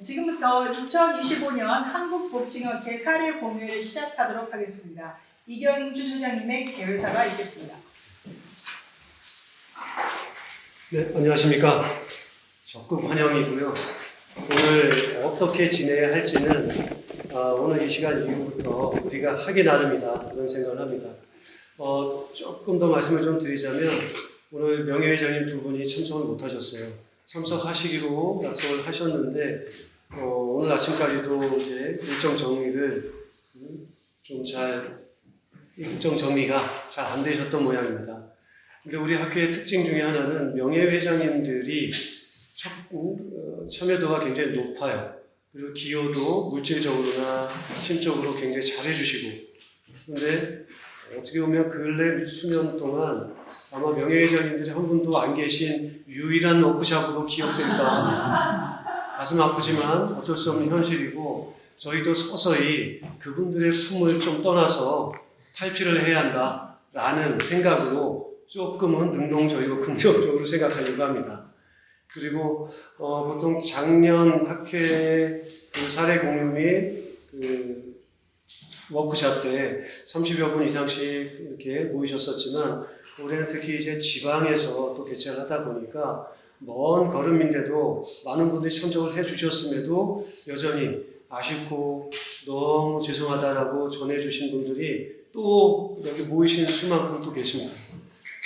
지금부터 2025년 한국복지학회 사례 공유를 시작하도록 하겠습니다. 이경준 회장님의 개회사가 있겠습니다. 네, 안녕하십니까. 적극 환영이고요. 오늘 어떻게 지내야 할지는 오늘 이 시간 이후부터 우리가 하기 나름이다, 그런 생각을 합니다. 조금 더 말씀을 좀 드리자면 오늘 명예회장님 두 분이 참석을 못하셨어요. 참석하시기로 약속을 하셨는데 오늘 아침까지도 이제 일정 정리가 잘 안 되셨던 모양입니다. 근데 우리 학교의 특징 중에 하나는 명예회장님들이 참여도가 굉장히 높아요. 그리고 기여도 물질적으로나 심적으로 굉장히 잘해주시고. 근데 어떻게 보면 근래 수년 동안 아마 명예회장님들이 한 분도 안 계신 유일한 워크샵으로 기억될까. 가슴 아프지만 어쩔 수 없는 현실이고, 저희도 서서히 그분들의 품을 좀 떠나서 탈피를 해야 한다라는 생각으로 조금은 능동적이고 긍정적으로 생각하려고 합니다. 그리고 보통 작년 학회 사례 공유 및 워크샵 때 30여 분 이상씩 이렇게 모이셨었지만, 올해는 특히 이제 지방에서 또 개최를 하다 보니까 먼 걸음인데도 많은 분들이 참석을 해주셨음에도 여전히 아쉽고 너무 죄송하다라고 전해주신 분들이 또 여기 모이신 수만큼 또 계십니다.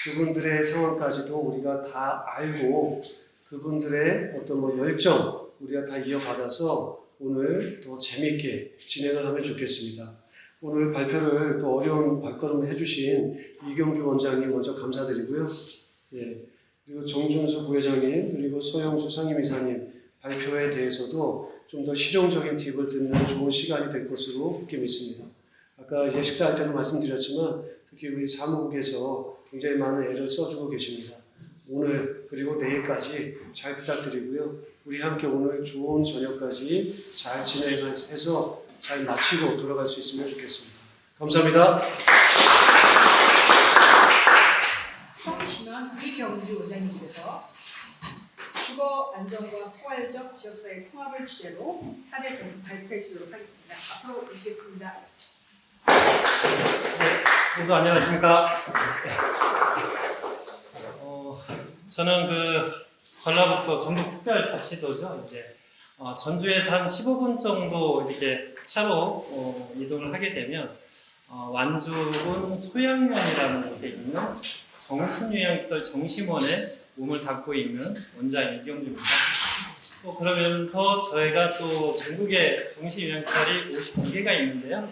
그분들의 상황까지도 우리가 다 알고 그분들의 어떤 열정 우리가 다 이어받아서 오늘 더 재미있게 진행을 하면 좋겠습니다. 오늘 발표를 또 어려운 발걸음을 해주신 이경주 원장님 먼저 감사드리고요. 예, 그리고 정준수 부회장님 그리고 소영수 상임이사님 발표에 대해서도 좀 더 실용적인 팁을 듣는 좋은 시간이 될 것으로 그렇게 믿습니다. 아까 이제 식사할 때도 말씀드렸지만 특히 우리 사무국에서 굉장히 많은 애를 써주고 계십니다. 오늘 그리고 내일까지 잘 부탁드리고요. 우리 함께 오늘 좋은 저녁까지 잘 진행해서 잘 마치고 돌아갈 수 있으면 좋겠습니다. 감사합니다. 성심원 이경주 원장님께서 주거 안정과 포괄적 지역사회 통합을 주제로 사례 발표해 주도록 하겠습니다. 앞으로 모시겠습니다. 네, 모두 안녕하십니까. 저는 전라북도 전북특별자치도죠. 이제 전주에서 한 15분 정도 이렇게 차로 이동을 하게 되면 완주군 소양면이라는 곳에 있는 정신요양시설 정심원에 몸을 담고 있는 원장 이경주입니다. 그러면서 저희가 또 전국에 정신요양시설이 59개가 있는데요.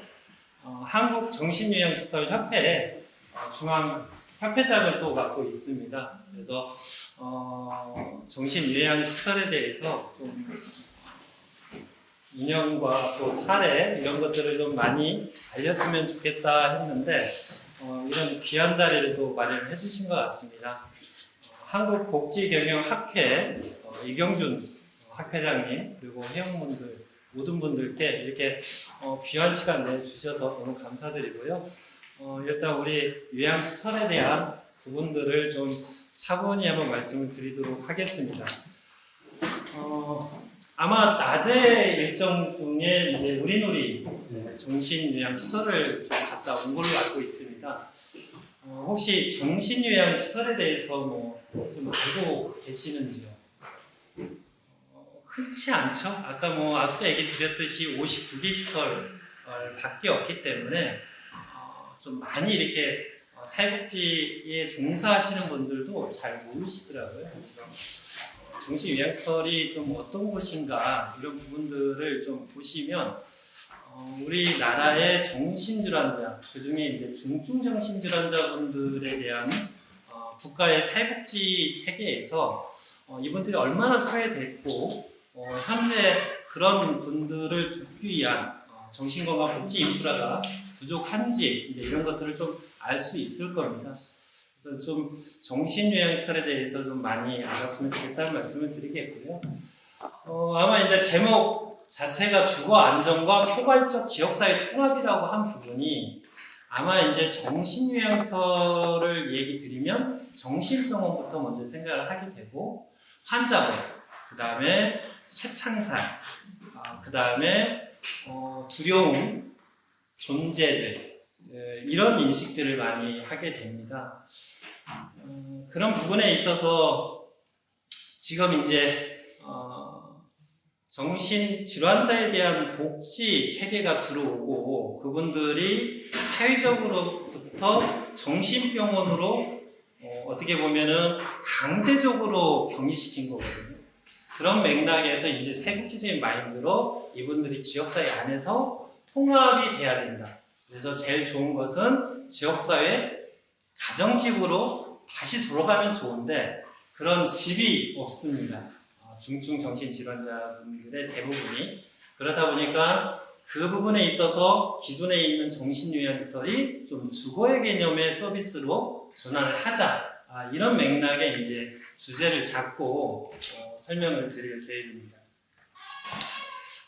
한국 정신요양시설협회 중앙 협회장을 또 맡고 있습니다. 그래서 정신요양시설에 대해서 좀 운영과 또 사례 이런 것들을 좀 많이 알렸으면 좋겠다 했는데 이런 귀한 자리를 또 마련해 주신 것 같습니다. 한국복지경영학회 이경준 학회장님 그리고 회원분들 모든 분들께 이렇게 귀한 시간 내주셔서 너무 감사드리고요. 일단 우리 요양시설에 대한 부분들을 좀 차분히 한번 말씀을 드리도록 하겠습니다. 아마 낮에 일정 중에 이제 우리누리 정신요양시설을 좀 갔다 온 걸로 알고 있습니다. 혹시 정신요양시설에 대해서 좀 알고 계시는지요? 흔치 않죠? 아까 앞서 얘기 드렸듯이 59개 시설 밖에 없기 때문에 좀 많이 이렇게 사회복지에 종사하시는 분들도 잘 모르시더라고요. 정신요양시설이 좀 어떤 곳인가 이런 부분들을 좀 보시면 우리나라의 정신질환자, 그 중에 이제 중증 정신질환자분들에 대한 국가의 사회복지 체계에서 이분들이 얼마나 소외됐고 현재 그런 분들을 돕기 위한 정신건강복지 인프라가 부족한지 이제 이런 것들을 좀 알 수 있을 겁니다. 그래서 좀 정신요양시설에 대해서 좀 많이 알았으면 좋겠다는 말씀을 드리겠고요. 아마 이제 제목 자체가 주거 안정과 포괄적 지역사회 통합이라고 한 부분이 아마 이제 정신요양시설을 얘기 드리면 정신병원부터 먼저 생각을 하게 되고 환자분, 그 다음에 쇠창살, 그 다음에 두려움, 존재들, 이런 인식들을 많이 하게 됩니다. 그런 부분에 있어서 지금 이제 정신질환자에 대한 복지 체계가 들어오고 그분들이 사회적으로부터 정신병원으로 어떻게 보면은 강제적으로 격리시킨 거거든요. 그런 맥락에서 이제 세국지적인 마인드로 이분들이 지역사회 안에서 통합이 돼야 된다. 그래서 제일 좋은 것은 지역사회 가정집으로 다시 돌아가면 좋은데 그런 집이 없습니다. 중증 정신질환자분들의 대부분이. 그러다 보니까 그 부분에 있어서 기존에 있는 정신요양시설이 좀 주거의 개념의 서비스로 전환을 하자. 이런 맥락의 이제 주제를 잡고 설명을 드릴 계획입니다.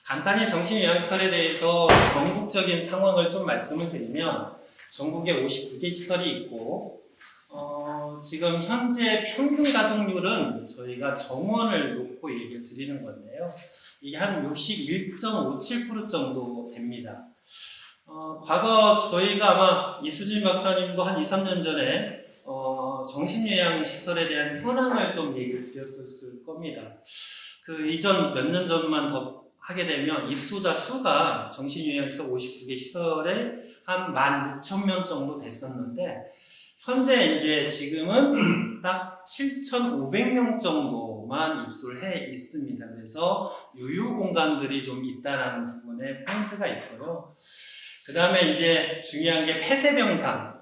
간단히 정신요양시설에 대해서 전국적인 상황을 좀 말씀을 드리면 전국에 59개 시설이 있고 지금 현재 평균 가동률은 저희가 정원을 놓고 얘기를 드리는 건데요. 이게 한 61.57% 정도 됩니다. 과거 저희가 아마 이수진 박사님도 한 2, 3년 전에 정신요양시설에 대한 현황을 좀 얘기를 드렸을 겁니다. 그 이전 몇 년 전만 더 하게 되면 입소자 수가 정신요양시설 59개 시설에 한 16,000명 정도 됐었는데 현재 이제 지금은 딱 7,500명 정도만 입소를 해 있습니다. 그래서 유휴 공간들이 좀 있다라는 부분에 포인트가 있고요. 그 다음에 이제 중요한 게 폐쇄병상.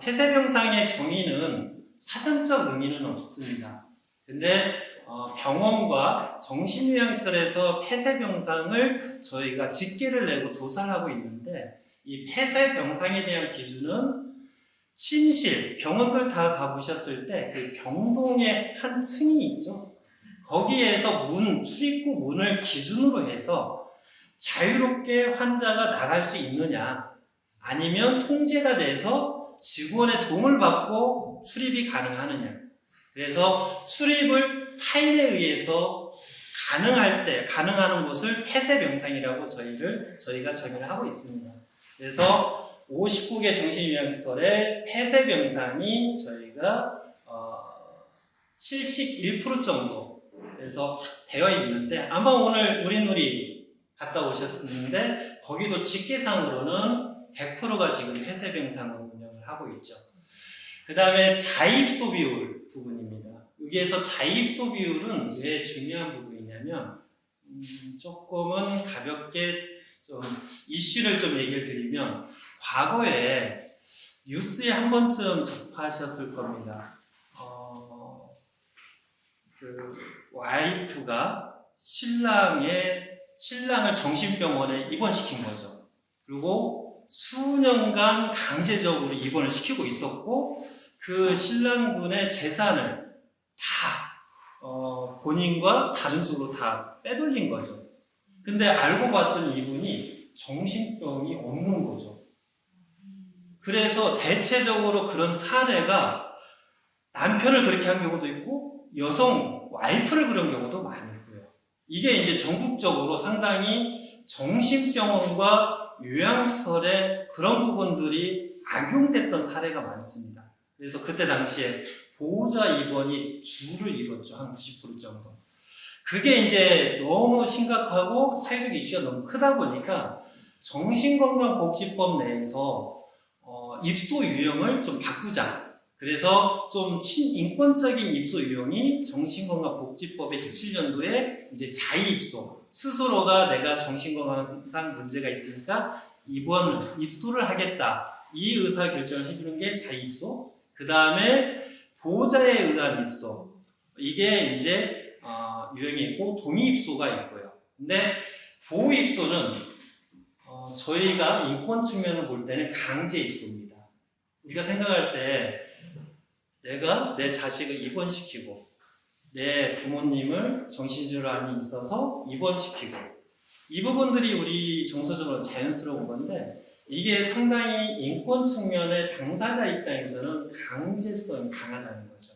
폐쇄병상의 정의는 사전적 의미는 없습니다. 근데 병원과 정신요양시설에서 폐쇄병상을 저희가 집계를 내고 조사를 하고 있는데 이 폐쇄병상에 대한 기준은 침실, 병원들 다 가보셨을 때 그 병동에 한 층이 있죠. 거기에서 출입구 문을 기준으로 해서 자유롭게 환자가 나갈 수 있느냐 아니면 통제가 돼서 직원의 도움을 받고 출입이 가능하느냐. 그래서 출입을 타인에 의해서 가능하는 곳을 폐쇄병상이라고 저희가 정의를 하고 있습니다. 그래서 59개 정신요양시설의 폐쇄병상이 저희가 71% 정도 그래서 되어 있는데 아마 오늘 우리 갔다 오셨는데 거기도 집계상으로는 100%가 지금 폐쇄병상으로 운영을 하고 있죠. 그 다음에 자입소 비율 부분입니다. 여기에서 자입소 비율은 왜 중요한 부분이냐면 조금은 가볍게 좀 이슈를 좀 얘기를 드리면 과거에 뉴스에 한 번쯤 접하셨을 겁니다. 그 와이프가 신랑을 정신병원에 입원시킨 거죠. 그리고 수년간 강제적으로 입원을 시키고 있었고 그 신랑분의 재산을 다 본인과 다른 쪽으로 다 빼돌린 거죠. 근데 알고 봤더니 이분이 정신병이 없는 거죠. 그래서 대체적으로 그런 사례가 남편을 그렇게 한 경우도 있고 여성 와이프를 그런 경우도 많이 있고요. 이게 이제 전국적으로 상당히 정신병원과 요양시설에 그런 부분들이 악용됐던 사례가 많습니다. 그래서 그때 당시에 보호자 입원이 주를 이뤘죠. 한 90% 정도. 그게 이제 너무 심각하고 사회적 이슈가 너무 크다 보니까 정신건강복지법 내에서 입소 유형을 좀 바꾸자. 그래서 좀 친인권적인 입소 유형이 정신건강복지법의 17년도에 이제 자의입소. 스스로가 내가 정신건강상 문제가 있으니까 입소를 하겠다. 이 의사결정을 해주는 게 자의입소. 그 다음에 보호자에 의한 입소. 이게 이제 유형이 있고 동의입소가 있고요. 근데 보호입소는 저희가 인권 측면을 볼 때는 강제입소입니다. 우리가 생각할 때 내가 내 자식을 입원시키고 내 부모님을 정신질환이 있어서 입원시키고 이 부분들이 우리 정서적으로 자연스러운 건데 이게 상당히 인권 측면의 당사자 입장에서는 강제성이 강하다는 거죠.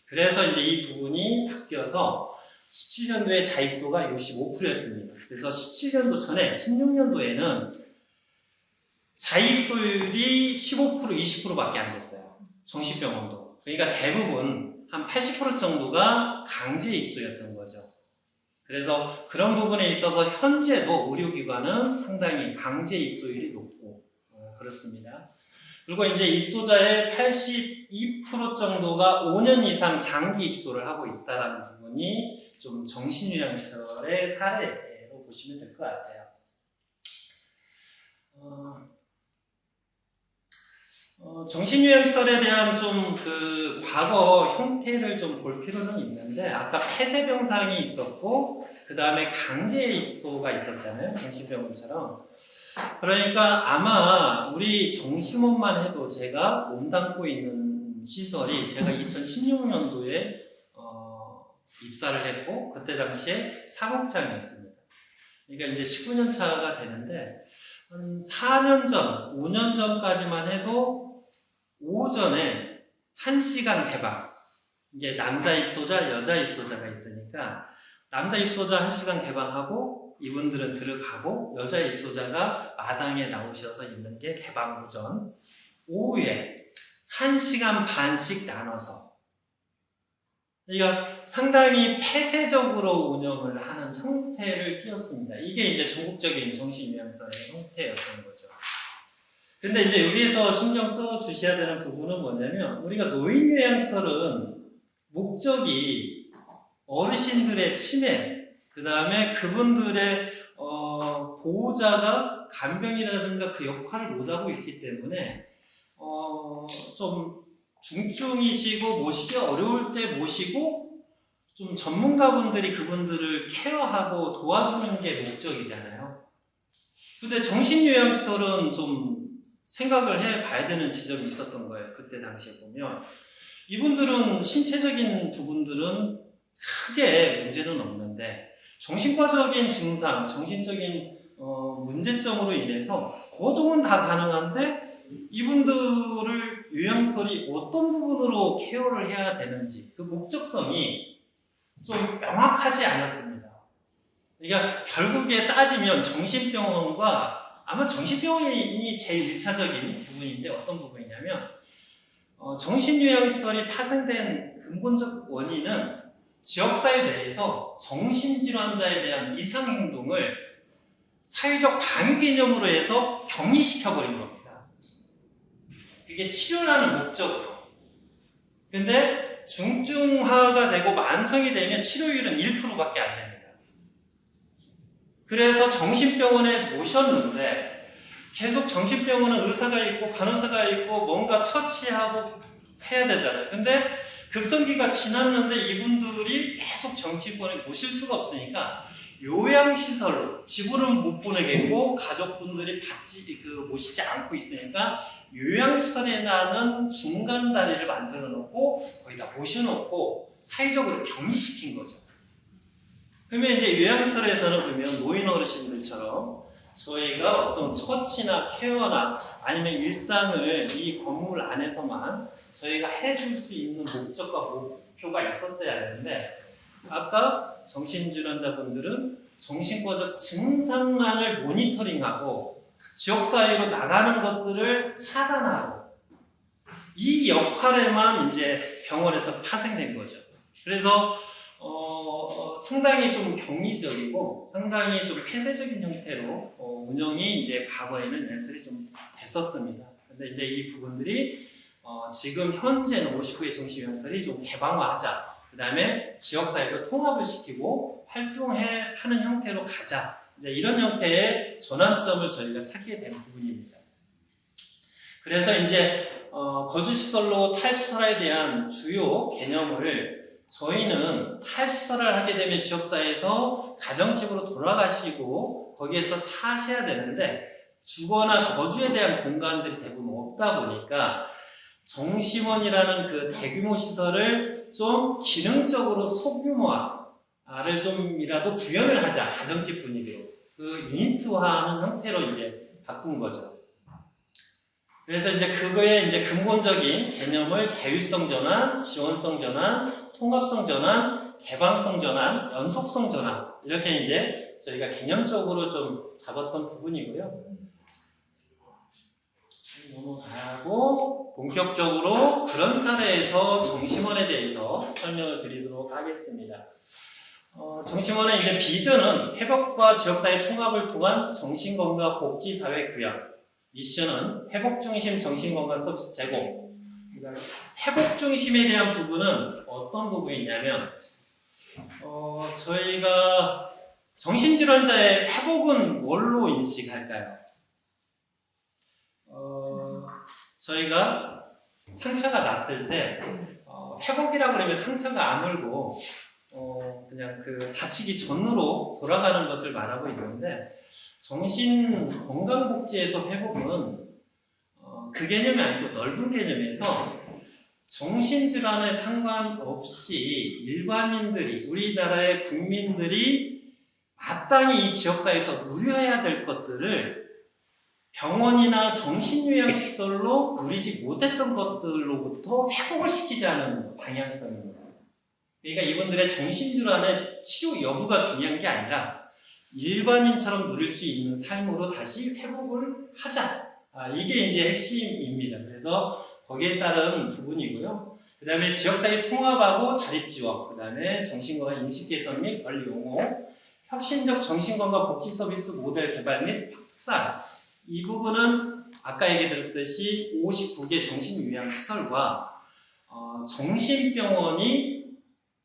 그래서 이제 이 부분이 바뀌어서 17년도에 자입소가 65%였습니다. 그래서 17년도 전에 16년도에는 자입소율이 15%, 20%밖에 안 됐어요. 정신병원도. 그러니까 대부분 한 80% 정도가 강제 입소였던 거죠. 그래서 그런 부분에 있어서 현재도 의료기관은 상당히 강제 입소율이 높고 그렇습니다. 그리고 이제 입소자의 82% 정도가 5년 이상 장기 입소를 하고 있다는 부분이 좀 정신요양시설의 사례로 보시면 될 것 같아요. 정신요양시설에 대한 좀 그 과거 형태를 좀 볼 필요는 있는데, 아까 폐쇄병상이 있었고, 그 다음에 강제 입소가 있었잖아요. 정신병원처럼. 그러니까 아마 우리 정심원만 해도 제가 몸담고 있는 시설이 제가 2016년도에 입사를 했고, 그때 당시에 사공장이었습니다. 그러니까 이제 19년 차가 되는데, 한 4년 전, 5년 전까지만 해도 오전에 1시간 개방. 이게 남자 입소자, 여자 입소자가 있으니까 남자 입소자 1시간 개방하고 이분들은 들어가고 여자 입소자가 마당에 나오셔서 있는 게 개방 오전. 오후에 1시간 반씩 나눠서. 그러니까 상당히 폐쇄적으로 운영을 하는 형태를 띄었습니다. 이게 이제 전국적인 정신요양시설의 형태였던 거죠. 근데 이제 여기에서 신경 써 주셔야 되는 부분은 뭐냐면, 우리가 노인요양시설은 목적이 어르신들의 치매, 그 다음에 그분들의 보호자가 간병이라든가 그 역할을 못하고 있기 때문에 좀 중증이시고 모시기 어려울 때 모시고 좀 전문가분들이 그분들을 케어하고 도와주는 게 목적이잖아요. 근데 정신요양시설은 좀 생각을 해봐야 되는 지점이 있었던 거예요. 그때 당시에 보면 이분들은 신체적인 부분들은 크게 문제는 없는데 정신과적인 증상, 정신적인 문제점으로 인해서 거동은 다 가능한데 이분들을 요양시설이 어떤 부분으로 케어를 해야 되는지 그 목적성이 좀 명확하지 않았습니다. 그러니까 결국에 따지면 정신병원과 아마 정신병원이 제일 1차적인 부분인데 어떤 부분이냐면 정신요양시설이 파생된 근본적 원인은 지역사회 내에서 정신질환자에 대한 이상행동을 사회적 방위 개념으로 해서 격리시켜버린 겁니다. 그게 치료라는 목적으로. 근데 중증화가 되고 만성이 되면 치료율은 1%밖에 안 됩니다. 그래서 정신병원에 모셨는데 계속 정신병원은 의사가 있고 간호사가 있고 뭔가 처치하고 해야 되잖아요. 근데 급성기가 지났는데 이분들이 계속 정신병원에 모실 수가 없으니까 요양시설로 집으로는 못 보내겠고 가족분들이 모시지 않고 있으니까 요양시설에 나는 중간 다리를 만들어 놓고 거기다 모셔놓고 사회적으로 격리시킨 거죠. 그러면 이제 요양시설에서는 보면 노인 어르신들처럼 저희가 어떤 처치나 케어나 아니면 일상을 이 건물 안에서만 저희가 해줄 수 있는 목적과 목표가 있었어야 되는데 아까 정신질환자분들은 정신과적 증상만을 모니터링하고 지역사회로 나가는 것들을 차단하고 이 역할에만 이제 병원에서 파생된 거죠. 그래서 상당히 좀 격리적이고 상당히 좀 폐쇄적인 형태로 운영이 이제 과거에는 연설이 좀 됐었습니다. 근데 이제 이 부분들이 지금 현재는 59의 정신요양시설이 좀 개방화하자. 그 다음에 지역사회로 통합을 시키고 활동하는 형태로 가자. 이제 이런 형태의 전환점을 저희가 찾게 된 부분입니다. 그래서 이제 거주시설로 탈시설에 대한 주요 개념을 저희는 탈시설을 하게 되면 지역사회에서 가정집으로 돌아가시고 거기에서 사셔야 되는데 주거나 거주에 대한 공간들이 대부분 없다 보니까 정심원이라는 그 대규모 시설을 좀 기능적으로 소규모화를 좀이라도 구현을 하자. 가정집 분위기로. 그 유니트화하는 형태로 이제 바꾼 거죠. 그래서 이제 그거의 이제 근본적인 개념을 자율성 전환, 지원성 전환, 통합성 전환, 개방성 전환, 연속성 전환 이렇게 이제 저희가 개념적으로 좀 잡았던 부분이고요. 넘어가고 본격적으로 그런 사례에서 정심원에 대해서 설명을 드리도록 하겠습니다. 정심원의 이제 비전은 회복과 지역사회 통합을 통한 정신건강 복지사회 구현, 미션은 회복 중심 정신건강 서비스 제공. 그러니까 회복 중심에 대한 부분은 어떤 부분이냐면, 저희가 정신질환자의 회복은 뭘로 인식할까요? 저희가 상처가 났을 때 회복이라고 그러면 상처가 아물고 그냥 그 다치기 전으로 돌아가는 것을 말하고 있는데, 정신건강복지에서 회복은 그 개념이 아니고 넓은 개념에서 정신질환에 상관없이 일반인들이, 우리나라의 국민들이 마땅히 이 지역사회에서 누려야 될 것들을 병원이나 정신요양시설로 누리지 못했던 것들로부터 회복을 시키자는 방향성입니다. 그러니까 이분들의 정신질환의 치료 여부가 중요한 게 아니라 일반인처럼 누릴 수 있는 삶으로 다시 회복을 하자. 이게 이제 핵심입니다. 그래서 거기에 따른 부분이고요. 그 다음에 지역사회 통합하고 자립지원, 그 다음에 정신건강 인식 개선 및 관리 용어, 혁신적 정신건강 복지 서비스 모델 개발 및 확산. 이 부분은 아까 얘기 드렸듯이 59개 정신요양시설과 정신병원이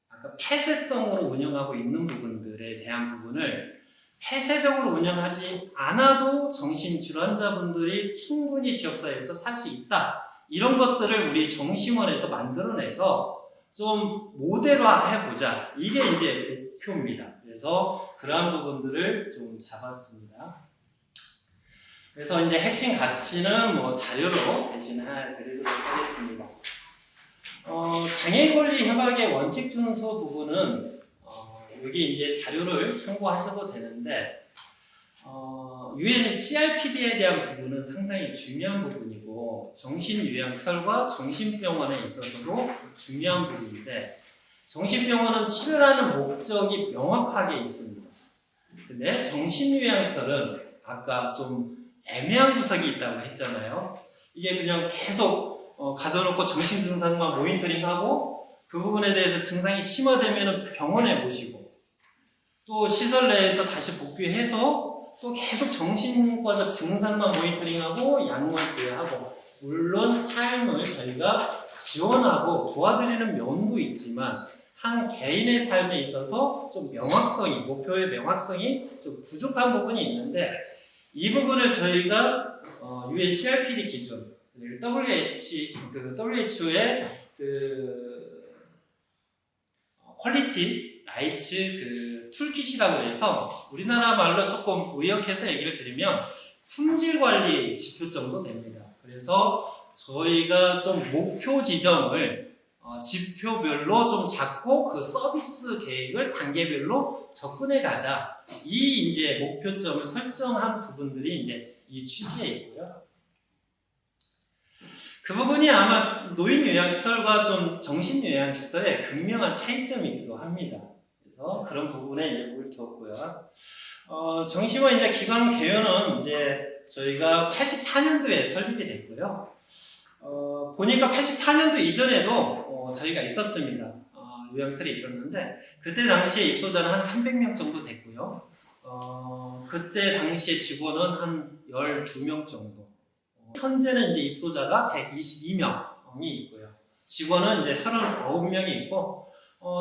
아까 폐쇄성으로 운영하고 있는 부분들에 대한 부분을 폐쇄적으로 운영하지 않아도 정신질환자분들이 충분히 지역사회에서 살 수 있다. 이런 것들을 우리 정심원에서 만들어내서 좀 모델화해보자. 이게 이제 목표입니다. 그래서 그러한 부분들을 좀 잡았습니다. 그래서 이제 핵심 가치는 뭐 자료로 대신해드리도록 하겠습니다. 장애인 권리 협약의 원칙 준수 부분은 여기 이제 자료를 참고하셔도 되는데, UN CRPD에 대한 부분은 상당히 중요한 부분이고, 정신요양시설과 정신병원에 있어서도 중요한 부분인데, 정신병원은 치료하는 목적이 명확하게 있습니다. 근데 정신요양시설은 아까 좀 애매한 구석이 있다고 했잖아요. 이게 그냥 계속 가둬놓고 정신 증상만 모니터링하고 그 부분에 대해서 증상이 심화되면 병원에 모시고 또 시설 내에서 다시 복귀해서 또 계속 정신과적 증상만 모니터링하고 약물 투여하고, 물론 삶을 저희가 지원하고 도와드리는 면도 있지만 한 개인의 삶에 있어서 좀 명확성이, 목표의 명확성이 좀 부족한 부분이 있는데, 이 부분을 저희가 UN CRPD 기준, WHO의 퀄리티 라이츠 툴킷이라고 해서 우리나라 말로 조금 의역해서 얘기를 드리면 품질 관리 지표 정도 됩니다. 그래서 저희가 좀 목표 지점을 지표별로 좀 잡고 그 서비스 계획을 단계별로 접근해 가자. 이 이제 목표점을 설정한 부분들이 이제 이 취지에 있고요. 그 부분이 아마 노인요양시설과 좀 정신요양시설의 극명한 차이점이기도 합니다. 그래서 그런 부분에 이제 목을 두었고요. 정심원 이제 기관 개요는 이제 저희가 84년도에 설립이 됐고요. 보니까 84년도 이전에도 저희가 있었습니다. 요양시설이 있었는데, 그때 당시에 입소자는 한 300명 정도 됐고요. 그때 당시에 직원은 한 12명 정도. 현재는 이제 입소자가 122명이 있고요. 직원은 이제 39명이 있고,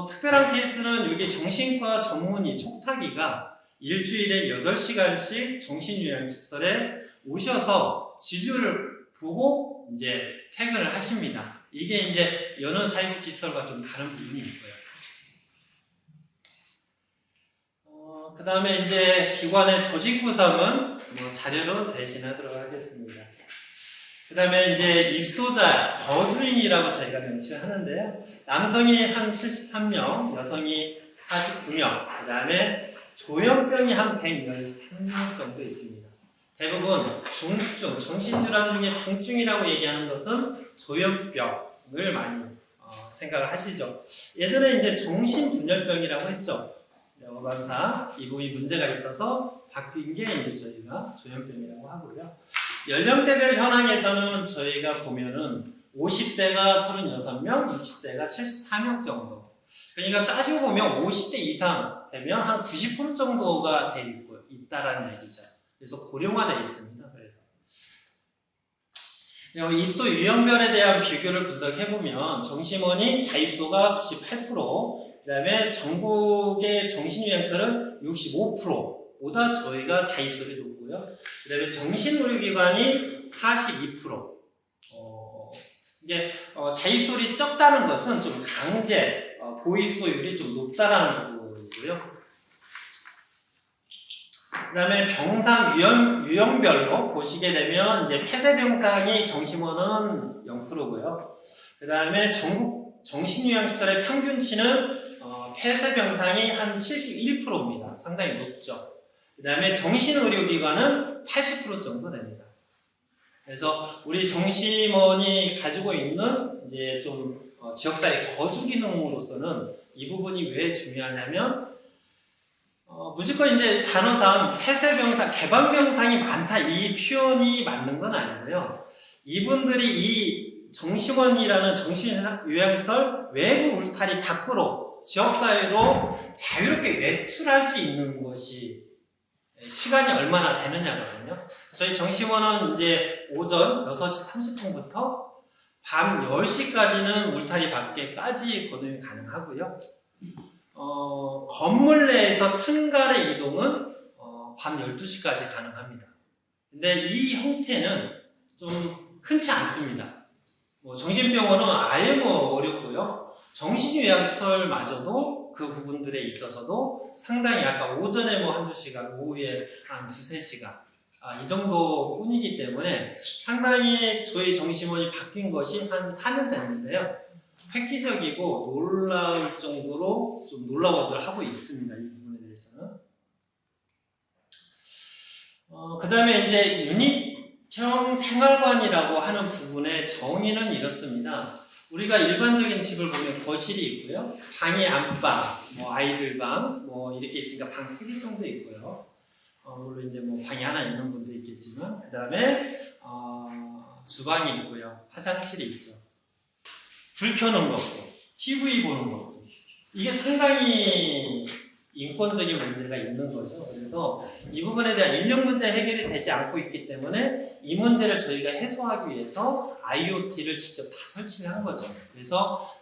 특별한 케이스는 여기 정신과 전문의 촉탁이가 일주일에 8시간씩 정신요양시설에 오셔서 진료를 보고 이제 퇴근을 하십니다. 이게 이제 여느 사회복지시설과 좀 다른 부분이 있고요. 그 다음에 이제 기관의 조직 구성은 뭐 자료로 대신하도록 하겠습니다. 그 다음에 이제 입소자, 거주인이라고 저희가 명칭을 하는데요. 남성이 한 73명, 여성이 49명, 그 다음에 조현병이 한 113명 정도 있습니다. 대부분 중증, 정신질환 중에 중증이라고 얘기하는 것은 조현병을 많이 생각을 하시죠. 예전에 이제 정신분열병이라고 했죠. 어감상 이 부분이 문제가 있어서 바뀐 게 이제 저희가 조현병이라고 하고요. 연령대별 현황에서는 저희가 보면은 50대가 36명, 60대가 74명 정도. 그러니까 따지고 보면 50대 이상 되면 한 90% 정도가 돼 있다라는 얘기죠. 그래서 고령화되어 있습니다. 그래서 입소 유형별에 대한 비교를 분석해보면 정심원이 자입소가 98%, 그 다음에 전국의 정신요양시설은 65%보다 저희가 자입소율이 높고요. 그 다음에 정신의료기관이 42%. 이게 자입소율이 적다는 것은 좀 강제, 보입소율이 좀 높다는 부분이고요. 그 다음에 병상 유형별로 보시게 되면 이제 폐쇄병상이 정심원은 0%고요. 그 다음에 전국 정신요양시설의 평균치는 폐쇄병상이 한 71%입니다. 상당히 높죠. 그 다음에 정신의료기관은 80% 정도 됩니다. 그래서 우리 정심원이 가지고 있는 이제 좀 지역사회 거주 기능으로서는 이 부분이 왜 중요하냐면 무조건 이제 단어상 폐쇄병상, 개방병상이 많다 이 표현이 맞는 건 아니고요. 이분들이 이 정심원이라는 정신요양시설 외부 울타리 밖으로 지역사회로 자유롭게 외출할 수 있는 것이 시간이 얼마나 되느냐거든요. 저희 정심원은 이제 오전 6시 30분부터 밤 10시까지는 울타리 밖에까지 거동이 가능하고요. 건물 내에서 층간의 이동은 밤 12시까지 가능합니다. 근데 이 형태는 좀 흔치 않습니다. 정신병원은 아예 어렵고요. 정신요양시설마저도 그 부분들에 있어서도 상당히 약간 오전에 한두 시간, 오후에 한 두세 시간 이 정도 뿐이기 때문에 상당히 저희 정심원이 바뀐 것이 한 4년 됐는데요. 획기적이고 놀라울 정도로 좀 놀라워들 하고 있습니다. 이 부분에 대해서는. 그 다음에 이제 유닉형 생활관이라고 하는 부분의 정의는 이렇습니다. 우리가 일반적인 집을 보면 거실이 있고요. 방이 안방, 아이들 방, 이렇게 있으니까 방 3개 정도 있고요. 물론 이제 방이 하나 있는 분도 있겠지만, 그 다음에, 주방이 있고요. 화장실이 있죠. 불 켜는 것도, TV 보는 것도. 이게 상당히 인권적인 문제가 있는 거죠. 그래서 이 부분에 대한 인력 문제 해결이 되지 않고 있기 때문에 이 문제를 저희가 해소하기 위해서 IoT를 직접 다 설치를 한 거죠. 그래서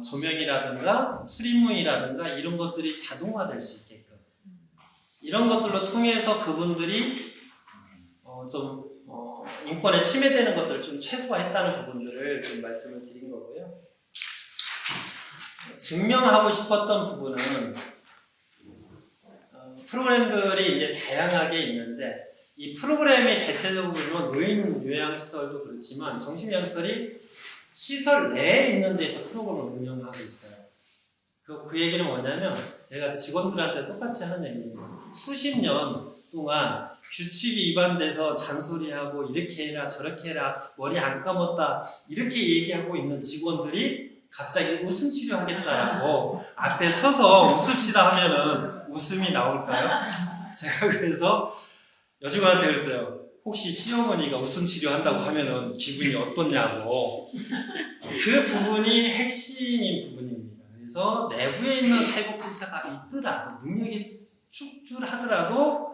조명이라든가 출입문이라든가 이런 것들이 자동화될 수 있게끔 이런 것들로 통해서 그분들이 좀 인권에 침해되는 것들을 좀 최소화했다는 부분들을 좀 말씀을 드린 거고요. 증명하고 싶었던 부분은 프로그램들이 이제 다양하게 있는데 이 프로그램이 대체적으로 노인 요양시설도 그렇지만 정신요양시설이 시설 내에 있는 데서 프로그램을 운영하고 있어요. 그 얘기는 뭐냐면 제가 직원들한테 똑같이 하는 얘기입니다. 수십 년 동안 규칙이 위반돼서 잔소리하고 이렇게 해라 저렇게 해라 머리 안 감았다 이렇게 얘기하고 있는 직원들이 갑자기 웃음 치료하겠다라고 앞에 서서 웃읍시다 하면은 웃음이 나올까요? 제가 그래서 여직원한테 그랬어요. 혹시 시어머니가 웃음 치료한다고 하면은 기분이 어떻냐고. 그 부분이 핵심인 부분입니다. 그래서 내부에 있는 사회복지사가 있더라도 능력이 축출하더라도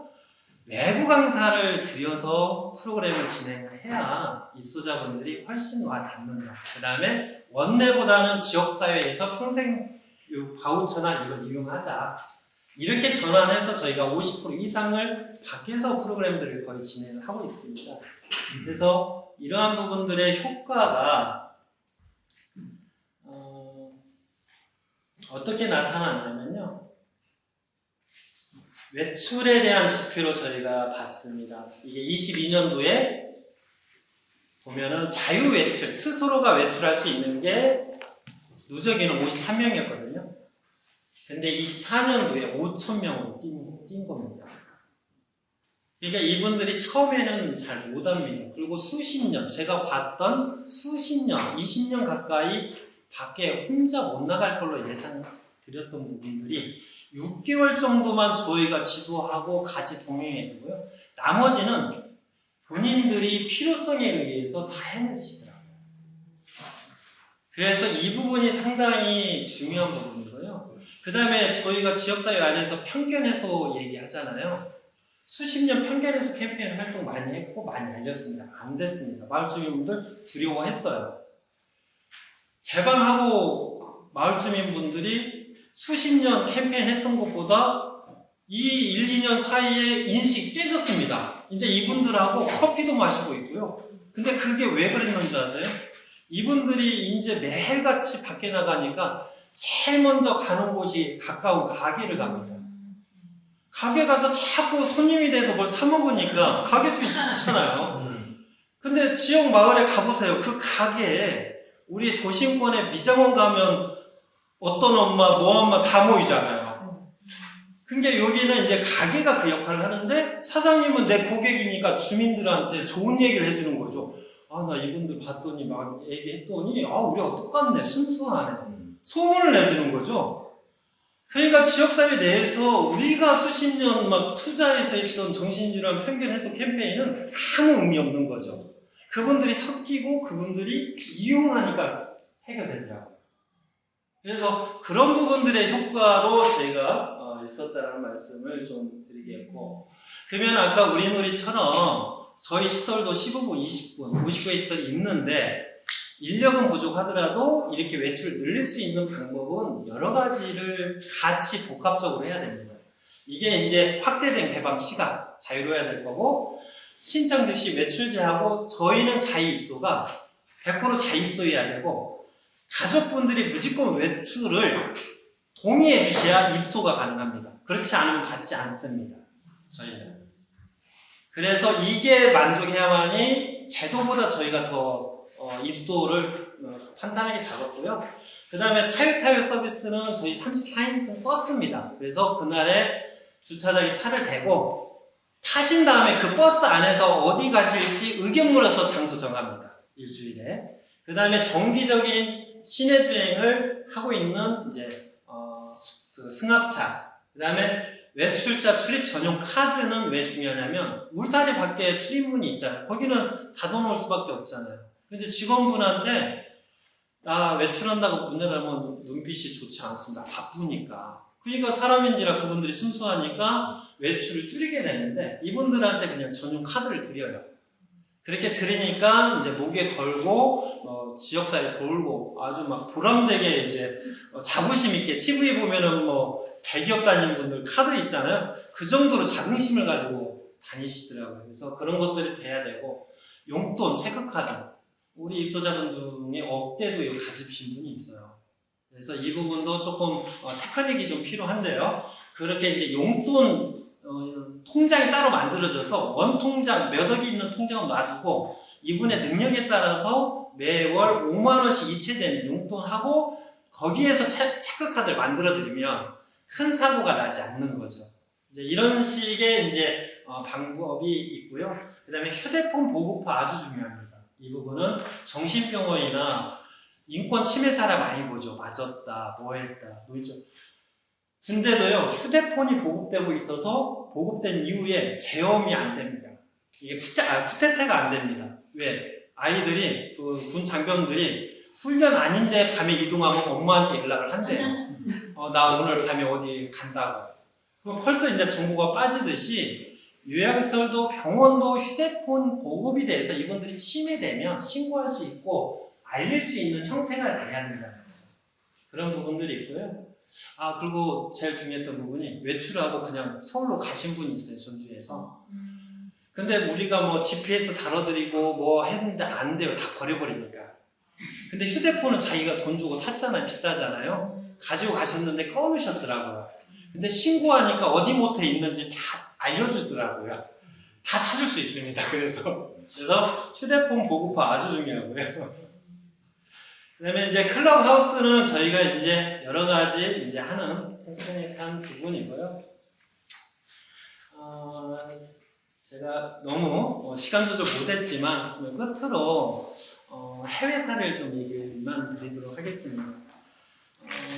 외부 강사를 들여서 프로그램을 진행을 해야 입소자분들이 훨씬 와 닿는다. 그 다음에 원내보다는 지역사회에서 평생 바우처나 이걸 이용하자. 이렇게 전환해서 저희가 50% 이상을 밖에서 프로그램들을 거의 진행을 하고 있습니다. 그래서 이러한 부분들의 효과가 어떻게 나타났냐면요. 외출에 대한 지표로 저희가 봤습니다. 이게 22년도에 보면은 자유외출, 스스로가 외출할 수 있는 게 누적인은 53명이었거든요. 근데 24년도에 5,000명을 뛴 겁니다. 그러니까 이분들이 처음에는 잘 못합니다. 그리고 수십 년, 제가 봤던 수십 년, 20년 가까이 밖에 혼자 못 나갈 걸로 예상드렸던 부분들이 6개월 정도만 저희가 지도하고 같이 동행해주고요. 나머지는 본인들이 필요성에 의해서 다 해내시더라고요. 그래서 이 부분이 상당히 중요한 부분이고요. 그 다음에 저희가 지역사회 안에서 편견 해소 얘기하잖아요. 수십 년 편견 해소 캠페인 활동 많이 했고 많이 알렸습니다. 안 됐습니다. 마을 주민분들 두려워했어요. 개방하고 마을 주민분들이 수십 년 캠페인 했던 것보다 이 1, 2년 사이에 인식이 깨졌습니다. 이제 이분들하고 커피도 마시고 있고요. 근데 그게 왜 그랬는지 아세요? 이분들이 이제 매일같이 밖에 나가니까 제일 먼저 가는 곳이 가까운 가게를 갑니다. 가게 가서 자꾸 손님이 돼서 뭘 사 먹으니까 가게 수익 좋잖아요. 근데 지역 마을에 가보세요. 그 가게에 우리 도심권에 미장원 가면 어떤 엄마, 뭐 엄마 다 모이잖아요. 근데 여기는 이제 가게가 그 역할을 하는데 사장님은 내 고객이니까 주민들한테 좋은 얘기를 해주는 거죠. 아, 나 이분들 봤더니 막 얘기했더니 아, 우리가 똑같네. 순수하네. 소문을 내주는 거죠. 그러니까 지역사회 내에서 우리가 수십 년 막 투자해서 했던 정신질환 편견 해소 캠페인은 아무 의미 없는 거죠. 그분들이 섞이고 그분들이 이용하니까 해결되더라고요. 그래서 그런 부분들의 효과로 제가 있었다는 말씀을 좀 드리겠고, 그러면 아까 우리놀이처럼 저희 시설도 15분, 20분, 50분의 시설이 있는데 인력은 부족하더라도 이렇게 외출을 늘릴 수 있는 방법은 여러 가지를 같이 복합적으로 해야 됩니다. 이게 이제 확대된 개방 시간, 자유로워야 될 거고, 신청 즉시 외출 제하고 저희는 자유입소가 100% 자유입소해야 되고, 가족분들이 무조건 외출을 동의해 주셔야 입소가 가능합니다. 그렇지 않으면 받지 않습니다. 저희는. 그래서 이게 만족해야만이 제도보다 저희가 더 입소를 탄탄하게 잡았고요. 그 다음에 타요타요 서비스는 저희 34인승 버스입니다. 그래서 그날에 주차장에 차를 대고 타신 다음에 그 버스 안에서 어디 가실지 의견 물어서 장소 정합니다. 일주일에. 그 다음에 정기적인 시내 주행을 하고 있는 이제 그 승합차. 그 다음에 외출자 출입 전용 카드는 왜 중요하냐면 울타리 밖에 출입문이 있잖아요. 거기는 닫아놓을 수밖에 없잖아요. 근데 직원분한테 나 외출한다고 문 열면 눈빛이 좋지 않습니다. 바쁘니까. 그러니까 사람인지라 그분들이 순수하니까 외출을 줄이게 되는데 이분들한테 그냥 전용 카드를 드려요. 그렇게 드리니까 이제 목에 걸고 지역사회 돌고 아주 막 보람되게 이제 자부심 있게 TV 보면은 뭐 대기업 다니는 분들 카드 있잖아요. 그 정도로 자긍심을 가지고 다니시더라고요. 그래서 그런 것들이 돼야 되고 용돈, 체크카드. 우리 입소자분 중에 억대도 가지신 분이 있어요. 그래서 이 부분도 조금 테크닉이 좀 필요한데요. 그렇게 이제 용돈 통장이 따로 만들어져서 원 통장 몇 억이 있는 통장을 놔두고 이분의 능력에 따라서 매월 5만 원씩 이체되는 용돈하고 거기에서 체크카드를 만들어드리면 큰 사고가 나지 않는 거죠. 이제 이런 식의 이제 방법이 있고요. 그 다음에 휴대폰 보급화 아주 중요합니다. 이 부분은 정신병원이나 인권 침해 사례 많이 보죠. 맞았다, 뭐 했다, 노이죠. 근데도요, 휴대폰이 보급되고 있어서 보급된 이후에 계엄이 안 됩니다. 이게 쿠데타가 안 됩니다. 왜? 아이들이, 군 장병들이 훈련 아닌데 밤에 이동하면 엄마한테 연락을 한대요. 나 오늘 밤에 어디 간다고. 그럼 벌써 이제 정보가 빠지듯이 요양시설도 병원도 휴대폰 보급이 돼서 이분들이 침해되면 신고할 수 있고 알릴 수 있는 형태가 돼야 된다는 거죠. 그런 부분들이 있고요. 그리고 제일 중요했던 부분이 외출하고 그냥 서울로 가신 분이 있어요. 전주에서. 근데 우리가 뭐 GPS 다뤄드리고 뭐 했는데 안 돼요. 다 버려버리니까. 근데 휴대폰은 자기가 돈 주고 샀잖아요. 비싸잖아요. 가지고 가셨는데 꺼놓으셨더라고요. 근데 신고하니까 어디 모텔에 있는지 다 알려주더라고요. 다 찾을 수 있습니다. 그래서 휴대폰 보급화 아주 중요하고요. 그 다음에 이제 클럽하우스는 저희가 이제 여러 가지 이제 하는 테크닉한 부분이고요. 제가 너무 시간 조절 못했지만 끝으로 해외 사례를 좀 얘기만 드리도록 하겠습니다.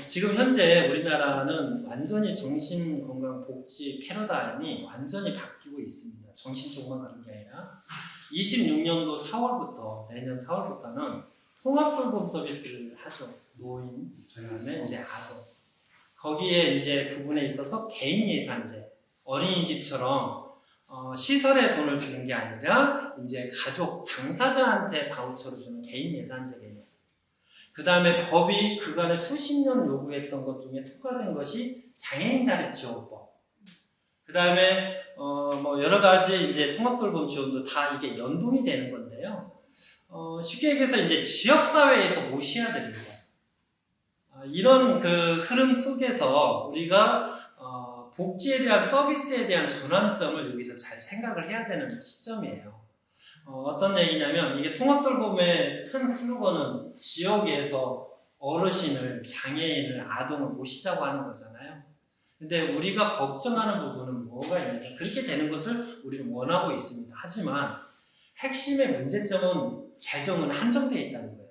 지금 현재 우리나라는 완전히 정신건강복지 패러다임이 완전히 바뀌고 있습니다. 정신 쪽만 그런 게 아니라 26년도 4월부터 내년 4월부터는 통합돌봄 서비스를 하죠. 노인, 그다음에 이제 아동. 거기에 이제 부분에 있어서 개인 예산제, 어린이집처럼 시설에 돈을 주는 게 아니라 이제 가족 당사자한테 바우처를 주는 개인 예산제 개념. 그 다음에 법이 그간에 수십 년 요구했던 것 중에 통과된 것이 장애인 자립지원법. 그 다음에 뭐 여러 가지 이제 통합돌봄 지원도 다 이게 연동이 되는 건데요. 쉽게 얘기해서 이제 지역사회에서 모셔야 됩니다. 이런 그 흐름 속에서 우리가 복지에 대한 서비스에 대한 전환점을 여기서 잘 생각을 해야 되는 시점이에요. 어떤 얘기냐면 이게 통합돌봄의 큰 슬로건은 지역에서 어르신을, 장애인을, 아동을 모시자고 하는 거잖아요. 근데 우리가 걱정하는 부분은 뭐가 있냐면 그렇게 되는 것을 우리는 원하고 있습니다. 하지만 핵심의 문제점은 재정은 한정되어 있다는 거예요.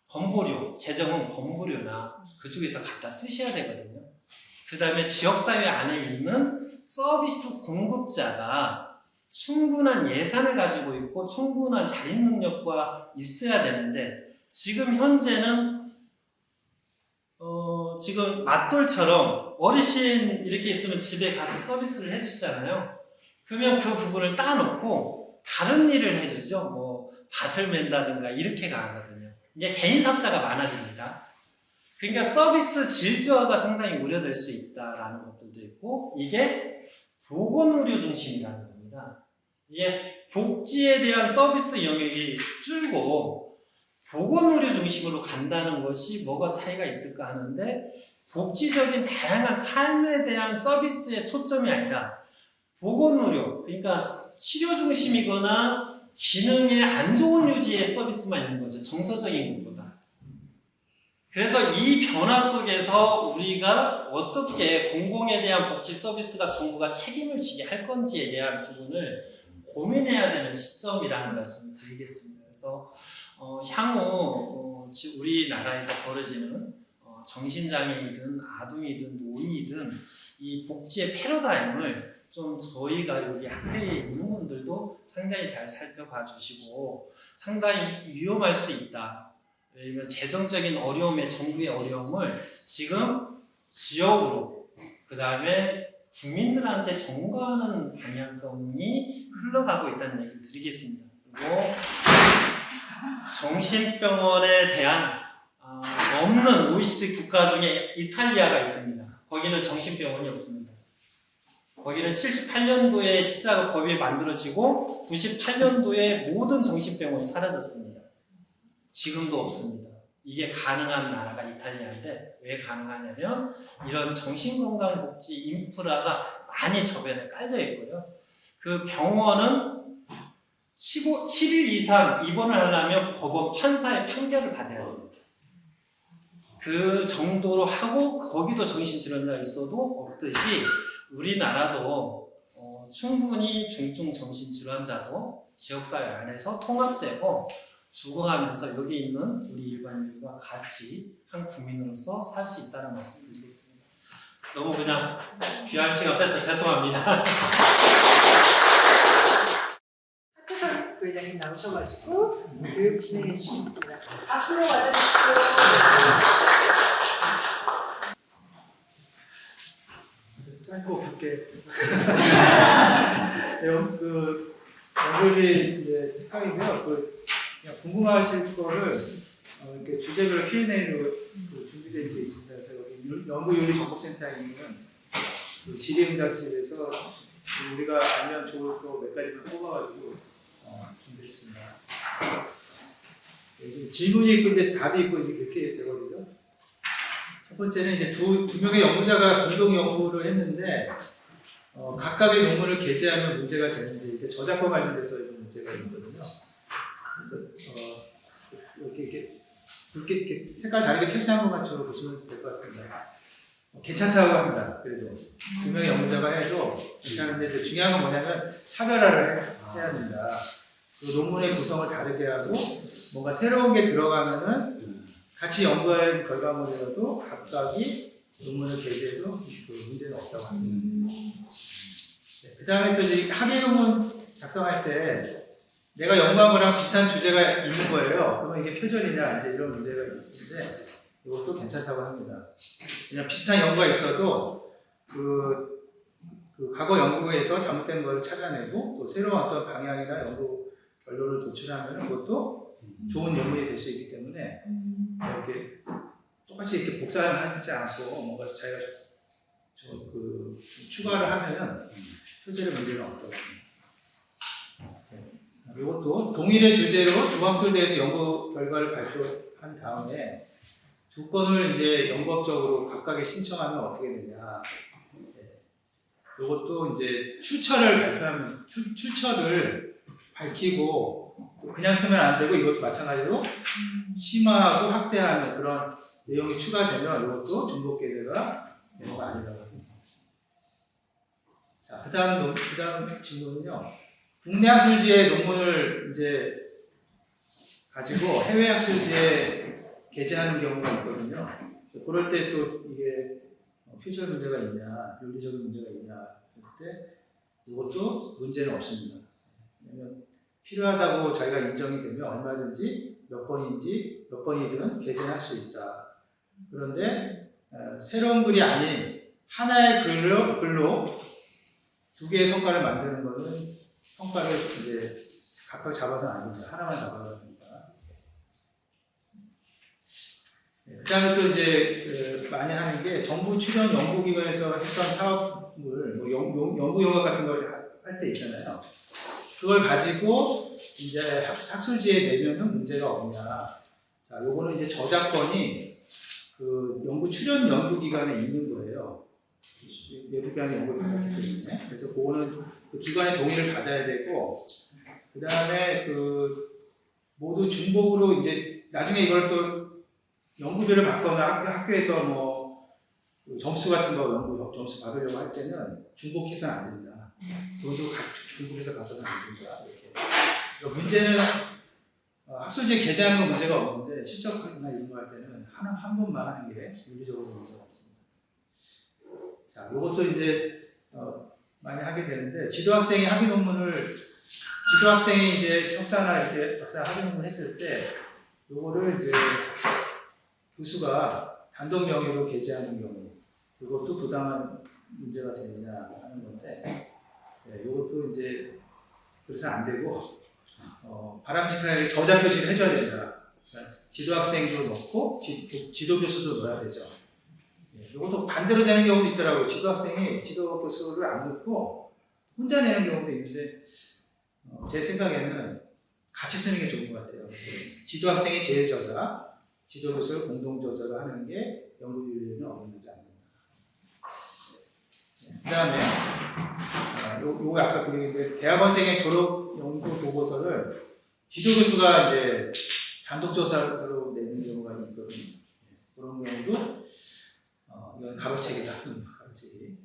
건보료, 재정은 건보료나 그쪽에서 갖다 쓰셔야 되거든요. 그 다음에 지역사회 안에 있는 서비스 공급자가 충분한 예산을 가지고 있고 충분한 자립 능력과 있어야 되는데 지금 현재는 지금 맞돌처럼 어르신 이렇게 있으면 집에 가서 서비스를 해주시잖아요. 그러면 그 부분을 따놓고 다른 일을 해주죠. 뭐 밭을 맨다든가 이렇게 가거든요. 이게 개인 사업자가 많아집니다. 그러니까 서비스 질저하가 상당히 우려될 수 있다라는 것들도 있고 이게 보건의료 중심이라는 겁니다. 이게 복지에 대한 서비스 영역이 줄고 보건의료 중심으로 간다는 것이 뭐가 차이가 있을까 하는데 복지적인 다양한 삶에 대한 서비스의 초점이 아니라 보건의료, 그러니까 치료 중심이거나 기능의 안 좋은 유지의 서비스만 있는 거죠. 정서적인 것보다. 그래서 이 변화 속에서 우리가 어떻게 공공에 대한 복지 서비스가 정부가 책임을 지게 할 건지에 대한 부분을 고민해야 되는 시점이라는 말씀을 드리겠습니다. 그래서 향후 우리나라에서 벌어지는 정신장애이든 아동이든 노인이든 이 복지의 패러다임을 좀 저희가 여기 학회에 있는 분들도 상당히 잘 살펴봐 주시고 상당히 위험할 수 있다. 왜냐면 재정적인 어려움에 정부의 어려움을 지금 지역으로 그 다음에 국민들한테 전가하는 방향성이 흘러가고 있다는 얘기를 드리겠습니다. 그리고 정신병원에 대한 없는 OECD 국가 중에 이탈리아가 있습니다. 거기는 정신병원이 없습니다. 거기는 78년도에 시작을 법이 만들어지고 98년도에 모든 정신병원이 사라졌습니다. 지금도 없습니다. 이게 가능한 나라가 이탈리아인데 왜 가능하냐면 이런 정신건강복지 인프라가 많이 저변에 깔려 있고요. 그 병원은 7일 이상 입원을 하려면 법원 판사의 판결을 받아야 됩니다. 그 정도로 하고 거기도 정신질환자가 있어도 없듯이 우리나라도 충분히 중증 정신질환자로 지역사회 안에서 통합되고 죽어가면서 여기 있는 우리 일반인들과 같이 한 국민으로서 살 수 있다는 말씀을 드리겠습니다. 너무 그냥 귀한 시간 뺏어 죄송합니다. 학교선 부회장님 나오셔가지고 교육 진행해 주시겠습니다. 앞으로 와주십시오. 짧고 굵게 연구리 이제 특강인데요. 그냥 궁금하실 거를 이렇게 주제별 Q&A로 준비되어 있습니다. 그래서 여기 연구윤리정보센터에 있는 질의응답실에서 우리가 알면 좋을 거 몇 가지만 뽑아가지고 준비했습니다. 질문이 있고 이제 답이 있고 이렇게 되거든요. 첫 번째는 이제 두 명의 연구자가 공동 연구를 했는데 각각의 논문을 게재하면 문제가 되는지 저작권 관련돼서 이런 문제가 있거든요. 그래서 이렇게 굵게 이렇게 색깔 다르게 표시한 것만 보시면 될 것 같습니다. 괜찮다고 합니다. 그래도 두 명의 연구자가 해도 괜찮은데 중요한 건 뭐냐면 차별화를 해야 된다. 그 논문의 구성을 다르게 하고 뭔가 새로운 게 들어가면은 같이 연구할 결과물이라도 각각이 논문을 게재해도 그 문제는 없다고 합니다. 네, 그 다음에 또 이제 학예 논문 작성할 때 내가 연구한 거랑 비슷한 주제가 있는 거예요. 그러면 이게 표절이냐 이제 이런 문제가 있는데 이것도 괜찮다고 합니다. 그냥 비슷한 연구가 있어도 그 과거 연구에서 잘못된 걸 찾아내고 또 새로운 어떤 방향이나 연구 결론을 도출하면 그것도 좋은 연구이 될 수 있기 때문에 이렇게 똑같이 이렇게 복사하지 않고 뭔가 자기가 추가를 하면은 표절의 문제는 없다고 합니다. 이것도 동일의 주제로 두 학술대에서 연구 결과를 발표한 다음에 두 건을 이제 연구학적으로 각각에 신청하면 어떻게 되냐. 이것도 이제 출처를 발표하면 출처를 밝히고 그냥 쓰면 안 되고 이것도 마찬가지로 심화하고 확대하는 그런 내용이 추가되면 이것도 중복 게재가 되는 거 아니라고 합니다. 자, 그다음 질문은요. 국내 학술지의 논문을 이제 가지고 해외 학술지에 게재하는 경우가 있거든요. 그럴 때 또 이게 표절 문제가 있냐, 윤리적인 문제가 있냐 했을 때 이것도 문제는 없습니다. 왜냐하면 필요하다고 자기가 인정이 되면 얼마든지 몇 번이든 게재할 수 있다. 그런데 새로운 글이 아닌 하나의 글로 두 개의 성과를 만드는 것은 성과를 이제 각각 잡아서는 안 됩니다. 하나만 잡아야 됩니다. 그 다음에 또 이제 많이 하는 게 정부 출연 연구기관에서 했던 사업물, 뭐 연구 용역 같은 걸 할 때 있잖아요. 그걸 가지고 이제 학술지에 내면은 문제가 없냐. 자, 요거는 이제 저작권이 그 연구 출연 연구기관에 있는 거예요. 외부기관의 연구를 받았기 때문에. 그래서 그거는 그 기관의 동의를 받아야 되고, 그 다음에 모두 중복으로 이제 나중에 이걸 또 연구비를 받거나 학교에서 뭐 점수 같은 거 연구 점수 받으려고 할 때는 중복해서는 안 된다. 돈도 중복해서 받아서는 안 된다. 이렇게. 그러니까 문제는 학술지에 게재하는 건 문제가 없는데 실적이나 이런 거 할 때는 한 번만 하는 게 윤리적으로 문제가 없습니다. 자, 이것도 이제 많이 하게 되는데 지도학생이 학위 논문을 지도학생이 이제 석사나 이제 박사 학위 논문 했을 때 요거를 이제 교수가 단독 명의로 게재하는 경우 이것도 부당한 문제가 되느냐 하는 건데 이것도 이제 그래서 안 되고 바람직하게 저자 표시를 해줘야 된다. 지도학생도 넣고 지도교수도 넣어야 되죠. 이것도 반대로 되는 경우도 있더라고요. 지도학생이 지도교수를 안 넣고 혼자 내는 경우도 있는데 제 생각에는 같이 쓰는 게 좋은 것 같아요. 지도학생이 제일 저자, 지도교수를 공동저자로 하는 게 연구윤리에는 어긋나지 않는다. 그 다음에 요거 아까 그리고 대학원생의 졸업 연구 보고서를 지도교수가 이제 단독조사로 내는 경우가 있거든요. 그런 경우도 이건 가로채기다. 가로채기.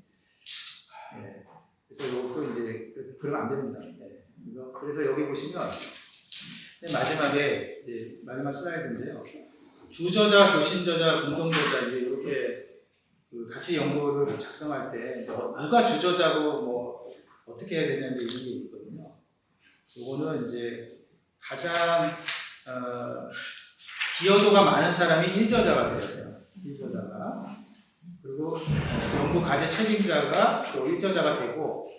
네. 그래서 이것도 이제 그러면 안 됩니다. 네. 그래서 여기 보시면 마지막에 이제 마지막 슬라이드인데요. 주저자, 교신저자, 공동저자 이제 이렇게 같이 연구를 작성할 때 누가 주저자고 뭐 어떻게 해야 되냐는 이런 게 있거든요. 이거는 이제 가장 기여도가 많은 사람이 1저자가 돼야 돼요. 1저자가. 그리고 연구 과제 책임자가 또 1저자가 되고,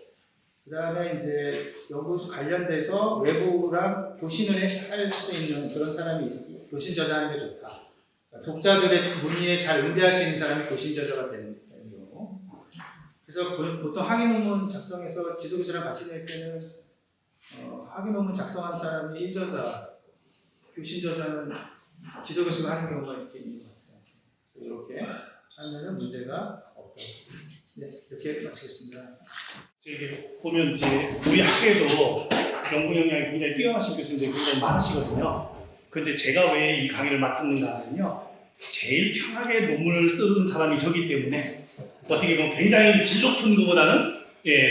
그 다음에 이제 연구 관련돼서 외부랑 교신을 할 수 있는 그런 사람이 있으니 교신저자 하는 게 좋다. 그러니까 독자들의 문의에 잘 응대할 수 있는 사람이 교신저자가 되는 경우. 그래서 보통 학위 논문 작성해서 지도교수랑 같이 낼 때는 학위 논문 작성한 사람이 1저자, 교신저자는 지도교수가 하는 경우가 이렇게 있는 것 같아요. 그래서 이렇게 하면은 문제가 없다고. 네, 이렇게 마치겠습니다. 이게 보면 이제 우리 학교에도 연구 역량이 굉장히 뛰어나신 교수님들이 굉장히 많으시거든요. 그런데 제가 왜 이 강의를 맡았는가 하면요, 제일 편하게 논문을 쓰는 사람이 저기 때문에 어떻게 보면 굉장히 질 높은 것보다는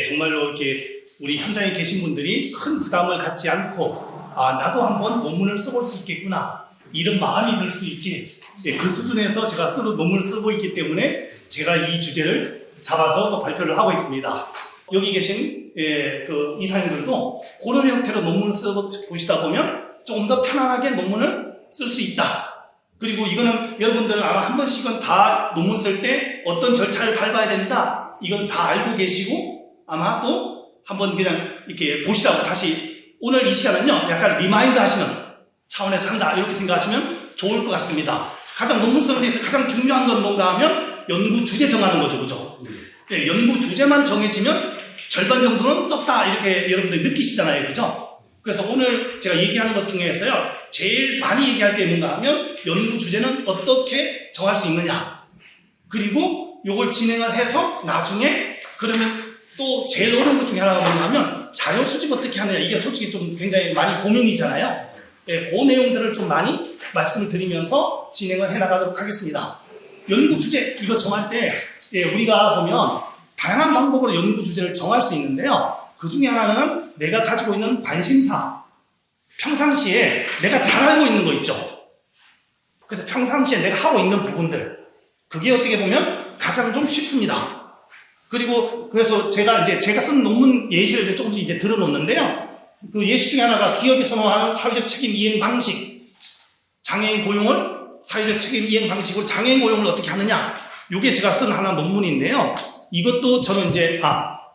정말로 이렇게 우리 현장에 계신 분들이 큰 부담을 갖지 않고 아, 나도 한번 논문을 써볼 수 있겠구나. 이런 마음이 들 수 있게 그 수준에서 제가 논문을 쓰고 있기 때문에 제가 이 주제를 잡아서 또 발표를 하고 있습니다. 여기 계신 그 이사님들도 그런 형태로 논문을 써보시다 보면 조금 더 편안하게 논문을 쓸 수 있다. 그리고 이거는 여러분들 아마 한 번씩은 다 논문 쓸 때 어떤 절차를 밟아야 된다. 이건 다 알고 계시고 아마 또 한번 그냥 이렇게 보시라고 다시 오늘 이 시간은요 약간 리마인드 하시는 차원에서 한다 이렇게 생각하시면 좋을 것 같습니다. 가장 논문 쓰는 데 있어서 가장 중요한 건 뭔가 하면 연구 주제 정하는 거죠, 그죠? 네, 연구 주제만 정해지면 절반 정도는 썼다 이렇게 여러분들 느끼시잖아요, 그죠? 그래서 오늘 제가 얘기하는 것 중에서요 제일 많이 얘기할 게 뭔가 하면 연구 주제는 어떻게 정할 수 있느냐, 그리고 요걸 진행을 해서 나중에 그러면 또 제일 어려운 것 중에 하나가 뭔가 하면 자료 수집 어떻게 하느냐. 이게 솔직히 좀 굉장히 많이 고민이잖아요. 예, 그 내용들을 좀 많이 말씀을 드리면서 진행을 해나가도록 하겠습니다. 연구 주제 이거 정할 때 우리가 보면 다양한 방법으로 연구 주제를 정할 수 있는데요. 그 중에 하나는 내가 가지고 있는 관심사, 평상시에 내가 잘 알고 있는 거 있죠. 그래서 평상시에 내가 하고 있는 부분들, 그게 어떻게 보면 가장 좀 쉽습니다. 그리고 그래서 제가 쓴 논문 예시를 이제 조금씩 이제 들어놓는데요. 그 예시 중에 하나가 기업이 선호하는 사회적 책임 이행 방식, 장애인 고용을 사회적 책임 이행 방식으로 장애인 고용을 어떻게 하느냐. 이게 제가 쓴 하나 논문인데요. 이것도 저는 이제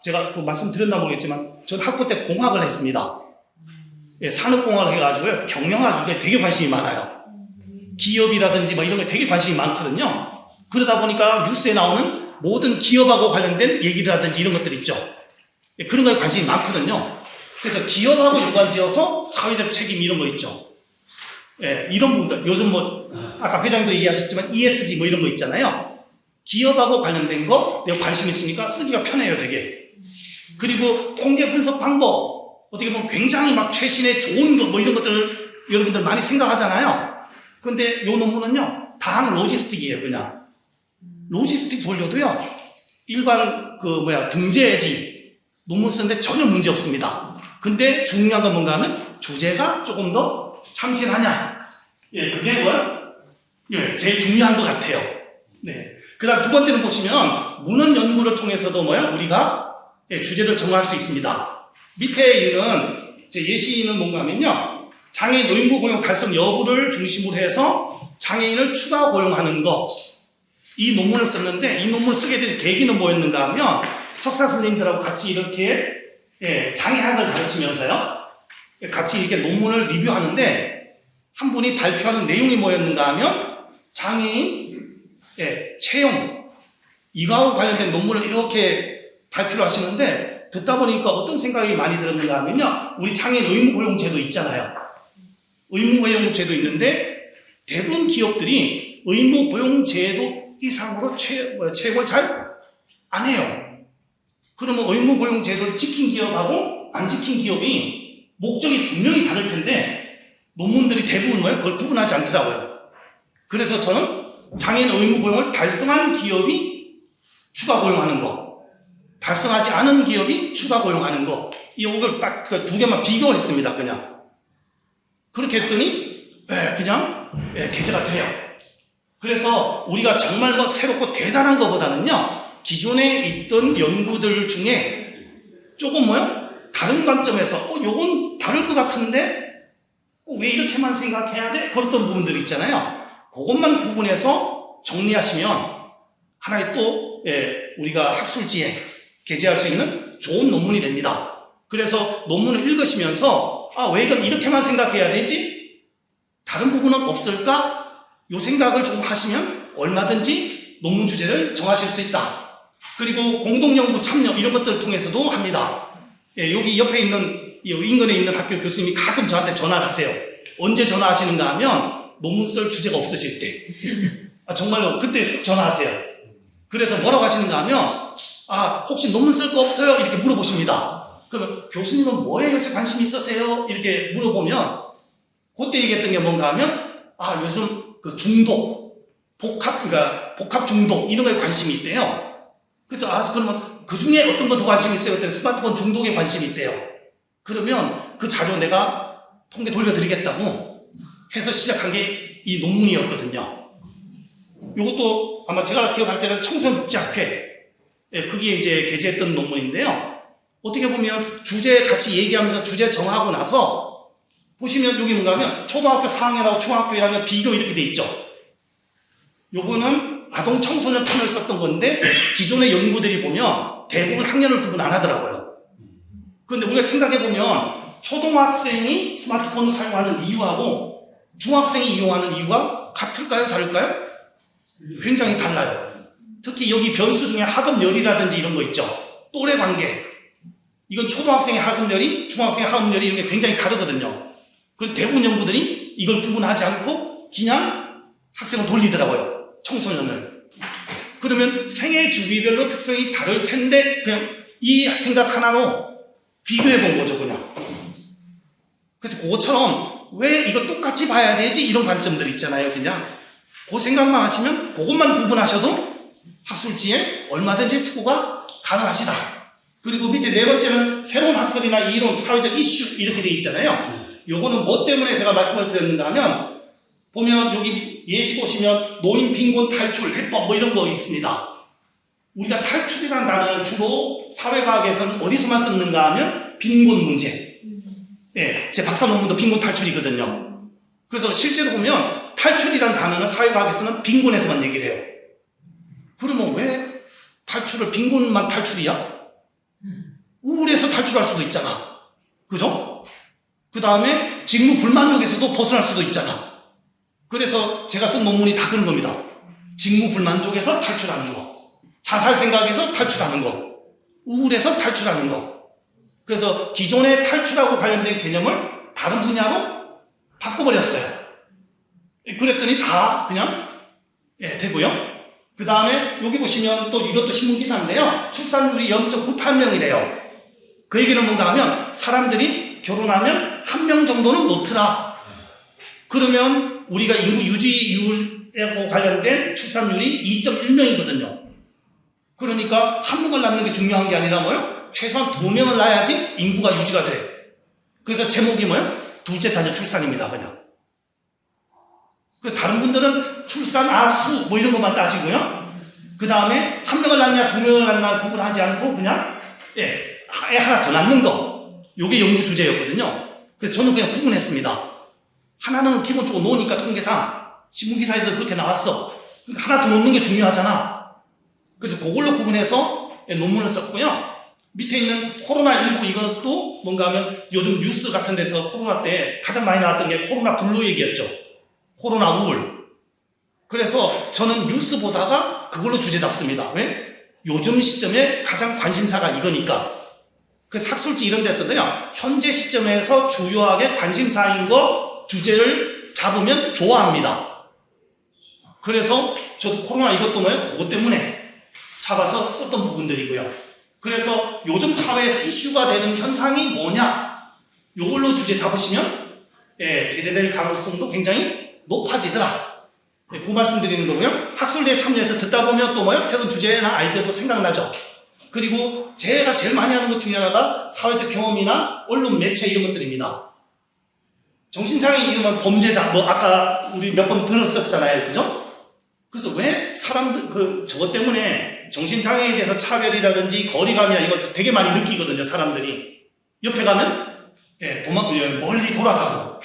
제가 말씀드렸나 모르겠지만 저는 학부 때 공학을 했습니다. 예, 산업공학을 해가지고요. 경영학 이게 되게 관심이 많아요. 기업이라든지 뭐 이런 게 되게 관심이 많거든요. 그러다 보니까 뉴스에 나오는 모든 기업하고 관련된 얘기라든지 이런 것들 있죠. 예, 그런 거에 관심이 많거든요. 그래서 기업하고 연관지어서 사회적 책임 이런 거 있죠. 예, 이런 부분들 요즘 아까 회장도 얘기하셨지만 ESG 뭐 이런 거 있잖아요. 기업하고 관련된 거 내가 관심 있으니까 쓰기가 편해요, 되게. 그리고 통계 분석 방법 어떻게 보면 굉장히 막 최신의 좋은 거 뭐 이런 것들을 여러분들 많이 생각하잖아요. 근데 요 논문은요 다항 로지스틱이에요. 그냥 로지스틱 돌려도요 일반 등재지 논문 쓰는데 전혀 문제 없습니다. 근데 중요한 건 뭔가 하면 주제가 조금 더 참신하냐. 예, 그게 예, 제일 중요한 것 같아요. 네. 그 다음 두 번째는 보시면 문헌 연구를 통해서도 우리가 주제를 정할 수 있습니다. 밑에 있는 제 예시는 뭔가 하면요. 장애인 노인부 고용 달성 여부를 중심으로 해서 장애인을 추가 고용하는 것. 이 논문을 썼는데 이 논문을 쓰게 된 계기는 뭐였는가 하면 석사 선생님들하고 같이 이렇게 장애학을 가르치면서요. 같이 이렇게 논문을 리뷰하는데 한 분이 발표하는 내용이 뭐였는가 하면 장애인 채용 이거하고 관련된 논문을 이렇게 발표를 하시는데 듣다 보니까 어떤 생각이 많이 들었는가 하면요. 우리 장애인 의무고용제도 있잖아요. 의무고용제도 있는데 대부분 기업들이 의무고용제도 이상으로 채용을 잘 안 해요. 그러면 의무고용제도를 지킨 기업하고 안 지킨 기업이 목적이 분명히 다를 텐데 논문들이 대부분 그걸 구분하지 않더라고요. 그래서 저는 장애인 의무고용을 달성한 기업이 추가 고용하는 거, 달성하지 않은 기업이 추가 고용하는 거, 이걸 딱 두 개만 비교했습니다. 그냥 그렇게 했더니 그냥 개제가 돼요. 그래서 우리가 정말 새롭고 대단한 것보다는요 기존에 있던 연구들 중에 조금 다른 관점에서 요건 다를 것 같은데 왜 이렇게만 생각해야 돼? 그랬던 부분들 있잖아요. 그것만 구분해서 정리하시면 하나의 또 우리가 학술지에 게재할 수 있는 좋은 논문이 됩니다. 그래서 논문을 읽으시면서 왜 이건 이렇게만 생각해야 되지? 다른 부분은 없을까? 요 생각을 좀 하시면 얼마든지 논문 주제를 정하실 수 있다. 그리고 공동연구 참여 이런 것들을 통해서도 합니다. 여기 옆에 있는 인근에 있는 학교 교수님이 가끔 저한테 전화를 하세요. 언제 전화하시는가 하면 논문 쓸 주제가 없으실 때. 정말로 그때 전화하세요. 그래서 뭐라고 하시는가 하면 혹시 논문 쓸 거 없어요? 이렇게 물어보십니다. 그러면 교수님은 뭐에 요새 관심이 있으세요? 이렇게 물어보면 그때 얘기했던 게 뭔가 하면 요즘 그 중독, 복합 중독 이런 거에 관심이 있대요. 그죠? 그러면 그 중에 어떤 거 더 관심이 있어요? 그때 스마트폰 중독에 관심이 있대요. 그러면 그 자료 내가 통계 돌려드리겠다고 해서 시작한 게 이 논문이었거든요. 이것도 아마 제가 기억할 때는 청소년복지학회, 그게 이제 게재했던 논문인데요. 어떻게 보면 주제 같이 얘기하면서 주제 정하고 나서 보시면 여기 뭔가 하면 초등학교 4학년하고 중학교 1학년 비교 이렇게 돼 있죠. 요거는 아동 청소년 편을 썼던 건데 기존의 연구들이 보면 대부분 학년을 구분 안 하더라고요. 그런데 우리가 생각해보면 초등학생이 스마트폰을 사용하는 이유하고 중학생이 이용하는 이유가 같을까요? 다를까요? 굉장히 달라요. 특히 여기 변수 중에 학업열이라든지 이런 거 있죠. 또래 관계. 이건 초등학생의 학업열이 중학생의 학업열이 이런 게 굉장히 다르거든요. 그 대부분 연구들이 이걸 구분하지 않고 그냥 학생을 돌리더라고요. 청소년을. 그러면 생애 주기별로 특성이 다를 텐데 그냥 이 생각 하나로 비교해 본 거죠, 그냥. 그래서 그것처럼 왜 이걸 똑같이 봐야 되지? 이런 관점들 있잖아요, 그냥. 그 생각만 하시면 그것만 구분하셔도 학술지에 얼마든지 투고가 가능하시다. 그리고 밑에 네 번째는 새로운 학설이나 이론, 사회적 이슈 이렇게 돼 있잖아요. 요거는 뭐 때문에 제가 말씀을 드렸는가 하면 보면 여기 예시 보시면 노인 빈곤 탈출 해법 뭐 이런 거 있습니다. 우리가 탈출이라는 단어는 주로 사회과학에서는 어디서만 썼는가 하면 빈곤 문제. 예, 제 박사 논문도 빈곤 탈출이거든요. 그래서 실제로 보면 탈출이라는 단어는 사회과학에서는 빈곤에서만 얘기를 해요. 그러면 왜 탈출을 빈곤만 탈출이야? 우울해서 탈출할 수도 있잖아. 그죠? 그 다음에 직무 불만족에서도 벗어날 수도 있잖아. 그래서 제가 쓴 논문이 다 그런 겁니다. 직무 불만족에서 탈출하는 거, 자살 생각에서 탈출하는 거, 우울해서 탈출하는 거. 그래서 기존의 탈출하고 관련된 개념을 다른 분야로 바꿔버렸어요. 그랬더니 다 그냥 되고요. 그 다음에 여기 보시면 또 이것도 신문기사인데요. 출산율이 0.98명이래요. 그 얘기는 뭔가 하면 사람들이 결혼하면 1명 정도는 놓더라. 그러면 우리가 인구 유지율하고 관련된 출산율이 2.1명이거든요. 그러니까 1명을 낳는 게 중요한 게 아니라 뭐요? 최소한 2명을 낳아야지 인구가 유지가 돼. 그래서 제목이 뭐예요? 둘째 자녀 출산입니다, 그냥. 그 다른 분들은 출산, 수, 뭐 이런 것만 따지고요. 그 다음에 1명을 낳냐, 2명을 낳냐 구분하지 않고 그냥, 애 하나 더 낳는 거. 요게 연구 주제였거든요. 그래서 저는 그냥 구분했습니다. 하나는 기본적으로 노니까 통계상, 신문기사에서 그렇게 나왔어. 하나 더 놓는 게 중요하잖아. 그래서 그걸로 구분해서 논문을 썼고요. 밑에 있는 코로나19 이것도 뭔가 하면 요즘 뉴스 같은 데서 코로나 때 가장 많이 나왔던 게 코로나 블루 얘기였죠. 코로나 우울. 그래서 저는 뉴스 보다가 그걸로 주제 잡습니다. 왜? 요즘 시점에 가장 관심사가 이거니까. 그래서 학술지 이런 데서도요. 현재 시점에서 주요하게 관심사인 거 주제를 잡으면 좋아합니다. 그래서 저도 코로나 이것도 뭐예요? 그것 때문에 잡아서 썼던 부분들이고요. 그래서 요즘 사회에서 이슈가 되는 현상이 뭐냐? 요걸로 주제 잡으시면 게재될 가능성도 굉장히 높아지더라. 그 말씀드리는 거고요. 학술대에 참여해서 듣다 보면 또 뭐요? 새로운 주제나 아이디어도 생각나죠. 그리고 제가 제일 많이 하는 것 중에 하나가 사회적 경험이나 언론 매체 이런 것들입니다. 정신장애 이름은 범죄자, 뭐 아까 우리 몇 번 들었었잖아요, 그죠? 그래서 왜 사람들 저것 때문에 정신장애에 대해서 차별이라든지 거리감이나 이것도 되게 많이 느끼거든요, 사람들이. 옆에 가면 멀리 돌아가고.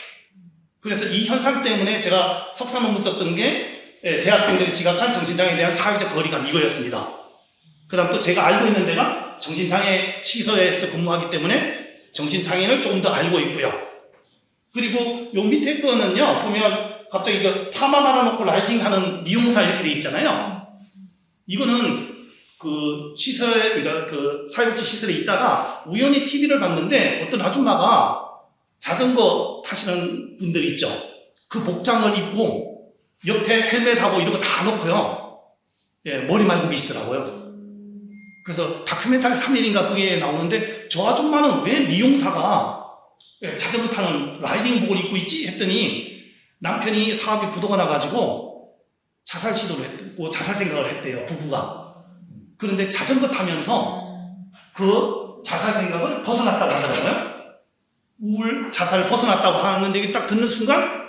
그래서 이 현상 때문에 제가 석사 논문 썼던 게 대학생들이 지각한 정신장애에 대한 사회적 거리감 이거였습니다. 그 다음 또 제가 알고 있는 데가 정신장애 시설에서 근무하기 때문에 정신장애를 조금 더 알고 있고요. 그리고 요 밑에 거는요, 보면 갑자기 파마 말아놓고 라이딩하는 미용사 이렇게 돼 있잖아요. 이거는 그 시설에, 그러니까 그 사회복지 시설에 있다가 우연히 TV를 봤는데 어떤 아줌마가 자전거 타시는 분들 있죠. 그 복장을 입고 옆에 헬멧하고 이런 거 다 놓고요. 머리 말고 계시더라고요. 그래서 다큐멘터리 3일인가 그게 나오는데 저 아줌마는 왜 미용사가 자전거 타는 라이딩복을 입고 있지? 했더니 남편이 사업이 부도가 나가지고 자살 시도를 했고 자살 생각을 했대요, 부부가. 그런데 자전거 타면서 그 자살 생각을 벗어났다고 하더라고요. 우울, 자살 벗어났다고 하는데 이게 딱 듣는 순간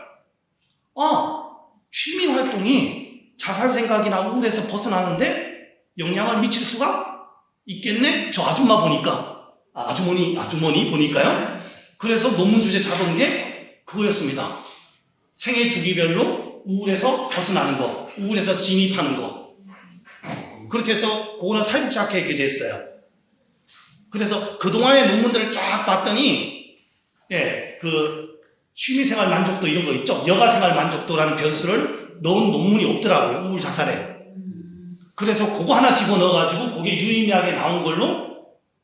취미 활동이 자살 생각이나 우울에서 벗어나는데 영향을 미칠 수가 있겠네? 저 아줌마 보니까 아주머니 보니까요. 그래서 논문 주제 잡은 게 그거였습니다. 생애 주기별로 우울에서 벗어나는 거, 우울에서 진입하는 거. 그렇게 해서 그거는 사회복지학회에 게재했어요. 그래서 그동안의 논문들을 쫙 봤더니 그 취미생활 만족도 이런 거 있죠. 여가생활 만족도라는 변수를 넣은 논문이 없더라고요. 우울 자살에. 그래서 그거 하나 집어넣어가지고 그게 유의미하게 나온 걸로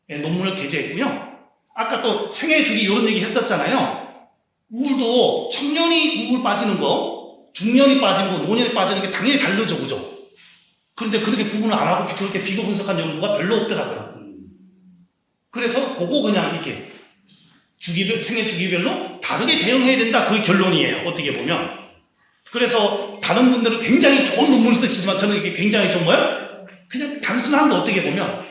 논문을 게재했고요. 아까 또 생애 주기 이런 얘기 했었잖아요. 우울도 청년이 우울 빠지는 거, 중년이 빠지는 거, 노년이 빠지는 게 당연히 다르죠, 그죠? 그런데 그렇게 구분을 안 하고 그렇게 비교 분석한 연구가 별로 없더라고요. 그래서 그거 그냥 이렇게 생애 주기별로 다르게 대응해야 된다. 그게 결론이에요. 어떻게 보면. 그래서 다른 분들은 굉장히 좋은 논문을 쓰시지만 저는 이게 굉장히 좀 그냥 단순한 거 어떻게 보면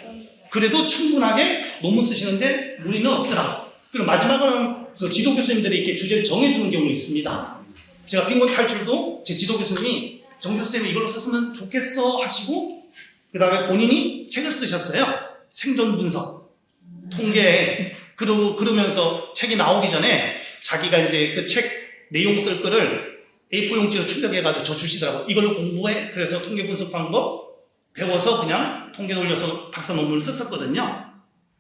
그래도 충분하게 논문 쓰시는데 무리는 없더라. 그리고 마지막으로는 그 지도 교수님들이 이렇게 주제를 정해주는 경우는 있습니다. 제가 빈곤 탈출도 제 지도 교수님이 정주쌤이 이걸로 썼으면 좋겠어 하시고 그 다음에 본인이 책을 쓰셨어요. 생존 분석, 통계. 그러면서 책이 나오기 전에 자기가 이제 그 책 내용 쓸 거를 A4 용지로 출력해가지고 저 주시더라고요. 이걸로 공부해. 그래서 통계 분석 방법 배워서 그냥 통계 돌려서 박사 논문을 썼었거든요.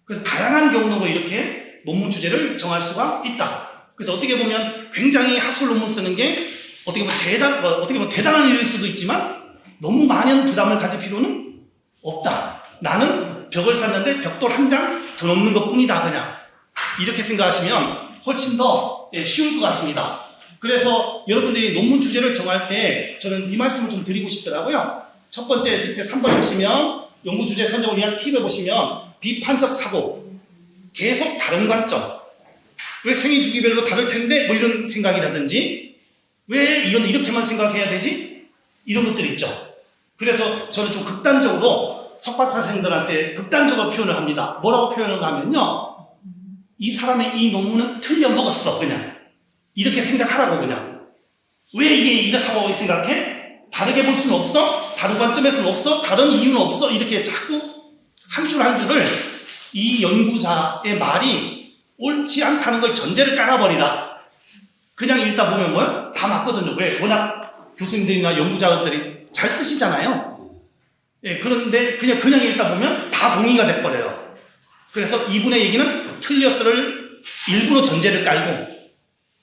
그래서 다양한 경로로 이렇게 논문 주제를 정할 수가 있다. 그래서 어떻게 보면 굉장히 학술 논문 쓰는 게 어떻게 보면 대단한 일일 수도 있지만 너무 많은 부담을 가질 필요는 없다. 나는 벽을 샀는데 벽돌 한 장 더 넘는 것 뿐이다. 그냥 이렇게 생각하시면 훨씬 더 쉬울 것 같습니다. 그래서 여러분들이 논문 주제를 정할 때 저는 이 말씀을 좀 드리고 싶더라고요. 첫 번째 밑에 3번 보시면 연구 주제 선정을 위한 팁을 보시면 비판적 사고, 계속 다른 관점, 왜 생애 주기별로 다를 텐데 뭐 이런 생각이라든지 왜 이건 이렇게만 생각해야 되지? 이런 것들이 있죠. 그래서 저는 좀 극단적으로 석박사생들한테 극단적으로 표현을 합니다. 뭐라고 표현을 하면요, 이 사람의 이 논문은 틀려먹었어. 그냥 이렇게 생각하라고. 그냥 왜 이게 이렇다고 생각해? 다르게 볼 수는 없어? 다른 관점에서는 없어? 다른 이유는 없어? 이렇게 자꾸 한 줄 한 줄을 이 연구자의 말이 옳지 않다는 걸 전제를 깔아버리라. 그냥 읽다 보면 뭐야? 다 맞거든요. 왜? 워낙 교수님들이나 연구자들이 잘 쓰시잖아요. 그런데 그냥 읽다 보면 다 동의가 돼버려요. 그래서 이분의 얘기는 틀렸어를 일부러 전제를 깔고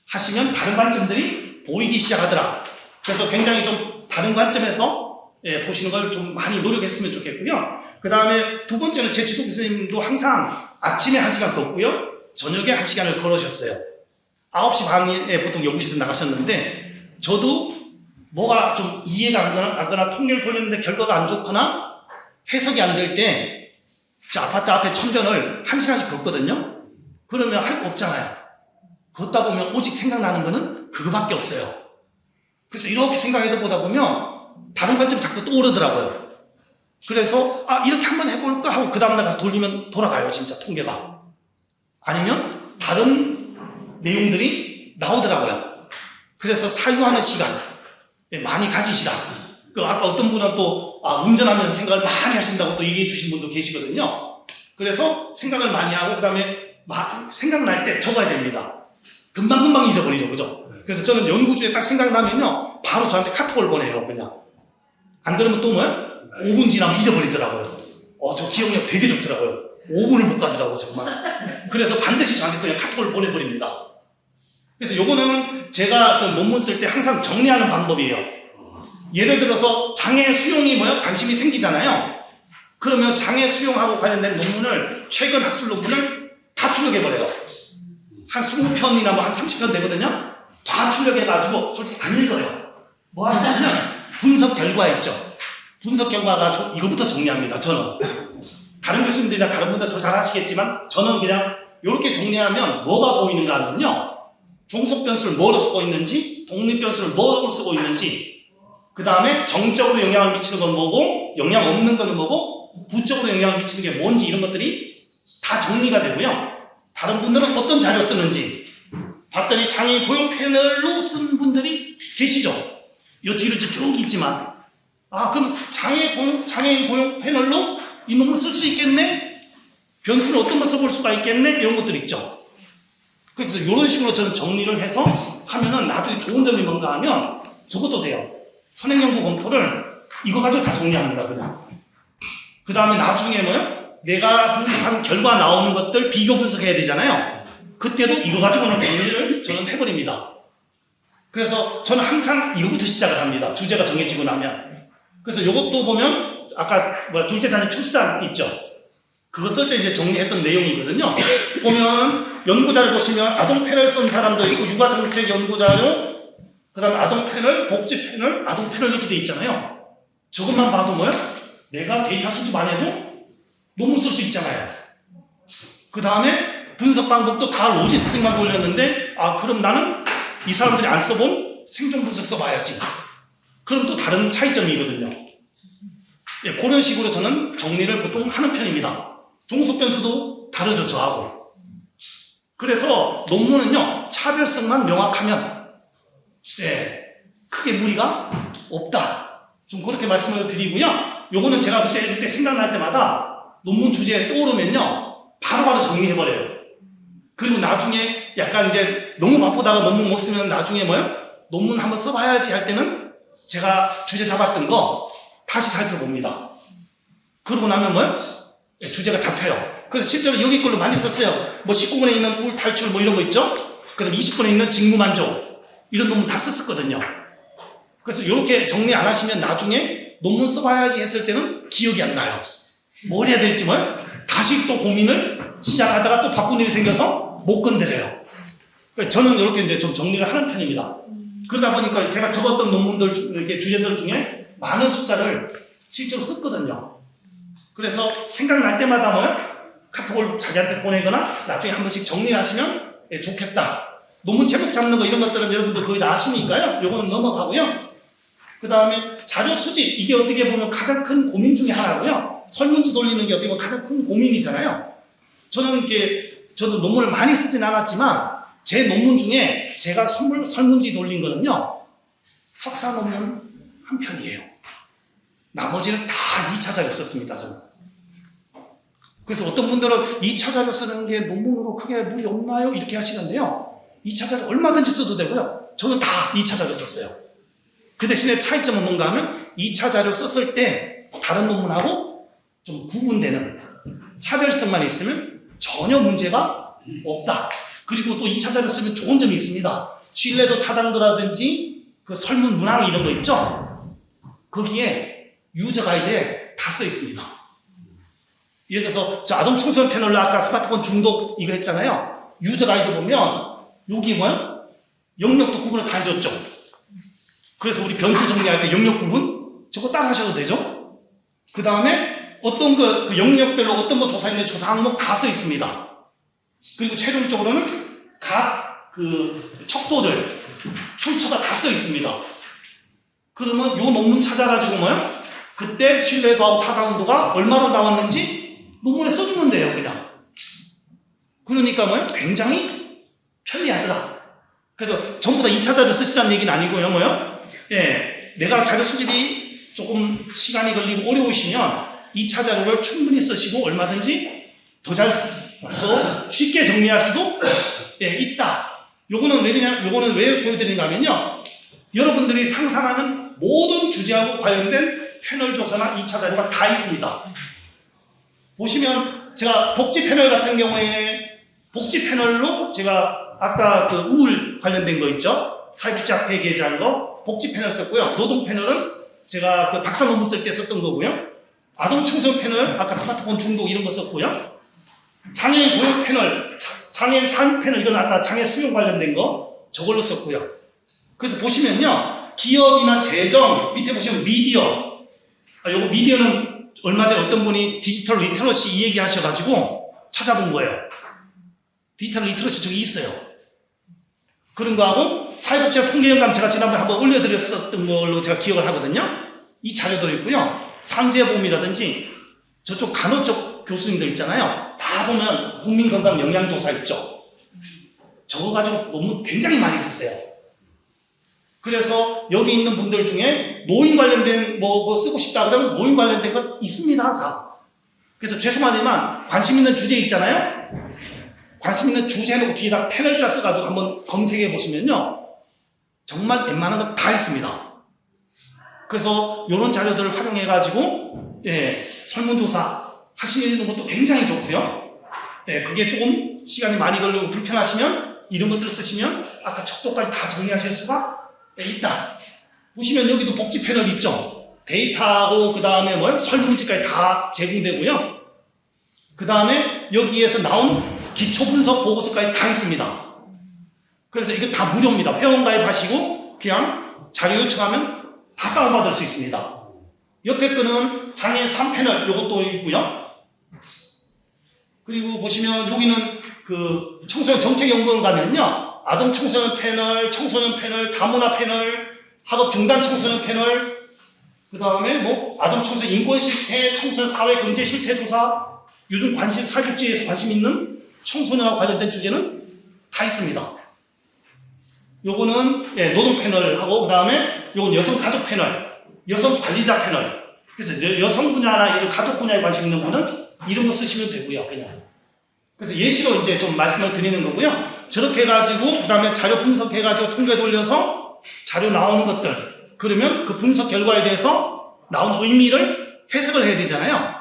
하시면 다른 관점들이 보이기 시작하더라. 그래서 굉장히 좀 다른 관점에서 보시는 걸 좀 많이 노력했으면 좋겠고요. 그 다음에 두 번째는 제 지도 교수님도 항상 아침에 1시간 걷고요, 저녁에 1시간을 걸으셨어요. 9시 반에 보통 연구실에서 나가셨는데 저도 뭐가 좀 이해가 안 가거나 통계를 돌렸는데 결과가 안 좋거나 해석이 안 될 때 저 아파트 앞에 천전을 1시간씩 걷거든요. 그러면 할 거 없잖아요. 걷다 보면 오직 생각나는 거는 그거밖에 없어요. 그래서 이렇게 생각해서 보다 보면 다른 관점이 자꾸 떠오르더라고요. 그래서 이렇게 한번 해볼까 하고 그 다음날 가서 돌리면 돌아가요. 진짜 통계가. 아니면 다른 내용들이 나오더라고요. 그래서 사유하는 시간 많이 가지시라. 아까 어떤 분은 또 운전하면서 생각을 많이 하신다고 또 얘기해 주신 분도 계시거든요. 그래서 생각을 많이 하고 그 다음에 생각날 때 적어야 됩니다. 금방금방 잊어버리죠. 그죠? 그래서 저는 연구주에 딱 생각나면요 바로 저한테 카톡을 보내요. 그냥 안 그러면 또 뭐야? 5분 지나면 잊어버리더라고요. 저 기억력 되게 좋더라고요. 5분을 못 가더라고요. 정말. 그래서 반드시 저한테 그냥 카톡을 보내버립니다. 그래서 요거는 제가 그 논문 쓸 때 항상 정리하는 방법이에요. 예를 들어서 장애 수용이 관심이 생기잖아요. 그러면 장애 수용하고 관련된 논문을, 최근 학술 논문을 다 출력해버려요. 한 20편이나 한 30편 되거든요. 다 출력해가지고 솔직히 안 읽어요. 뭐 하냐면 분석 결과 있죠. 분석 결과가 이거부터 정리합니다. 저는. 다른 교수님들이나 다른 분들 더 잘하시겠지만 저는 그냥 이렇게 정리하면 뭐가 보이는가 하면요, 종속 변수를 뭐로 쓰고 있는지, 독립 변수를 뭐로 쓰고 있는지, 그 다음에 정적으로 영향을 미치는 건 뭐고, 영향 없는 건 뭐고, 부적으로 영향을 미치는 게 뭔지, 이런 것들이 다 정리가 되고요. 다른 분들은 어떤 자료 쓰는지, 봤더니 장애인 고용 패널로 쓴 분들이 계시죠. 요 뒤로 쭉 있지만, 아, 그럼 장애인 고용 패널로 이 논문 쓸 수 있겠네? 변수는 어떤 거 써볼 수가 있겠네? 이런 것들 있죠. 그래서 이런 식으로 저는 정리를 해서 하면은 나중에 좋은 점이 뭔가 하면 저것도 돼요. 선행연구 검토를 이거 가지고 다 정리합니다, 그냥. 그 다음에 나중에 뭐요? 내가 분석한 결과 나오는 것들 비교 분석해야 되잖아요. 그때도 이거 가지고는 정리를 저는 해버립니다. 그래서 저는 항상 이거부터 시작을 합니다. 주제가 정해지고 나면. 그래서 이것도 보면 아까 둘째 자녀 출산 있죠. 그거 쓸 때 이제 정리했던 내용이거든요. 보면 연구자를 보시면 아동 패널 쓴 사람도 있고 육아정책 연구자료, 그 다음에 아동 패널, 복지 패널, 아동 패널 이렇게 돼 있잖아요. 저것만 봐도 뭐야? 내가 데이터 수집 안 해도 논문 쓸 수 있잖아요. 그 다음에 분석 방법도 다 로지스틱만 돌렸는데, 아, 그럼 나는 이 사람들이 안 써본 생존 분석 써봐야지. 그럼 또 다른 차이점이거든요. 예, 그런 식으로 저는 정리를 보통 하는 편입니다. 종속 변수도 다르죠, 저하고. 그래서 논문은요, 차별성만 명확하면, 예, 크게 무리가 없다. 좀 그렇게 말씀을 드리고요. 요거는 제가 그때 생각날 때마다 논문 주제에 떠오르면요, 바로바로 정리해버려요. 그리고 나중에 약간 이제 너무 바쁘다가 논문 못 쓰면 나중에 뭐요? 논문 한번 써봐야지 할 때는 제가 주제 잡았던 거 다시 살펴봅니다. 그러고 나면 뭐요? 주제가 잡혀요. 그래서 실제로 여기 걸로 많이 썼어요. 뭐 19분에 있는 울 탈출 뭐 이런 거 있죠? 그 다음에 20분에 있는 직무만족. 이런 논문 다 썼었거든요. 그래서 이렇게 정리 안 하시면 나중에 논문 써봐야지 했을 때는 기억이 안 나요. 뭘 해야 될지 뭐요? 다시 또 고민을 시작하다가 또 바쁜 일이 생겨서 못 건드려요. 그래서 저는 이렇게 이제 좀 정리를 하는 편입니다. 그러다 보니까 제가 적었던 논문들, 이렇게 주제들 중에 많은 숫자를 실제로 썼거든요. 그래서 생각날 때마다 뭐요? 카톡을 자기한테 보내거나 나중에 한 번씩 정리를 하시면 좋겠다. 논문 제목 잡는 거 이런 것들은 여러분들 거의 다 아시니까요. 요거는 넘어가고요. 그 다음에 자료 수집, 이게 어떻게 보면 가장 큰 고민 중에 하나고요. 설문지 돌리는 게 어떻게 보면 가장 큰 고민이잖아요. 저도 논문을 많이 쓰진 않았지만 제 논문 중에 제가 설문지 돌린 거는요, 석사 논문 한 편이에요. 나머지는 다 2차 자료 썼습니다, 저는. 그래서 어떤 분들은 2차 자료 쓰는 게 논문으로 크게 무리 없나요? 이렇게 하시는데요. 2차 자료 얼마든지 써도 되고요. 저는 다 2차 자료 썼어요. 그 대신에 차이점은 뭔가 하면 2차 자료 썼을 때 다른 논문하고 좀 구분되는 차별성만 있으면 전혀 문제가 없다. 그리고 또 2차 자료 쓰면 좋은 점이 있습니다. 신뢰도 타당도라든지 그 설문 문항 이런 거 있죠? 거기에 유저 가이드에 다 써 있습니다. 예를 들어서 저 아동 청소년 패널로 아까 스마트폰 중독 이거 했잖아요. 유저 가이드 보면 여기 뭐야? 영역도 구분을 다 해줬죠. 그래서 우리 변수 정리할 때 영역 구분 저거 따라 하셔도 되죠. 그 다음에 어떤 그 영역별로 어떤 거 조사했는지 조사 항목 다 써 있습니다. 그리고 최종적으로는 각 그 척도들 출처가 다 써 있습니다. 그러면 요 논문 찾아가지고 뭐야? 그때 신뢰도하고 타당도가 얼마로 나왔는지 논문에 써주면 돼요, 그냥. 그러니까 뭐야? 굉장히 편리하더라. 그래서 전부 다 2차 자료 쓰시라는 얘기는 아니고요, 뭐요? 예, 내가 자료 수집이 조금 시간이 걸리고 어려우시면 2차 자료를 충분히 쓰시고 얼마든지 더 쉽게 정리할 수도 있다. 요거는 왜 보여드리는가 하면요. 여러분들이 상상하는 모든 주제하고 관련된 패널 조사나 2차 자료가 다 있습니다. 보시면 제가 복지 패널 같은 경우에 복지 패널로 제가 아까 그 우울 관련된 거 있죠? 사회복지학회 게재한 거 복지 패널 썼고요. 노동 패널은 제가 그 박사 논문 쓸 때 썼던 거고요. 아동 청소년 패널 아까 스마트폰 중독 이런 거 썼고요. 장애인 고용 패널, 장애인 삶 패널 이건 아까 장애 수용 관련된 거 저걸로 썼고요. 그래서 보시면요. 기업이나 재정 밑에 보시면 미디어 요거 미디어는 얼마 전에 어떤 분이 디지털 리터러시 이 얘기 하셔가지고 찾아본 거예요. 디지털 리터러시 저기 있어요. 그런 거하고 사회복지학 통계연감 제가 지난번에 한번 올려드렸었던 걸로 제가 기억을 하거든요. 이 자료도 있고요. 산재보험이라든지 저쪽 간호 쪽 교수님들 있잖아요. 다 보면 국민건강 영양조사 있죠. 적어가지고 논문 굉장히 많이 쓰세요. 그래서 여기 있는 분들 중에 노인 관련된 뭐 쓰고 싶다 그러면 노인 관련된 거 있습니다. 다. 그래서 죄송하지만 관심 있는 주제 있잖아요. 관심 있는 주제 놓고 뒤에다 패널자 써가지고 한번 검색해 보시면요. 정말 웬만한 거 다 있습니다. 그래서 이런 자료들을 활용해가지고 설문조사 하시는 것도 굉장히 좋고요. 그게 조금 시간이 많이 걸리고 불편하시면 이런 것들을 쓰시면 아까 척도까지 다 정리하실 수가 있다. 보시면 여기도 복지 패널 있죠. 데이터하고 그 다음에 설문지까지 다 제공되고요. 그 다음에 여기에서 나온 기초분석 보고서까지 다 있습니다. 그래서 이거 다 무료입니다. 회원가입하시고 그냥 자료 요청하면 다 다운받을 수 있습니다. 옆에 거는 장애인 3패널 요것도 있고요. 그리고 보시면 여기는 그 청소년 정책연구원 가면요. 아동 청소년 패널, 청소년 패널, 다문화 패널, 학업 중단 청소년 패널, 그 다음에 아동 청소년 인권 실태, 청소년 사회 경제 실태 조사, 요즘 사교육제에서 관심 있는 청소년과 관련된 주제는 다 있습니다. 요거는 노동 패널하고 그 다음에 요건 여성 가족 패널, 여성 관리자 패널. 그래서 여성 분야나 이런 가족 분야에 관심 있는 분은 이런 거 쓰시면 되고요, 그냥. 그래서 예시로 이제 좀 말씀을 드리는 거고요. 저렇게 해가지고 그 다음에 자료 분석해가지고 통계 돌려서 자료 나오는 것들. 그러면 그 분석 결과에 대해서 나온 의미를 해석을 해야 되잖아요.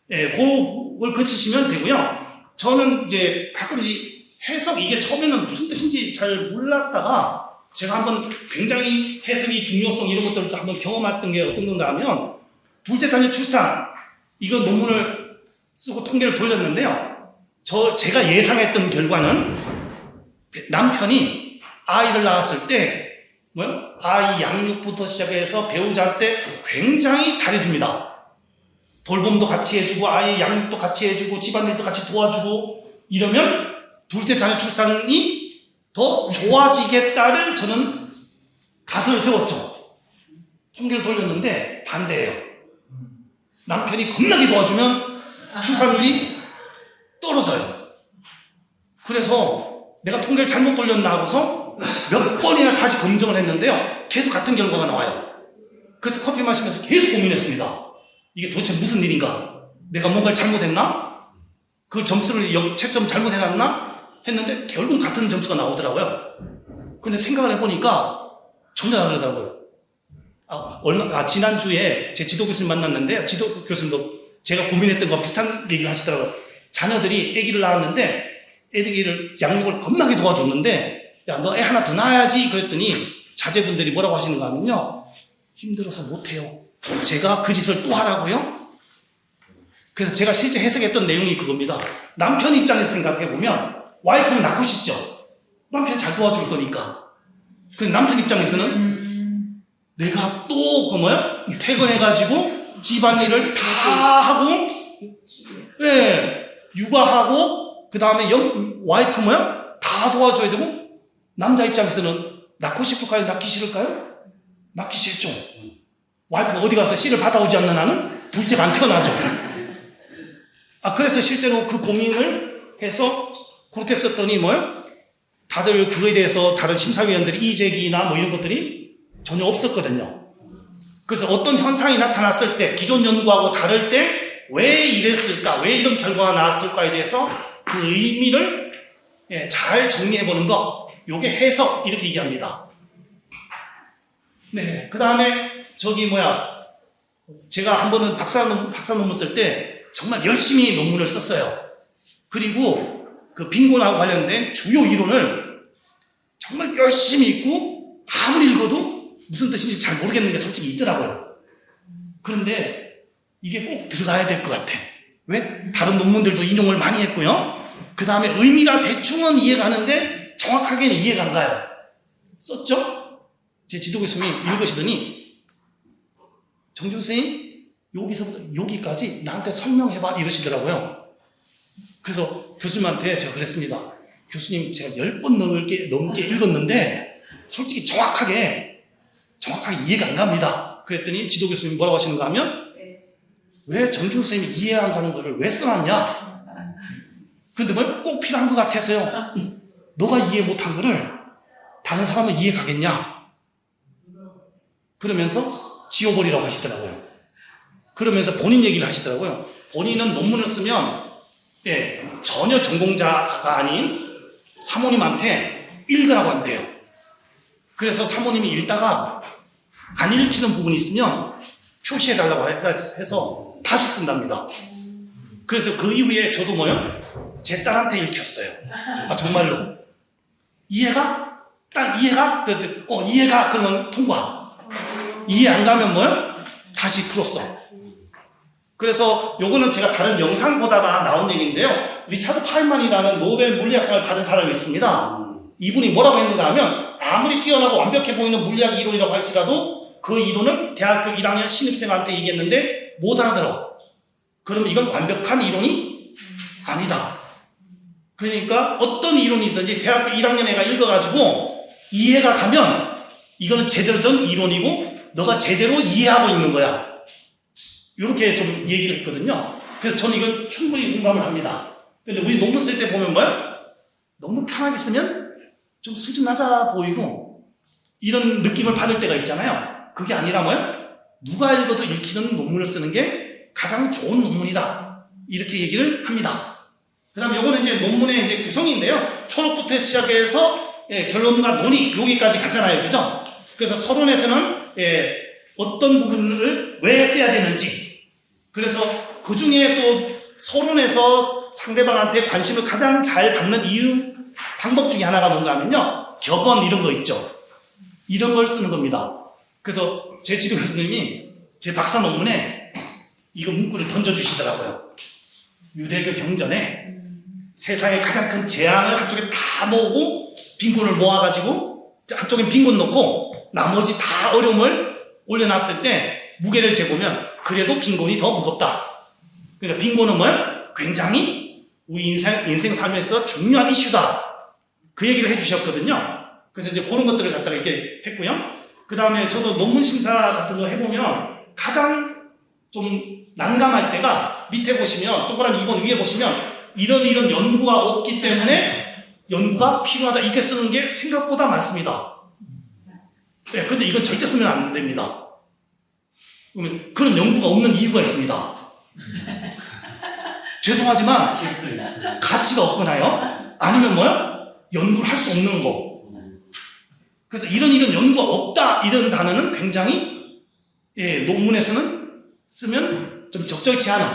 그걸 거치시면 되고요. 저는 이제 가끔 이 해석 이게 처음에는 무슨 뜻인지 잘 몰랐다가 제가 한번 굉장히 해석의 중요성 이런 것들을 한번 경험했던 게 어떤 건가 하면 둘째 자녀 출산 이거 논문을 쓰고 통계를 돌렸는데요. 제가 예상했던 결과는 남편이 아이를 낳았을 때 아이 양육부터 시작해서 배우자한테 굉장히 잘해줍니다. 돌봄도 같이 해주고 아이 양육도 같이 해주고 집안일도 같이 도와주고 이러면 둘째 자녀 출산이 더 좋아지겠다를 저는 가설을 세웠죠. 통계를 돌렸는데 반대예요. 남편이 겁나게 도와주면 출산율이 떨어져요. 그래서 내가 통계를 잘못 돌렸나 하고서 몇 번이나 다시 검증을 했는데요. 계속 같은 결과가 나와요. 그래서 커피 마시면서 계속 고민했습니다. 이게 도대체 무슨 일인가? 내가 뭔가를 잘못했나? 그 점수를 채점 잘못해놨나? 했는데 결국 같은 점수가 나오더라고요. 근데 생각을 해보니까 전혀 다르더라고요. 지난주에 제 지도 교수님 만났는데 지도 교수님도 제가 고민했던 거 비슷한 얘기를 하시더라고요. 자녀들이 아기를 낳았는데 애기를 양육을 겁나게 도와줬는데 야, 너 애 하나 더 낳아야지 그랬더니 자제분들이 뭐라고 하시는가 하면요. 힘들어서 못해요. 제가 그 짓을 또 하라고요? 그래서 제가 실제 해석했던 내용이 그겁니다. 남편 입장에서 생각해보면 와이프를 낳고 싶죠. 남편이 잘 도와줄 거니까. 근데 남편 입장에서는 내가 또 퇴근해가지고 집안일을 다 하고 육아하고 그 다음에 와이프 다 도와줘야 되고 남자 입장에서는 낳고 싶을까요? 낳기 싫을까요? 낳기 싫죠. 와이프 어디 가서 씨를 받아오지 않는 한은 둘째가 안 태어나죠. 그래서 실제로 그 고민을 해서 그렇게 썼더니 다들 그거에 대해서 다른 심사위원들이 이의제기나 이런 것들이 전혀 없었거든요. 그래서 어떤 현상이 나타났을 때 기존 연구하고 다를 때 왜 이랬을까, 왜 이런 결과가 나왔을까에 대해서 그 의미를 잘 정리해보는 거, 요게 해석 이렇게 얘기합니다. 네, 그 다음에 제가 한 번은 박사 논문 쓸 때 정말 열심히 논문을 썼어요. 그리고 그 빈곤하고 관련된 주요 이론을 정말 열심히 읽고 아무리 읽어도 무슨 뜻인지 잘 모르겠는 게 솔직히 있더라고요. 그런데 이게 꼭 들어가야 될 것 같아. 왜? 다른 논문들도 인용을 많이 했고요. 그 다음에 의미가 대충은 이해가는데 정확하게는 이해가 안 가요. 썼죠? 제 지도 교수님이 읽으시더니 정준 선생님 여기서부터 여기까지 나한테 설명해봐 이러시더라고요. 그래서 교수님한테 제가 그랬습니다. 교수님 제가 10번 넘게 읽었는데 솔직히 정확하게 이해가 안 갑니다. 그랬더니 지도 교수님이 뭐라고 하시는가 하면 왜 정준 선생님이 이해 안 가는 거를 왜 써놨냐? 근데 꼭 필요한 것 같아서요. 너가 이해 못한 거를 다른 사람은 이해 가겠냐? 그러면서 지워버리라고 하시더라고요. 그러면서 본인 얘기를 하시더라고요. 본인은 논문을 쓰면 전혀 전공자가 아닌 사모님한테 읽으라고 한대요. 그래서 사모님이 읽다가 안 읽히는 부분이 있으면 표시해달라고 해서 다시 쓴답니다. 그래서 그 이후에 저도 제 딸한테 읽혔어요. 아, 정말로. 이해가? 딸 이해가? 이해가? 그러면 통과. 이해 안 가면 다시 풀었어. 그래서 요거는 제가 다른 영상 보다가 나온 얘기인데요. 리차드 파인만이라는 노벨 물리학상을 받은 사람이 있습니다. 이분이 뭐라고 했는가 하면 아무리 뛰어나고 완벽해 보이는 물리학 이론이라고 할지라도 그 이론을 대학교 1학년 신입생한테 얘기했는데 못 알아들어. 그러면 이건 완벽한 이론이 아니다. 그러니까 어떤 이론이든지 대학교 1학년 애가 읽어가지고 이해가 가면 이거는 제대로 된 이론이고 너가 제대로 이해하고 있는 거야. 이렇게 좀 얘기를 했거든요. 그래서 저는 이건 충분히 공감을 합니다. 근데 우리 논문 쓸 때 보면 너무 편하게 쓰면 좀 수준 낮아 보이고 이런 느낌을 받을 때가 있잖아요. 그게 아니라 누가 읽어도 읽히는 논문을 쓰는 게 가장 좋은 논문이다. 이렇게 얘기를 합니다. 그 다음 요거는 이제 논문의 이제 구성인데요. 초록부터 시작해서 결론과 논의 여기까지 가잖아요. 그죠? 그래서 서론에서는 어떤 부분을 왜 써야 되는지, 그래서 그 중에 또 서론에서 상대방한테 관심을 가장 잘 받는 방법 중에 하나가 뭔가 하면요, 격언 이런 거 있죠. 이런 걸 쓰는 겁니다. 그래서 제 지도 교수님이 제 박사 논문에 이거 문구를 던져주시더라고요. 유대교 경전에 세상에 가장 큰 재앙을 한쪽에 다 모으고 빈곤을 모아가지고 한쪽엔 빈곤 놓고 나머지 다 어려움을 올려놨을 때 무게를 재보면 그래도 빈곤이 더 무겁다. 그러니까 빈곤은 굉장히 우리 인생 삶에서 중요한 이슈다. 그 얘기를 해주셨거든요. 그래서 이제 그런 것들을 갖다가 이렇게 했고요. 그 다음에 저도 논문 심사 같은 거 해보면 가장 좀 난감할 때가 밑에 보시면 동그라미 2번 위에 보시면 이런 연구가 없기 때문에 연구가 필요하다 이렇게 쓰는 게 생각보다 많습니다. 근데 이건 절대 쓰면 안 됩니다. 그러면 그런 연구가 없는 이유가 있습니다. 죄송하지만 가치가 없거나요. 아니면 연구를 할 수 없는 거. 그래서 이런 연구가 없다 이런 단어는 굉장히 논문에서는 쓰면 좀 적절치 않은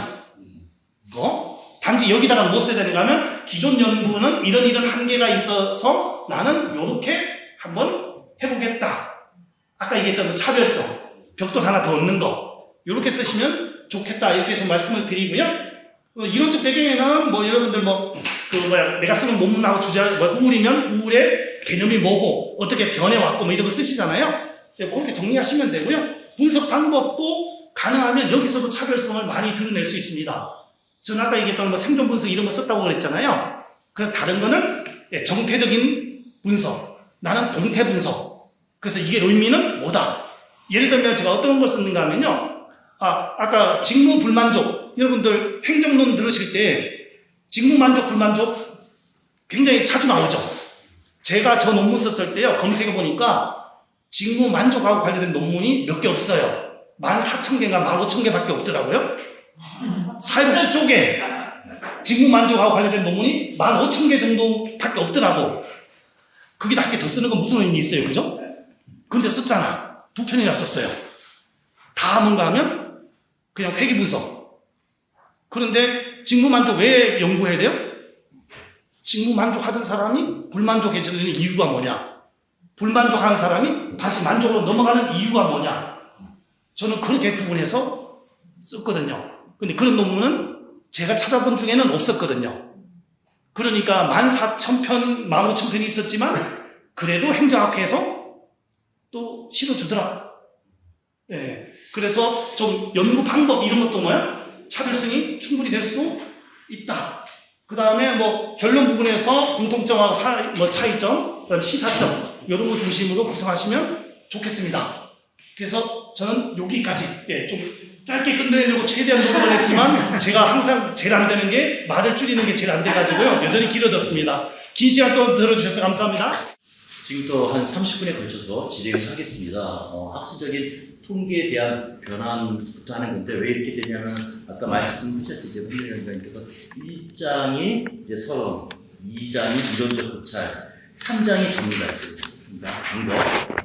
거. 단지 여기다가 뭐 써야 되는가 하면 기존 연구는 이런 한계가 있어서 나는 이렇게 한번 해보겠다. 아까 얘기했던 차별성, 벽돌 하나 더 얻는 거 이렇게 쓰시면 좋겠다 이렇게 좀 말씀을 드리고요. 이론적 배경에는 여러분들 내가 쓰는 논문하고 주제 우울이면 우울의 개념이 뭐고 어떻게 변해왔고 이런 거 쓰시잖아요. 그렇게 정리하시면 되고요. 분석 방법도 가능하면 여기서도 차별성을 많이 드러낼 수 있습니다. 저는 아까 얘기했던 생존 분석 이런 거 썼다고 그랬잖아요. 그래서 다른 거는 정태적인 분석, 나는 동태 분석. 그래서 이게 의미는 뭐다. 예를 들면 제가 어떤 걸 썼는가 하면요. 아까 직무 불만족. 여러분들 행정론 들으실 때 직무 만족, 불만족 굉장히 자주 나오죠. 제가 저 논문 썼을 때요. 검색해 보니까 직무 만족하고 관련된 논문이 몇 개 없어요. 14,000개인가 15,000개밖에 없더라고요. 사회복지 쪽에 직무 만족하고 관련된 논문이 15,000개 정도밖에 없더라고. 거기다 한 개 더 쓰는 건 무슨 의미 있어요, 그죠? 근데 썼잖아. 2편이나 썼어요. 다 뭔가 하면 그냥 회귀 분석. 그런데 직무 만족 왜 연구해야 돼요? 직무 만족하던 사람이 불만족해지는 이유가 뭐냐? 불만족하는 사람이 다시 만족으로 넘어가는 이유가 뭐냐? 저는 그렇게 구분해서 썼거든요. 근데 그런 논문은 제가 찾아본 중에는 없었거든요. 그러니까 14,000편, 15,000편이 있었지만 그래도 행정학회에서 또 실어주더라. 그래서 좀 연구 방법 이런 것도 차별성이 충분히 될 수도 있다. 그 다음에 결론 부분에서 공통점하고 차이점, 그다음에 시사점 이런 거 중심으로 구성하시면 좋겠습니다. 그래서 저는 여기까지 좀 짧게 끝내려고 최대한 노력을 했지만 제가 항상 제일 안 되는 게 말을 줄이는 게 제일 안 돼가지고요. 여전히 길어졌습니다. 긴 시간 동안 들어주셔서 감사합니다. 지금부터 한 30분에 걸쳐서 진행을 하겠습니다. 학술적인 통계에 대한 변환부터 하는 건데 왜 이렇게 되냐면 아까 말씀하셨죠. 이제 훈련위원님께서 1장이 이제 서론, 2장이 이론적 고찰, 3장이 전문가입니다. 방법,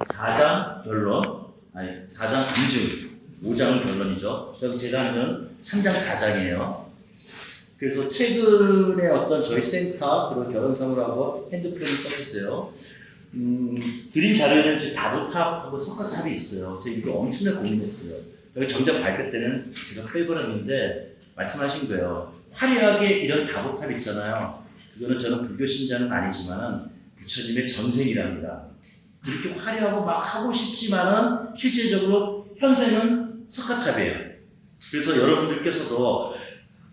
4장 결론, 4장 검증, 5장은 결론이죠. 그럼 제가 하는 3장 4장이에요. 그래서 최근에 어떤 저희 센터 그리고 결혼사무라고 핸드폰을 써있어요. 드림 자료에는 이제 다보탑하고 석가탑이 있어요. 제가 이거 엄청나게 고민했어요. 여기 정작 발표 때는 제가 빼버렸는데 말씀하신 거예요. 화려하게 이런 다보탑 있잖아요. 그거는 저는 불교 신자는 아니지만은 부처님의 전생이랍니다. 그렇게 화려하고 막 하고 싶지만은 실제적으로 현생은 석가탑이에요. 그래서 여러분들께서도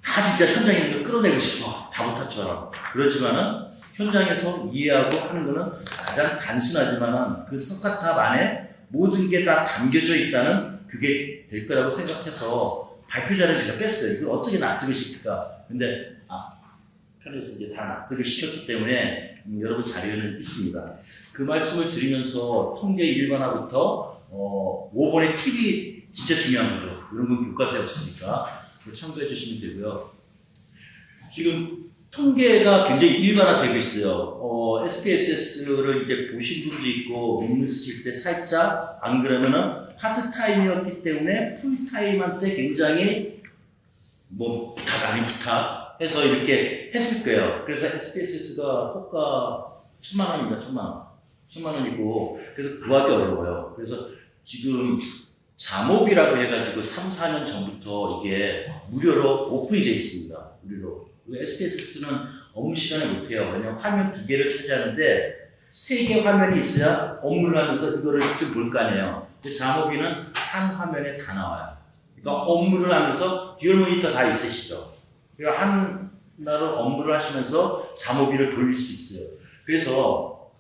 다 진짜 현장에 있는 걸 끌어내고 싶어. 다보탑처럼. 그렇지만은 현장에서 이해하고 하는 거는 가장 단순하지만은 그 석가탑 안에 모든 게 다 담겨져 있다는 그게 될 거라고 생각해서 발표자를 제가 뺐어요. 그걸 어떻게 납득을 시킬까? 근데 편에서 이제 다 납득을 시켰기 때문에 여러분 자료는 있습니다. 그 말씀을 드리면서 통계 일반화부터 5번의 팁이 진짜 중요한 거죠. 이런 건 교과서에 없으니까 참고해 주시면 되고요. 지금 통계가 굉장히 일반화되고 있어요. SPSS를 이제 보신 분도 있고 논문 쓰실 때 살짝 안 그러면은 파트타임이었기 때문에 풀타임한테 굉장히 뭐 부탁 아닌 부탁 해서 이렇게 했을 거예요. 그래서 SPSS가 호가 1,000만 원입니다. 1,000만 원이고 그래서 구하기 어려워요. 그래서 지금 잠업이라고 해가지고 3, 4년 전부터 이게 무료로 오픈이 되어 있습니다. 무료로. SPSS는 업무 시간에 못해요. 왜냐면 화면 2개를 차지하는데 3개 화면이 있어야 업무를 하면서 이거를 좀 볼 거 아니에요. 근데 잠업이는 한 화면에 다 나와요. 그러니까 업무를 하면서 듀얼 모니터 다 있으시죠. 그러니까 하나로 업무를 하시면서 잠업이를 돌릴 수 있어요. 그래서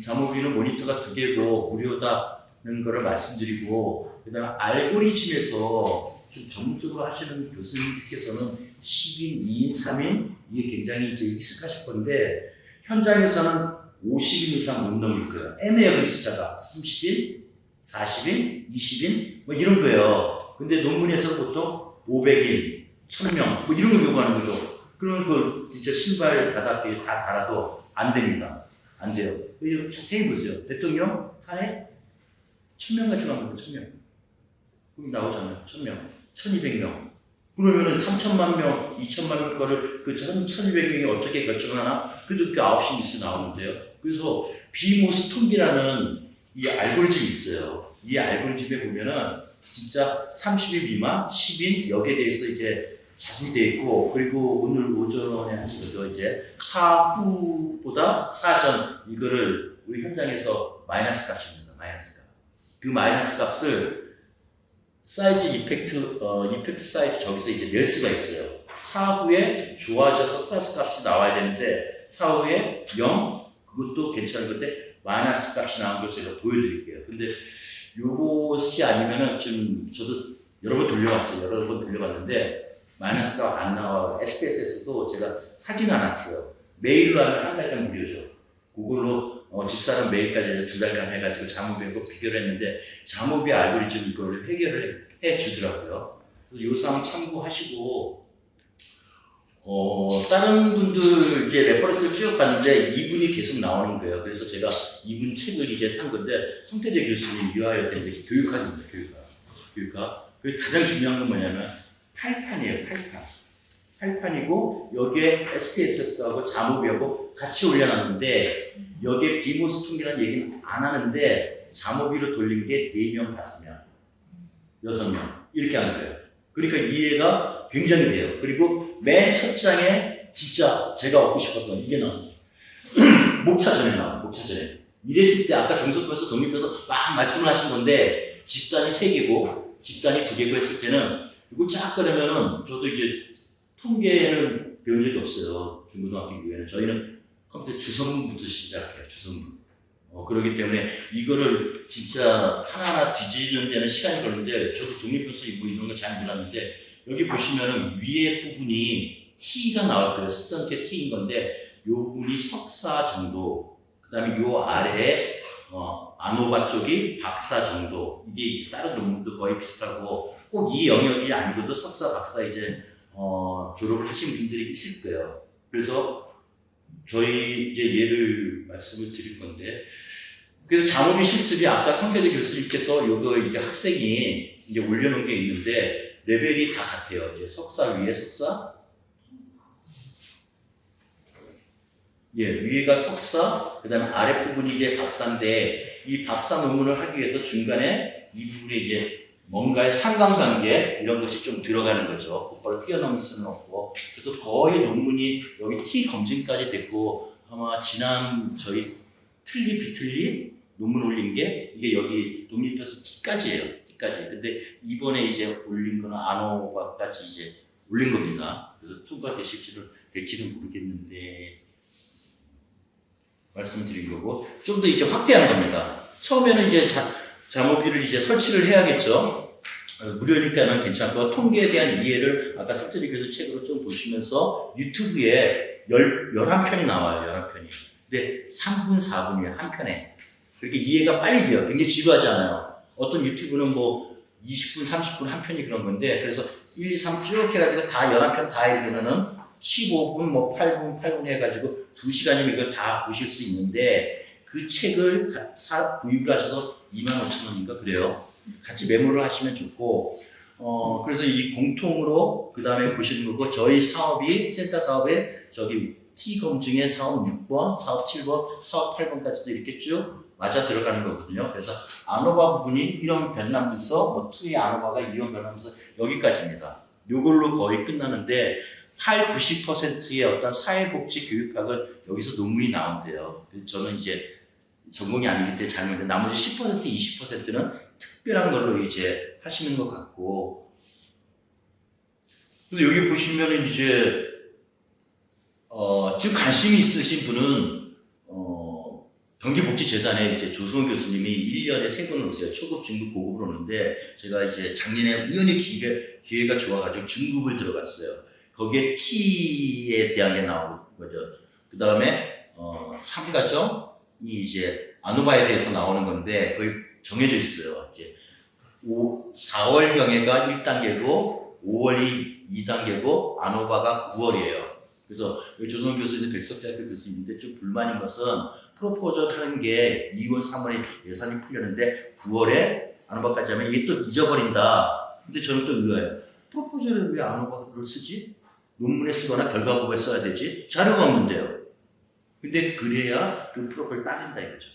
잠업이는 모니터가 2개고 무료다는 거를 말씀드리고 그다음 알고리즘에서 좀 전문적으로 하시는 교수님께서는 10인, 2인, 3인 이게 굉장히 이제 익숙하실 건데 현장에서는 50인 이상 못 넘을 거예요. 애매해요, 그 숫자가. 30인, 40인, 20인 뭐 이런 거예요. 근데 논문에서 보통 500인, 1000명 뭐 이런 거 요구하는 거죠. 그러면 그 진짜 신발 바닥에 다 달아도 안 됩니다. 안 돼요. 이거 자세히 보세요. 대통령 탄핵 1000명 가지고 한 거예요. 1000명. 그럼 나오잖아요. 1000명, 1200명. 그러면은 3천만 명, 2천만 명 거를 그 1200명이 어떻게 결정하나? 그래도 그 9시 뉴스 나오는데요. 그래서 비모스 통계라는 이 알고리즘이 있어요. 이 알고리즘에 보면은 진짜 30인 미만, 10인 여기에 대해서 이제 자세히 되어 있고, 그리고 오늘 오전에 하신 거죠. 이제 사후보다 사전 이거를 우리 현장에서 마이너스 값입니다. 마이너스 값. 그 마이너스 값을 사이즈 이펙트 사이즈 저기서 이제 낼 수가 있어요. 사후에 좋아져서 플러스 값이 나와야 되는데 사후에 0 그것도 괜찮은 건데 마이너스 값이 나온 걸 제가 보여드릴게요. 근데 요것이 아니면은 좀 저도 여러 번 돌려봤어요. 여러 번 돌려봤는데 마이너스 값 안 나와요. SPSS도 제가 사진 안 왔어요. 메일로 하면 한 달간 무료죠. 그걸로 집사람 메일까지 2달간 해가지고 잠업하고 비교를 했는데 잠업이 알고리즘 이걸 해결을 해주더라고요. 요 사항 참고하시고 다른 분들 이제 레퍼런스를 쭉 봤는데 이분이 계속 나오는 거예요. 그래서 제가 이분 책을 이제 산 건데 성태재 교수님 유아여대 교육학입니다. 교육학. 그 가장 중요한 건 뭐냐면 8판이에요. 8판이고 여기에 SPSS하고 잠업이하고 같이 올려놨는데 여기에 비모스 통계라는 얘기는 안 하는데 잠업이로 돌린 게 4명, 5명, 6명 이렇게 하는 거예요. 그러니까 이해가 굉장히 돼요. 그리고 맨 첫 장에 진짜 제가 얻고 싶었던 이게 나와요. 목차전에 나와요. 목차전에. 이랬을 때 아까 종속해서 독립해서 막 말씀을 하신 건데 집단이 3개고 집단이 2개고 했을 때는 이거 쫙 그러면은 저도 이제 통계는 배운 적이 없어요. 중고등학교 이후에는. 저희는 컴퓨터 주성문부터 시작해요. 주성문. 그렇기 때문에 이거를 진짜 하나하나 뒤지는 데는 시간이 걸리는데 저도 독립해서 뭐 이런 거 잘 몰랐는데 여기 보시면은 위에 부분이 T가 나올 거예요. 스턴트 T인 건데 요 부분이 석사 정도, 그 다음에 요 아래에 아노바 쪽이 박사 정도. 이게 이제 다른 논문도 거의 비슷하고 꼭 이 영역이 아니고도 석사, 박사 이제 졸업을 하신 분들이 있을 거예요. 그래서 저희 이제 예를 말씀을 드릴 건데, 그래서 자모비 실습이 아까 성태대 교수님께서 요거 이제 학생이 이제 올려놓은 게 있는데 레벨이 다 같아요. 이제 석사 위에 석사, 위에가 석사, 그 다음에 아랫부분이 이제 박사인데, 이 박사 논문을 하기 위해서 중간에 이 부분에 이제 뭔가의 상관관계, 이런 것이 좀 들어가는 거죠. 곧바로 뛰어넘을 수는 없고. 그래서 거의 논문이 여기 T 검증까지 됐고, 아마 지난 저희 틀리 비틀리 논문 올린 게, 이게 여기 독립해서 T까지예요. T까지. 근데 이번에 이제 올린 거는 아노바까지 이제 올린 겁니다. 그래서 될지는 모르겠는데, 말씀드린 거고, 좀 더 이제 확대한 겁니다. 처음에는 이제 자모비를 이제 설치를 해야겠죠. 무료니까는 괜찮고, 통계에 대한 이해를 아까 석재리 교수 책으로 좀 보시면서 유튜브에 11편이 나와요. 11편이. 근데 3분, 4분이에요. 한 편에. 그렇게 이해가 빨리 돼요. 굉장히 지루하지 않아요. 어떤 유튜브는 뭐 20분, 30분 한 편이 그런 건데, 그래서 1, 2, 3 쭉 해가지고 다 11편 다 읽으면은 15분, 뭐 8분 해가지고 2시간이면 이걸 다 보실 수 있는데, 그 책을 구입을 하셔서 25,000원인가 그래요. 같이 메모를 하시면 좋고, 그래서 이 공통으로 그 다음에 보시는 거고, 저희 사업이 센터 사업에 저기 T 검증의 사업 6번, 사업 7번, 사업 8번까지도 이렇게 쭉 맞아 들어가는 거거든요. 그래서 아노바 부분이 이런 변남문서, 뭐 2의 아노바가 이런 변남문서 여기까지입니다. 요걸로 거의 끝나는데 90%의 어떤 사회복지 교육학은 여기서 논문이 나온대요. 저는 이제 전공이 아니기 때문에 잘 모르는데 나머지 10%, 20%는 특별한 걸로 이제 하시는 것 같고. 그래서 여기 보시면은 이제 즉 관심이 있으신 분은 경기복지재단에 이제 조승원 교수님이 1년에 3번 오세요. 초급, 중급, 고급을 오는데 제가 이제 작년에 우연히 기회가 좋아가지고 중급을 들어갔어요. 거기에 T에 대한 게 나오는 거죠. 그 다음에 3과정이 이제 아노바에 대해서 나오는 건데 거의 정해져 있어요. 이제 4월경에가 1단계고 5월이 2단계고 아노바가 9월이에요. 그래서 조성원 교수님, 백석대학교 교수님인데 좀 불만인 것은 프로포절 하는 게 2월, 3월에 예산이 풀렸는데 9월에 아노바까지 하면 이게 또 잊어버린다. 근데 저는 또 의아해요. 프로포절에 왜 아노바를 쓰지? 논문에 쓰거나 결과 보고에 써야 되지? 자료가 없는데요. 근데 그래야 그 프로포를 따진다 이거죠.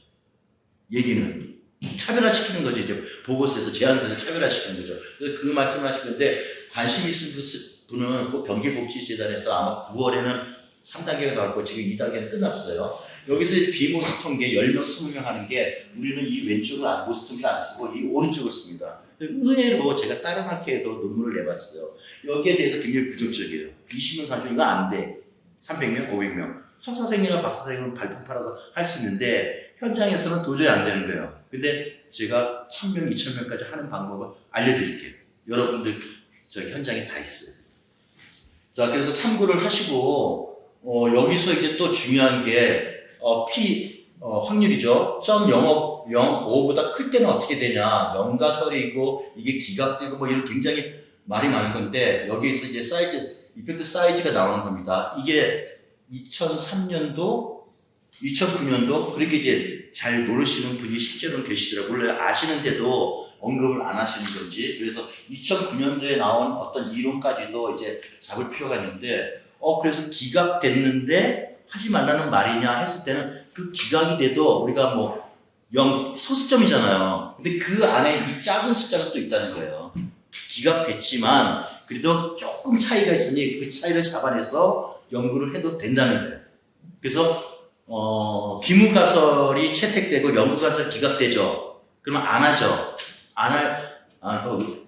얘기는. 차별화시키는 거죠. 이제 보고서에서 제안서에서 차별화시키는 거죠. 그래서 그 말씀을 하시는데 관심 있으신 분은 꼭 경기복지재단에서 아마 9월에는 3단계가 나올 거고 지금 2단계는 끝났어요. 여기서 이제 비모스 통계 10명, 20명 하는 게 우리는 이 왼쪽을 모스 통계를 안 쓰고 이 오른쪽을 씁니다. 의외로 제가 다른 학회에도 논문을 내봤어요. 여기에 대해서 굉장히 부정적이에요. 20명, 30명 안 돼. 300명, 500명. 석사생이나 박사생은 발품 팔아서 할 수 있는데 현장에서는 도저히 안 되는 거예요. 근데 제가 1000명, 2000명까지 하는 방법을 알려드릴게요. 여러분들 저 현장에 다 있어요. 자, 그래서 참고를 하시고 여기서 이제 또 중요한 게 확률이죠. 0.05보다 클 때는 어떻게 되냐. 연가설이 있고 이게 기각되고 뭐 이런 굉장히 말이 많은 건데 여기에서 이제 이펙트 사이즈가 나오는 겁니다. 이게 2003년도, 2009년도 그렇게 이제 잘 모르시는 분이 실제로는 계시더라고요. 물론 아시는데도 언급을 안 하시는 건지. 그래서 2009년도에 나온 어떤 이론까지도 이제 잡을 필요가 있는데 그래서 기각됐는데 하지 말라는 말이냐 했을 때는 그 기각이 돼도 우리가 뭐 소수점이잖아요. 근데 그 안에 이 작은 숫자가 또 있다는 거예요. 기각됐지만 그래도 조금 차이가 있으니 그 차이를 잡아내서 연구를 해도 된다는 거예요. 그래서 비무가설이 채택되고 연구가설 기각되죠. 그러면 안 하죠.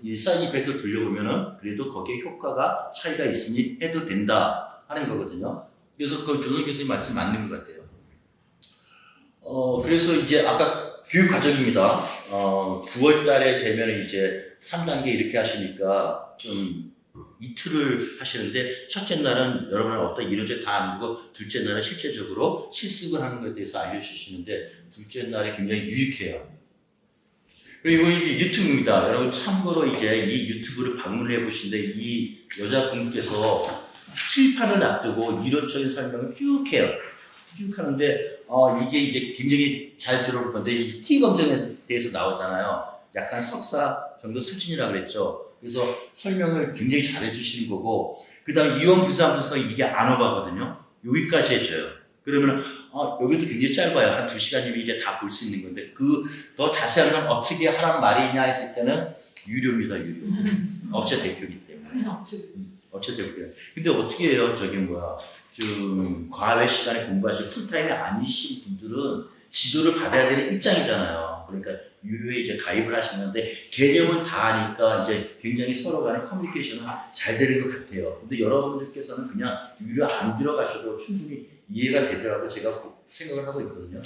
이 사이드 이펙트 돌려보면은 그래도 거기에 효과가 차이가 있으니 해도 된다 하는 거거든요. 그래서 그 조선 교수님 말씀 맞는 것 같아요. 그래서 이제 아까 교육 과정입니다. 9월 달에 되면 이제 3단계 이렇게 하시니까 좀 이틀을 하시는데 첫째 날은 여러분은 어떤 이론제 다 안고 둘째 날은 실제적으로 실습을 하는 것에 대해서 알려주시는데 둘째 날에 굉장히 유익해요. 그리고 이게 유튜브입니다. 여러분 참고로 이제 이 유튜브를 방문해 보시는데 이 여자분께서 칠판을 놔두고 이론적인 설명을 쭉 해요. 쭉 하는데 이게 이제 굉장히 잘 들어올 건데 이 T 검정에 대해서 나오잖아요. 약간 석사 정도 수준이라고 그랬죠. 그래서 설명을 굉장히 잘 해주시는 거고 그 다음에 이원 분산 분석 이게 안오바거든요. 여기까지 해줘요. 그러면 여기도 굉장히 짧아요. 한 2시간이면 이제 다 볼 수 있는 건데 그 더 자세한 건 어떻게 하란 말이냐 했을 때는 유료입니다. 유료. 업체 대표이기 때문에. 업체 대표. 근데 어떻게 해요? 좀 과외 시간에 공부하시고 풀타임이 아니신 분들은 지도를 받아야 되는 입장이잖아요. 그러니까 유료에 이제 가입을 하시는데 개념은 다 아니까 이제 굉장히 서로 간의 커뮤니케이션은 잘 되는 것 같아요. 근데 여러분들께서는 그냥 유료 안 들어가셔도 충분히 이해가 되더라고 제가 생각을 하고 있거든요.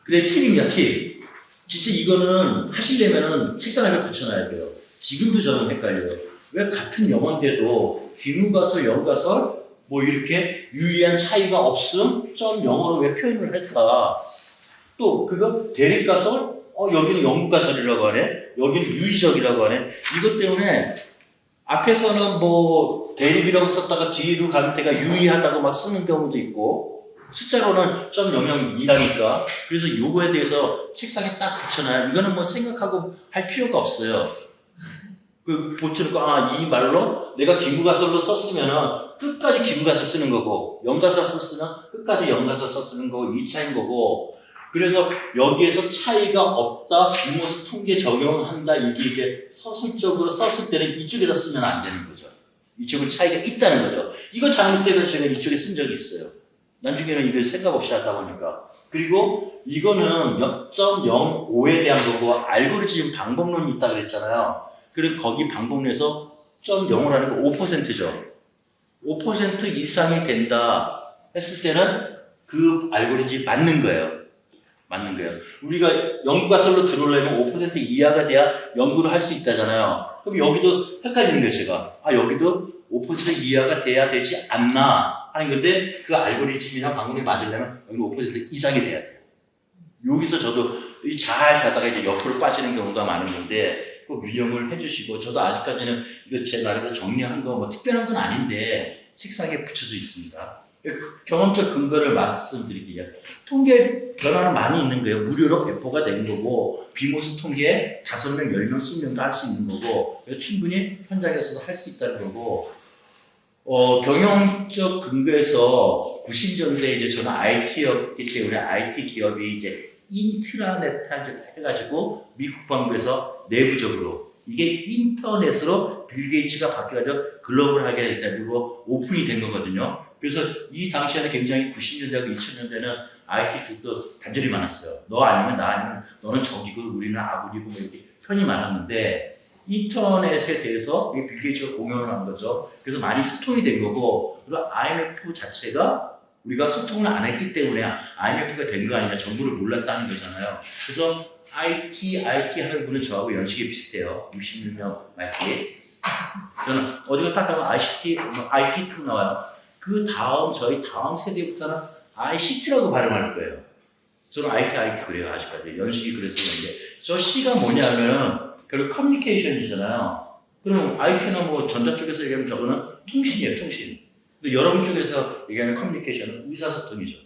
근데 팁입니다, 팁. 진짜 이거는 하시려면은 책상 앞에 붙여놔야 돼요. 지금도 저는 헷갈려요. 왜 같은 영어인데도 귀무가설, 영가설 뭐 이렇게 유의한 차이가 없음? 점 영어로 왜 표현을 할까? 또 그거 대립가설? 여기는 영국가설이라고 하네? 여기는 유의적이라고 하네? 이것 때문에 앞에서는 뭐 대립이라고 썼다가 뒤로 가는 때가 유의하다고 막 쓰는 경우도 있고 숫자로는 점 영영 2라니까 그래서 요거에 대해서 책상에 딱 붙여놔요. 이거는 뭐 생각하고 할 필요가 없어요. 그 보초는 이 말로 내가 기무가설로 썼으면은 끝까지 기무가설 쓰는 거고 영가설 썼으면 끝까지 영가설 쓰는 거고 이 차이인 거고 그래서 여기에서 차이가 없다 비모스 통계 적용을 한다 이게 이제 서술적으로 썼을 때는 이쪽에다 쓰면 안 되는 거죠. 이쪽은 차이가 있다는 거죠. 이거 잘못해서 제가 이쪽에 쓴 적이 있어요. 나중에는 이걸 생각 없이 하다 보니까 그리고 이거는 0.05에 대한 거고 알고리즘 방법론이 있다 그랬잖아요. 그래서 거기 방법론에서 0.05라는 거 5%죠. 5% 이상이 된다 했을 때는 그 알고리즘이 맞는 거예요. 맞는 거예요. 우리가 연구가설로 들어오려면 5% 이하가 돼야 연구를 할 수 있다잖아요. 그럼 여기도 헷갈리는 거예요, 제가. 여기도 5% 이하가 돼야 되지 않나 하는 건데 그 알고리즘이나 방법이 맞으려면 여기 5% 이상이 돼야 돼요. 여기서 저도 잘 가다가 이제 옆으로 빠지는 경우가 많은 건데 꼭 유념을 해주시고 저도 아직까지는 이거 제 나름대로 정리한 거 뭐 특별한 건 아닌데 책상에 붙여져 있습니다. 경험적 근거를 말씀드릴게요. 통계 변화는 많이 있는 거예요. 무료로 배포가 된 거고 비모스 통계 5명, 10명, 20명도 할 수 있는 거고 충분히 현장에서도 할 수 있다는 거고 경영적 근거에서 90년대에 이제 저는 IT였기 때문에 IT 기업이 이제 인트라넷 해가지고 미 국방부에서 내부적으로 이게 인터넷으로 빌 게이츠가 바뀌어가지고 글로벌하게 해가지고 오픈이 된 거거든요. 그래서 이 당시에는 굉장히 90년대하고 2000년대는 IT 쪽도 단절이 많았어요. 너 아니면 나 아니면 너는 적이고 우리는 아군이고 뭐 이렇게 편이 많았는데 인터넷에 대해서 빌 게이츠가 공연을 한 거죠. 그래서 많이 소통이 된 거고 그리고 IMF 자체가 우리가 소통을 안 했기 때문에 IMF가 된 거 아니냐 정보를 몰랐다는 거잖아요. 그래서 IT 하는 분은 저하고 연식이 비슷해요. 66년 말기. 저는 어디가 딱 가면 IT 딱 나와요. 그 다음 저희 다음 세대부터는 ICT라고 발음할 거예요. 저는 IT 그래요 아직까지 연식이 그래서 그런데 저 C가 뭐냐면 결국 커뮤니케이션이잖아요. 그럼 IT는 뭐 전자 쪽에서 얘기하면 저거는 통신이에요 통신. 근데 여러분 쪽에서 얘기하는 커뮤니케이션은 의사소통이죠.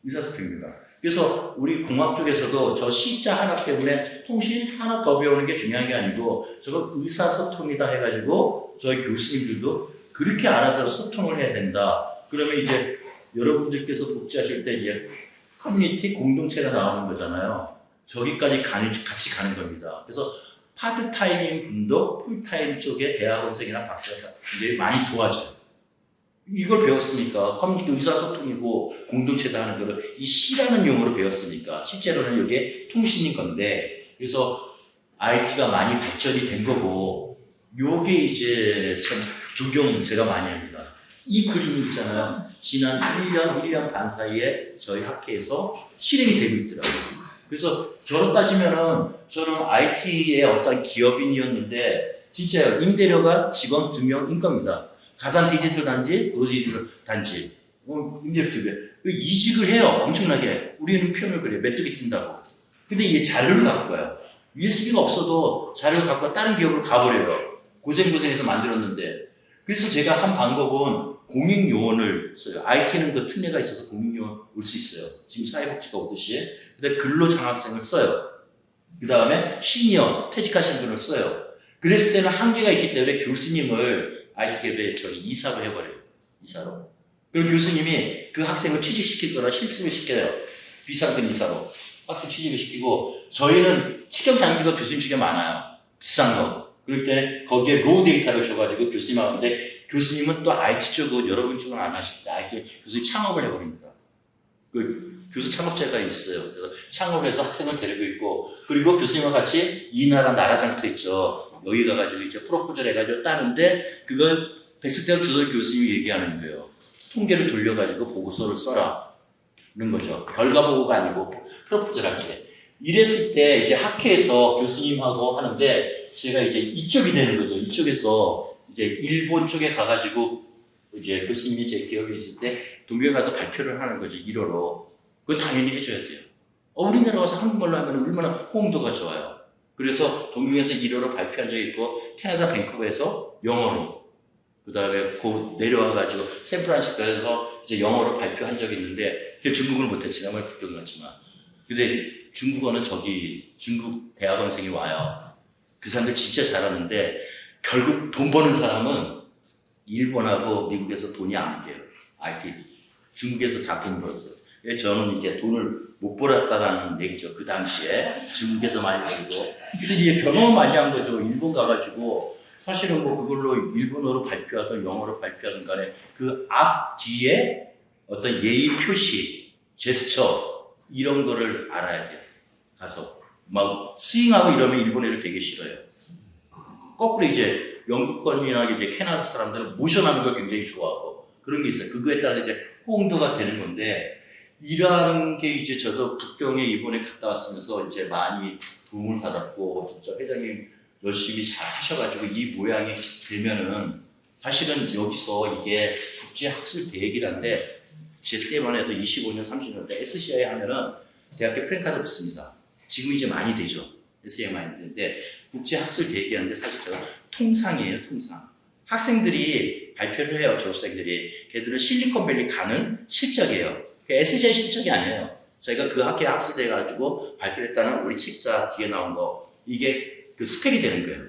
의사소통입니다. 그래서 우리 공학 쪽에서도 저 C자 하나 때문에 통신 하나 더 배우는 게 중요한 게 아니고 저거 의사소통이다 해가지고 저희 교수님들도 그렇게 알아서 소통을 해야 된다. 그러면 이제 여러분들께서 복지하실 때 이제 커뮤니티 공동체가 나오는 거잖아요. 저기까지 같이 가는 겁니다. 그래서 파트타임인 분도 풀타임 쪽에 대학원생이나 박사가 이제 많이 도와줘요. 이걸 배웠으니까 커뮤니티 의사소통이고 공동체다 하는 거를 이 C라는 용어로 배웠으니까 실제로는 이게 통신인 건데 그래서 IT가 많이 발전이 된 거고 요게 이제 참 적용 제가 많이 합니다. 이 그림이 있잖아요. 지난 1년 반 사이에 저희 학회에서 실행이 되고 있더라고요. 그래서 저로 따지면은 저는 IT의 어떤 기업인이었는데 진짜요. 임대료가 직원 2명인 겁니다. 가산 디지털 단지, 디지털 단지, 임대료 2배. 이직을 해요. 엄청나게. 우리는 표현을 그래요. 메뚜기 뛴다고. 근데 이게 자료를 갖고 가요. USB가 없어도 자료를 갖고 가 다른 기업으로 가버려요. 고생해서 만들었는데. 그래서 제가 한 방법은 공익요원을 써요. IT는 그 특례가 있어서 공익요원 올 수 있어요. 지금 사회복지가 오듯이. 근데 근로장학생을 써요. 그 다음에 시니어, 퇴직하신 분을 써요. 그랬을 때는 한계가 있기 때문에 교수님을 IT기업에 저희 이사로 해버려요. 이사로. 그럼 교수님이 그 학생을 취직시키거나 실습을 시켜요. 비상근 이사로. 학생 취직을 시키고, 저희는 측정 장비가 교수님 측에 많아요. 비싼 거. 그럴 때 거기에 로우 데이터를 줘가지고 교수님 하는데, 교수님은 또 IT 쪽은 여러분 쪽은 안 하실 때 IT 교수님 창업을 해버립니다. 그 교수 창업제가 있어요. 그래서 창업을 해서 학생을 데리고 있고, 그리고 교수님과 같이 이 나라 장터 있죠. 여기 가가지고 이제 프로포절 해가지고 따는데, 그걸 백석대학 조설 교수님이 얘기하는 거예요. 통계를 돌려가지고 보고서를 써라. 그런 거죠. 결과 보고가 아니고 프로포절 할 때. 이랬을 때 이제 학회에서 교수님하고 하는데, 제가 이제 이쪽이 되는 거죠. 이쪽에서 이제 일본 쪽에 가가지고 이제 교수님이 제 기업에 있을 때 동경에 가서 발표를 하는 거죠. 1어로. 그건 당연히 해줘야 돼요. 우리나라 와서 한국말로 하면 얼마나 호응도가 좋아요. 그래서 동경에서 1어로 발표한 적이 있고, 캐나다 밴쿠버에서 영어로, 그 다음에 내려와가지고 샌프란시스코에서 이제 영어로 발표한 적이 있는데, 중국을 못했지만, 북경 같지만. 근데 중국어는 중국 대학원생이 와요. 그 사람들 진짜 잘하는데, 결국 돈 버는 사람은 일본하고 미국에서 돈이 안 돼요. IT. 중국에서 다 돈 벌었어요. 저는 이제 돈을 못 벌었다라는 얘기죠. 그 당시에. 중국에서 많이 벌고. 근데 이제 경험을 많이 한 거죠. 일본 가가지고. 사실은 뭐 그걸로 일본어로 발표하든 영어로 발표하든 간에 그 앞 뒤에 어떤 예의 표시, 제스처, 이런 거를 알아야 돼요. 가서. 막 스윙하고 이러면 일본 애들 되게 싫어요. 거꾸로 이제 영국권이나 이제 캐나다 사람들은 모션하는 걸 굉장히 좋아하고 그런 게 있어요. 그거에 따라서 이제 호응도가 되는 건데, 이러한 게 이제 저도 북경에 이번에 갔다 왔으면서 이제 많이 도움을 받았고, 진짜 회장님 열심히 잘 하셔가지고 이 모양이 되면은, 사실은 여기서 이게 국제학술 대회기란데, 제 때만 해도 25년, 30년 때 SCI 하면은 대학교 프랭카드 붙습니다. 지금 이제 많이 되죠. SCI 많이 되는데, 국제학술 대회기란데 사실 제가 통상이에요, 통상. 학생들이 발표를 해요, 졸업생들이. 걔들은 실리콘밸리 가는 실적이에요. SCI 실적이 아니에요. 저희가 그 학교에 학술대회 가지고 발표를 했다는 우리 책자 뒤에 나온 거, 이게 그 스펙이 되는 거예요.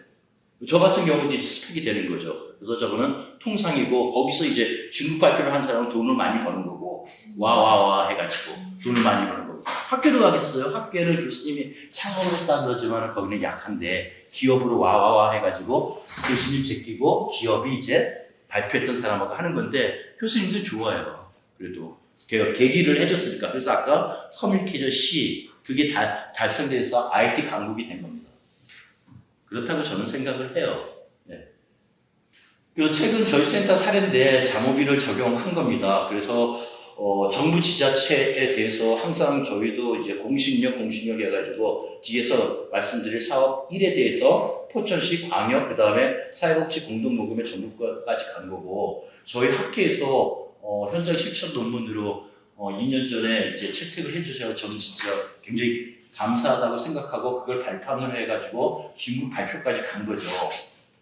저 같은 경우는 이제 스펙이 되는 거죠. 그래서 저거는 통상이고, 거기서 이제 중국 발표를 한 사람은 돈을 많이 버는 거고, 와 해가지고 돈을 많이 버는 거고. 학교도 가겠어요. 학교에는 교수님이 창업을 했다 그러지만 거기는 약한데, 기업으로 와 해가지고 교수님 제끼고 기업이 이제 발표했던 사람하고 하는 건데, 교수님들 좋아요. 그래도 계기를 해줬으니까. 그래서 아까 커뮤니케이션 C, 그게 다 달성돼서 IT 강국이 된 겁니다. 그렇다고 저는 생각을 해요. 네. 이 책은 저희 센터 사례인데 자모비를 적용한 겁니다. 그래서 정부 지자체에 대해서 항상 저희도 이제 공신력 해가지고 뒤에서 말씀드릴 사업 1에 대해서 포천시, 광역, 그 다음에 사회복지 공동모금의 전국까지 간 거고, 저희 학회에서 현장 실천 논문으로 2년 전에 이제 채택을 해주셔서 저는 진짜 굉장히 감사하다고 생각하고, 그걸 발판을 해가지고 중국 발표까지 간 거죠.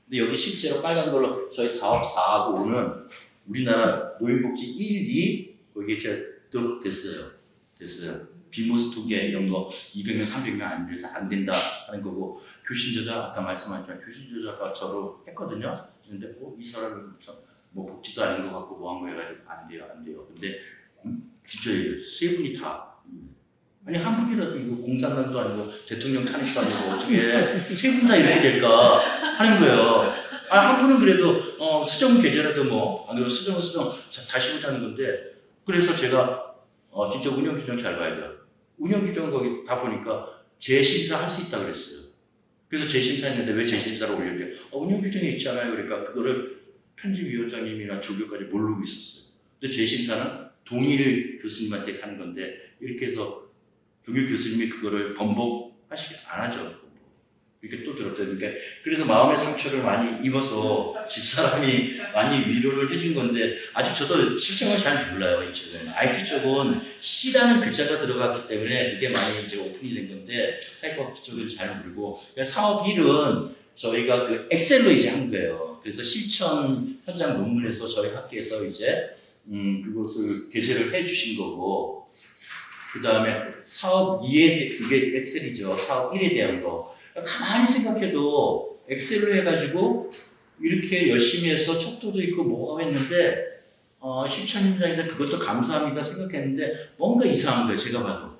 근데 여기 실제로 빨간 걸로 저희 사업 4하고 5는 우리나라 노인복지 1, 2 거기에 제가 됐어요. 비모스 통계 이런 거 200명, 300명 안 돼서 안 된다 하는 거고, 교신조작 아까 말씀하셨지만 교신조작가 저로 했거든요. 근데 이 사람은 뭐 복지도 아닌 것 같고 뭐 한 거 해가지고 안 돼요. 근데 진짜 세 분이 다, 아니 한 분이라도 이거 공산당도 아니고 대통령 탄핵도 아니고 어떻게 세 분 다 이렇게 될까 하는 거예요. 한 분은 그래도 수정 계절에도 뭐 안 그래도 수정 다시 보자는 건데, 그래서 제가 진짜 운영 규정 잘 봐야 돼요. 운영 규정 거기 다 보니까 재심사 할 수 있다 그랬어요. 그래서 재심사했는데 왜 재심사를 올렸냐? 운영 규정이 있잖아요. 그러니까 그거를 편집위원장님이나 조교까지 모르고 있었어요. 근데 재심사는 동일 교수님한테 가는 건데 이렇게 해서 동일 교수님이 그거를 번복하시지 안 하죠. 이렇게 또 들었다니까. 그래서 마음의 상처를 많이 입어서 집사람이 많이 위로를 해준 건데 아직 저도 실정을 잘 몰라요. 이쪽은 IT 쪽은 C라는 글자가 들어갔기 때문에 그게 많이 이제 오픈이 된 건데 사회과학 쪽은 잘 모르고 사업 1은 저희가 그 엑셀로 이제 한 거예요. 그래서 실천 현장 논문에서 저희 학교에서 이제 그것을 게재를 해주신 거고 그 다음에 사업 2에 이게 엑셀이죠. 사업 1에 대한 거. 가만히 생각해도 엑셀로 해가지고 이렇게 열심히 해서 척도도 있고 뭐가 했는데 실천입니다인데 그것도 감사합니다 생각했는데 뭔가 이상한 거예요. 제가 봐도.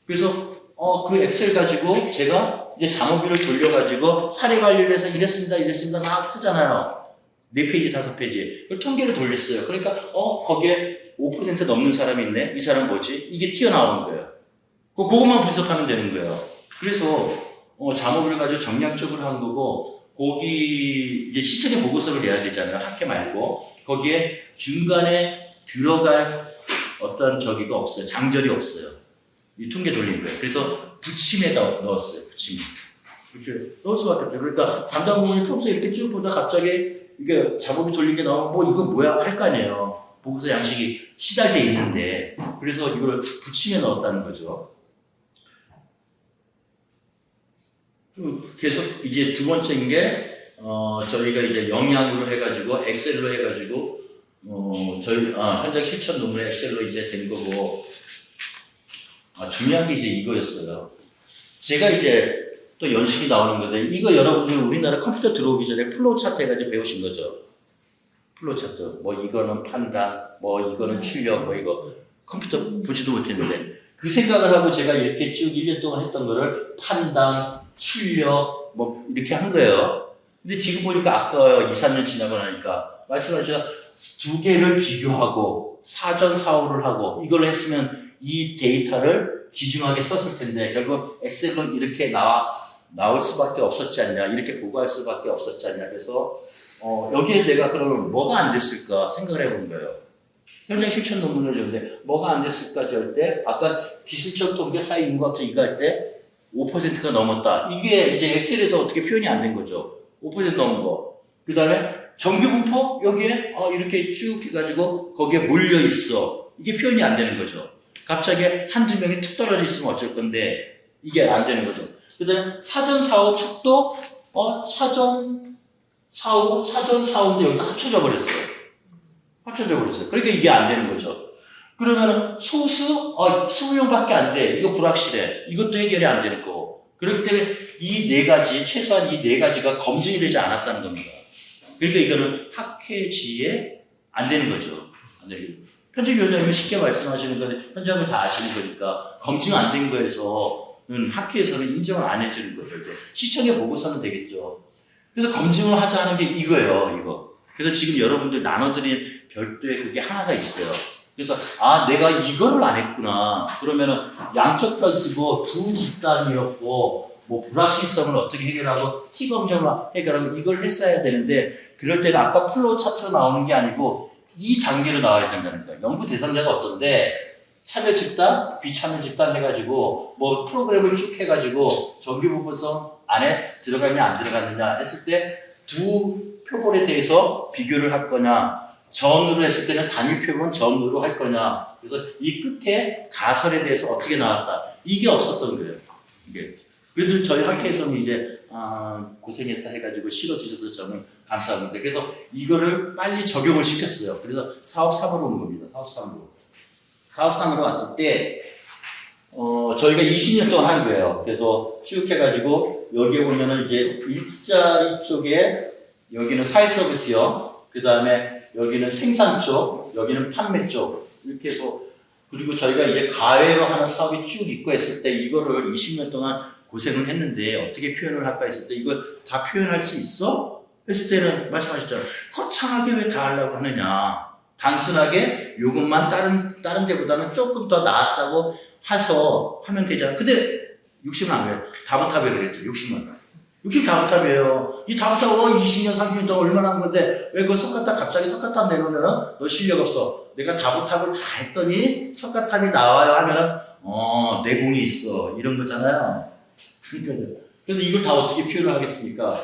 그래서 그 엑셀 가지고 제가 이제 작업비를 돌려가지고 사례 관리를 해서 이랬습니다 막 쓰잖아요. 4페이지 5페이지 그걸 통계를 돌렸어요. 그러니까 거기에 5% 넘는 사람이 있네. 이 사람 뭐지? 이게 튀어나오는 거예요. 그것만 분석하면 되는 거예요. 그래서 작업을 가지고 정량적으로 한 거고 거기 이제 시청의 보고서를 내야 되잖아요. 학회 말고 거기에 중간에 들어갈 어떤 저기가 없어요. 장절이 없어요. 이 통계 돌린 거예요. 그래서 부침에다 넣었어요. 부침에. 그렇죠. 넣을 수밖에 없죠. 그러니까 담당부문이 평소에 이렇게 쭉 보다 갑자기 이게 작업이 돌린 게 나오면 이거 뭐야 할 거 아니에요. 보고서 양식이 시달돼 있는데 그래서 이걸 부침에 넣었다는 거죠. 계속 이제 두 번째인 게 저희가 이제 영양으로 해가지고 엑셀로 해가지고 저희 현장 실천 논문에 엑셀로 이제 된 거고 중요한 게 이제 이거였어요. 제가 이제 또 연식이 나오는 건데 이거 여러분들 우리나라 컴퓨터 들어오기 전에 플로우 차트 해가지고 배우신 거죠. 플로우 차트 뭐 이거는 판단 뭐 이거는 출력 뭐 이거 컴퓨터 보지도 못했는데 그 생각을 하고 제가 이렇게 쭉 1년 동안 했던 거를 판단 출력 뭐 이렇게 한 거예요. 근데 지금 보니까 아까 2, 3년 지나고 나니까 말씀하신 두 개를 비교하고 사전 사후를 하고 이걸 했으면 이 데이터를 귀중하게 썼을 텐데 결국 엑셀로 이렇게 나올 수밖에 없었지 않냐 이렇게 보고할 수밖에 없었지 않냐 그래서 여기에 내가 그러면 뭐가 안 됐을까 생각을 해본 거예요. 현장 실천 논문을 줬는데 뭐가 안 됐을까 줄 때 아까 기술적 통계 사회 인구학적 이거 할 때 5%가 넘었다. 이게 이제 엑셀에서 어떻게 표현이 안 된 거죠. 5% 넘은 거. 그 다음에 정규 분포 여기에 이렇게 쭉 해가지고 거기에 몰려 있어. 이게 표현이 안 되는 거죠. 갑자기 한두 명이 툭 떨어져 있으면 어쩔 건데 이게 안 되는 거죠. 그 다음에 사전 사후 척도 사전 사후인데 여기서 합쳐져 버렸어요. 그러니까 이게 안 되는 거죠. 그러면 소수 20명밖에 안 돼. 이거 불확실해. 이것도 해결이 안 되는 거고. 그렇기 때문에 이 네 가지 최소한 이 네 가지가 검증이 되지 않았다는 겁니다. 그러니까 이거는 학회지에 안 되는 거죠. 안 되는. 편집위원장님이 쉽게 말씀하시는 건 현장을 다 아시는 거니까 검증 안 된 거에서는 학회에서는 인정을 안 해주는 거죠. 이제 시청에 보고서는 되겠죠. 그래서 검증을 하자 하는 게 이거예요. 이거. 그래서 지금 여러분들 나눠드린 별도의 그게 하나가 있어요. 그래서 내가 이거를 안 했구나. 그러면은 양쪽 변수고 두 집단이었고 뭐 불확실성을 어떻게 해결하고 T 검정을 해결하고 이걸 했어야 되는데 그럴 때는 아까 플로우 차트로 나오는 게 아니고 이 단계로 나와야 된다는 거예요. 연구 대상자가 어떤데 참여 집단, 비참여 집단 해가지고 뭐 프로그램을 쭉 해가지고 정규 부분성 안에 들어가냐 안 들어갔느냐 했을 때 두 표본에 대해서 비교를 할 거냐 전으로 했을 때는 단일 표본 전으로 할 거냐 그래서 이 끝에 가설에 대해서 어떻게 나왔다 이게 없었던 거예요. 이게 그래도 저희 학회에서는 이제 고생했다 해가지고 실어주셔서 저는 감사합니다. 그래서 이거를 빨리 적용을 시켰어요. 그래서 사업 3으로 온 겁니다. 사업 3으로 왔을 때 저희가 20년 동안 한 거예요. 그래서 쭉 해가지고 여기에 보면은 이제 일자리 쪽에 여기는 사회 서비스요. 그 다음에 여기는 생산 쪽, 여기는 판매 쪽 이렇게 해서 그리고 저희가 이제 가외로 하는 사업이 쭉 있고 했을 때 이거를 20년 동안 고생을 했는데 어떻게 표현을 할까 했을 때 이걸 다 표현할 수 있어? 했을 때는 말씀하셨잖아요. 거창하게 왜 다 하려고 하느냐. 단순하게 이것만 다른 데보다는 조금 더 나았다고 해서 하면 되잖아. 근데 60만 안 그래요. 다보탑에 그랬죠. 60만. 65탑이에요. 이 다부탑 20년, 30년 동안 얼마나 한 건데 왜 그 석가탑 갑자기 석가탑 내놓으면은 너 실력 없어. 내가 다부탑을 다 했더니 석가탑이 나와요 하면은 내공이 있어. 이런 거잖아요. 그러니까요. 그래서 이걸 다 어떻게 표현을 하겠습니까?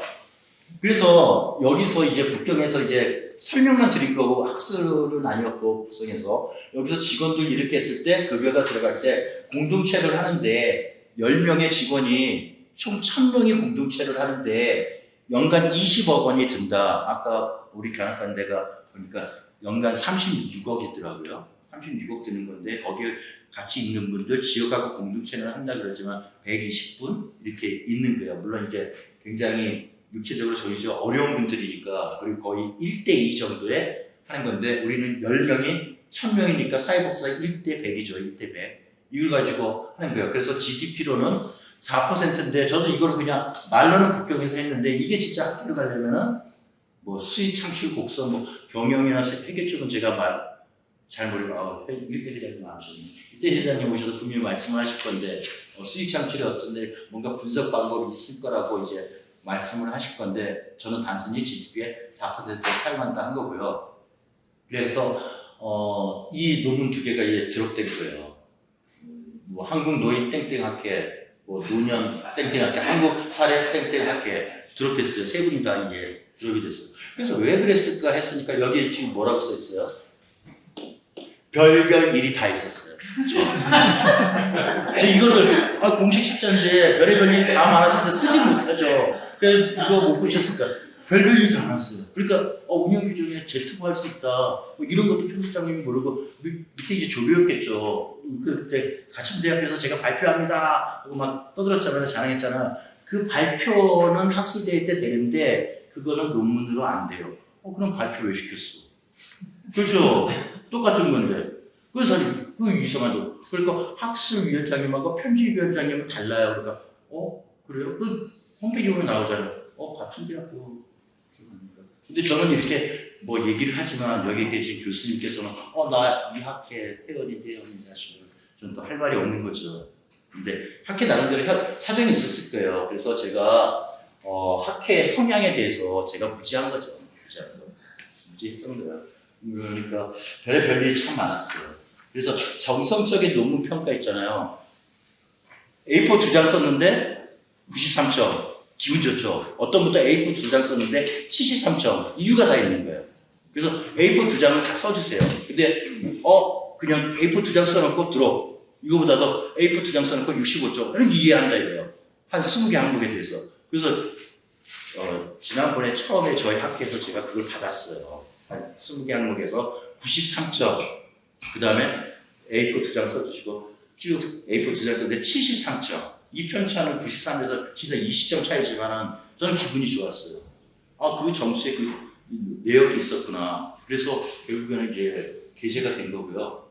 그래서 여기서 이제 북경에서 이제 설명만 드릴 거고 학술은 아니었고 북성에서 여기서 직원들 이렇게 했을 때 급여가 들어갈 때 공동체를 하는데 10명의 직원이 총 1000명이 공동체를 하는데 연간 20억 원이 든다. 아까 우리 경영관대가 보니까 연간 36억이더라고요. 36억 드는 건데 거기에 같이 있는 분들 지역하고 공동체는 한다 그러지만 120분 이렇게 있는 거예요. 물론 이제 굉장히 육체적으로 저희 저 어려운 분들이니까 그리고 거의 1대2 정도에 하는 건데 우리는 10명이 1000명이니까 사회복지사 1대100이죠. 1대100. 이걸 가지고 하는 거예요. 그래서 GDP로는 4%인데 저도 이걸 그냥 말로는 북경에서 했는데 이게 진짜 학교를 가려면은 뭐 수익 창출 곡선 뭐 경영이나 회계 쪽은 제가 잘 모르고 이때 회장님 아시네. 이때 회장님 오셔서 분명히 말씀을 하실 건데 수익 창출이 어떤데 뭔가 분석 방법이 있을 거라고 이제 말씀을 하실 건데 저는 단순히 GDP에 4%를 사용한다 한 거고요. 그래서 이 논문 두 개가 이제 드롭된 거예요. 뭐 한국 노인 땡땡학회, 뭐 노년 땡땡학회, 한국 사례 땡땡학회 드롭됐어요. 세 분이 다 이제 드롭이 됐어요. 그래서 왜 그랬을까 했으니까 여기에 지금 뭐라고 써 있어요? 별별 일이 다 있었어요. 저 이거를 공식 책자인데 별의별 일이 다 많았으면 쓰지 못하죠. 그래서 이거 못 보셨을까? 별별 일이 다 많았어요. 그러니까 운영 규정에 제트부 할 수 있다. 뭐 이런 것도 편집장님이 모르고 밑에 이제 조교였겠죠. 그때 가천대학교에서 제가 발표합니다 하고 막 떠들었잖아요. 자랑했잖아. 그 발표는 학술대회 때 되는데 그거는 논문으로 안 돼요. 그럼 발표 왜 시켰어? 그렇죠. 똑같은 건데. 그래서 그 이상하죠. 그러니까 학술위원장님하고 편집위원장님은 달라요. 그러니까 그래요? 그 홈페이지 보면 나오잖아요. 같은 대학교. 근데 저는 이렇게 뭐 얘기를 하지만 여기 계신 교수님께서는 나 이 학회 회원인데요 하시면 저는 또 할 말이 없는 거죠. 근데 학회 나름대로 사정이 있었을 거예요. 그래서 제가 학회 성향에 대해서 제가 무지한 거죠. 무지했던 거예요. 그러니까 별의별 일이 참 많았어요. 그래서 정성적인 논문 평가 있잖아요. A4 2장 썼는데 93점. 기분 좋죠. 어떤 분도 A4 2장 썼는데 73점. 이유가 다 있는 거예요. 그래서 A4 2장을 다 써주세요. 근데 그냥 A4 2장 써놓고 들어. 이거보다도 A4 2장 써놓고 65점. 이해한다 이거예요. 한 20개 항목에 대해서. 그래서 지난번에 처음에 저희 학회에서 제가 그걸 받았어요. 한 20개 항목에서 93점. 그 다음에 A4 2장 써주시고 쭉 A4 2장 썼는데 73점. 이 편차는 93에서 진짜 20점 차이지만은 저는 기분이 좋았어요. 그 점수에 그 내역이 있었구나. 그래서 결국에는 이제 게재가 된 거고요.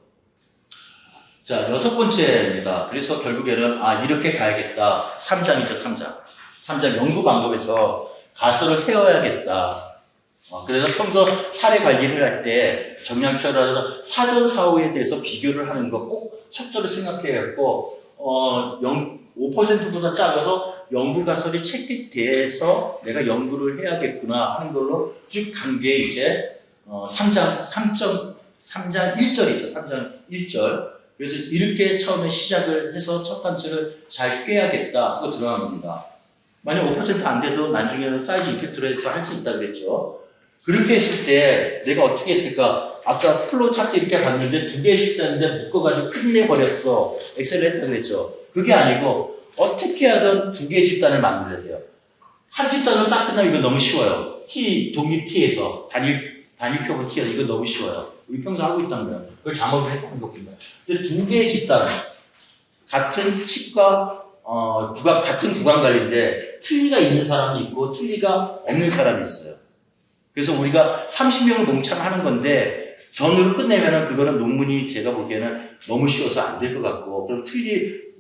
자, 6번째입니다. 그래서 결국에는 이렇게 가야겠다. 3장이죠, 3장. 3장 연구 방법에서 가설을 세워야겠다. 그래서 평소 사례 관리를 할 때 정량철이라든가 사전 사후에 대해서 비교를 하는 거 꼭 척도를 생각해야 했고 5%보다 작아서 연구 가설이 채택돼서 내가 연구를 해야겠구나 하는 걸로 쭉 간 게 이제 3장 1절이죠. 3장 1절. 그래서 이렇게 처음에 시작을 해서 첫 단추를 잘 꿰야겠다 하고 들어간 겁니다. 만약 5% 안 돼도 나중에는 사이즈 이펙트로 해서 할 수 있다 그랬죠. 그렇게 했을 때 내가 어떻게 했을까? 아까 플로우 차트 이렇게 봤는데 2개의 집단인데 묶어가지고 끝내버렸어. 엑셀을 했다 그랬죠. 그게 아니고 어떻게 하든 2개의 집단을 만들어야 돼요. 한 집단은 딱 끝나면 이거 너무 쉬워요. 독립 T에서 단위표본 T에서 이거 너무 쉬워요. 우리 평소 하고 있다는 거예요. 그걸 작업을 했다는 겁니다. 근데 2개의 집단 같은 칩과 같은 구간 관리인데 틀니가 있는 사람이 있고 틀니가 없는 사람이 있어요. 그래서 우리가 30명을 몽창하는 건데 전으로 끝내면은 그거는 논문이 제가 보기에는 너무 쉬워서 안 될 것 같고 그럼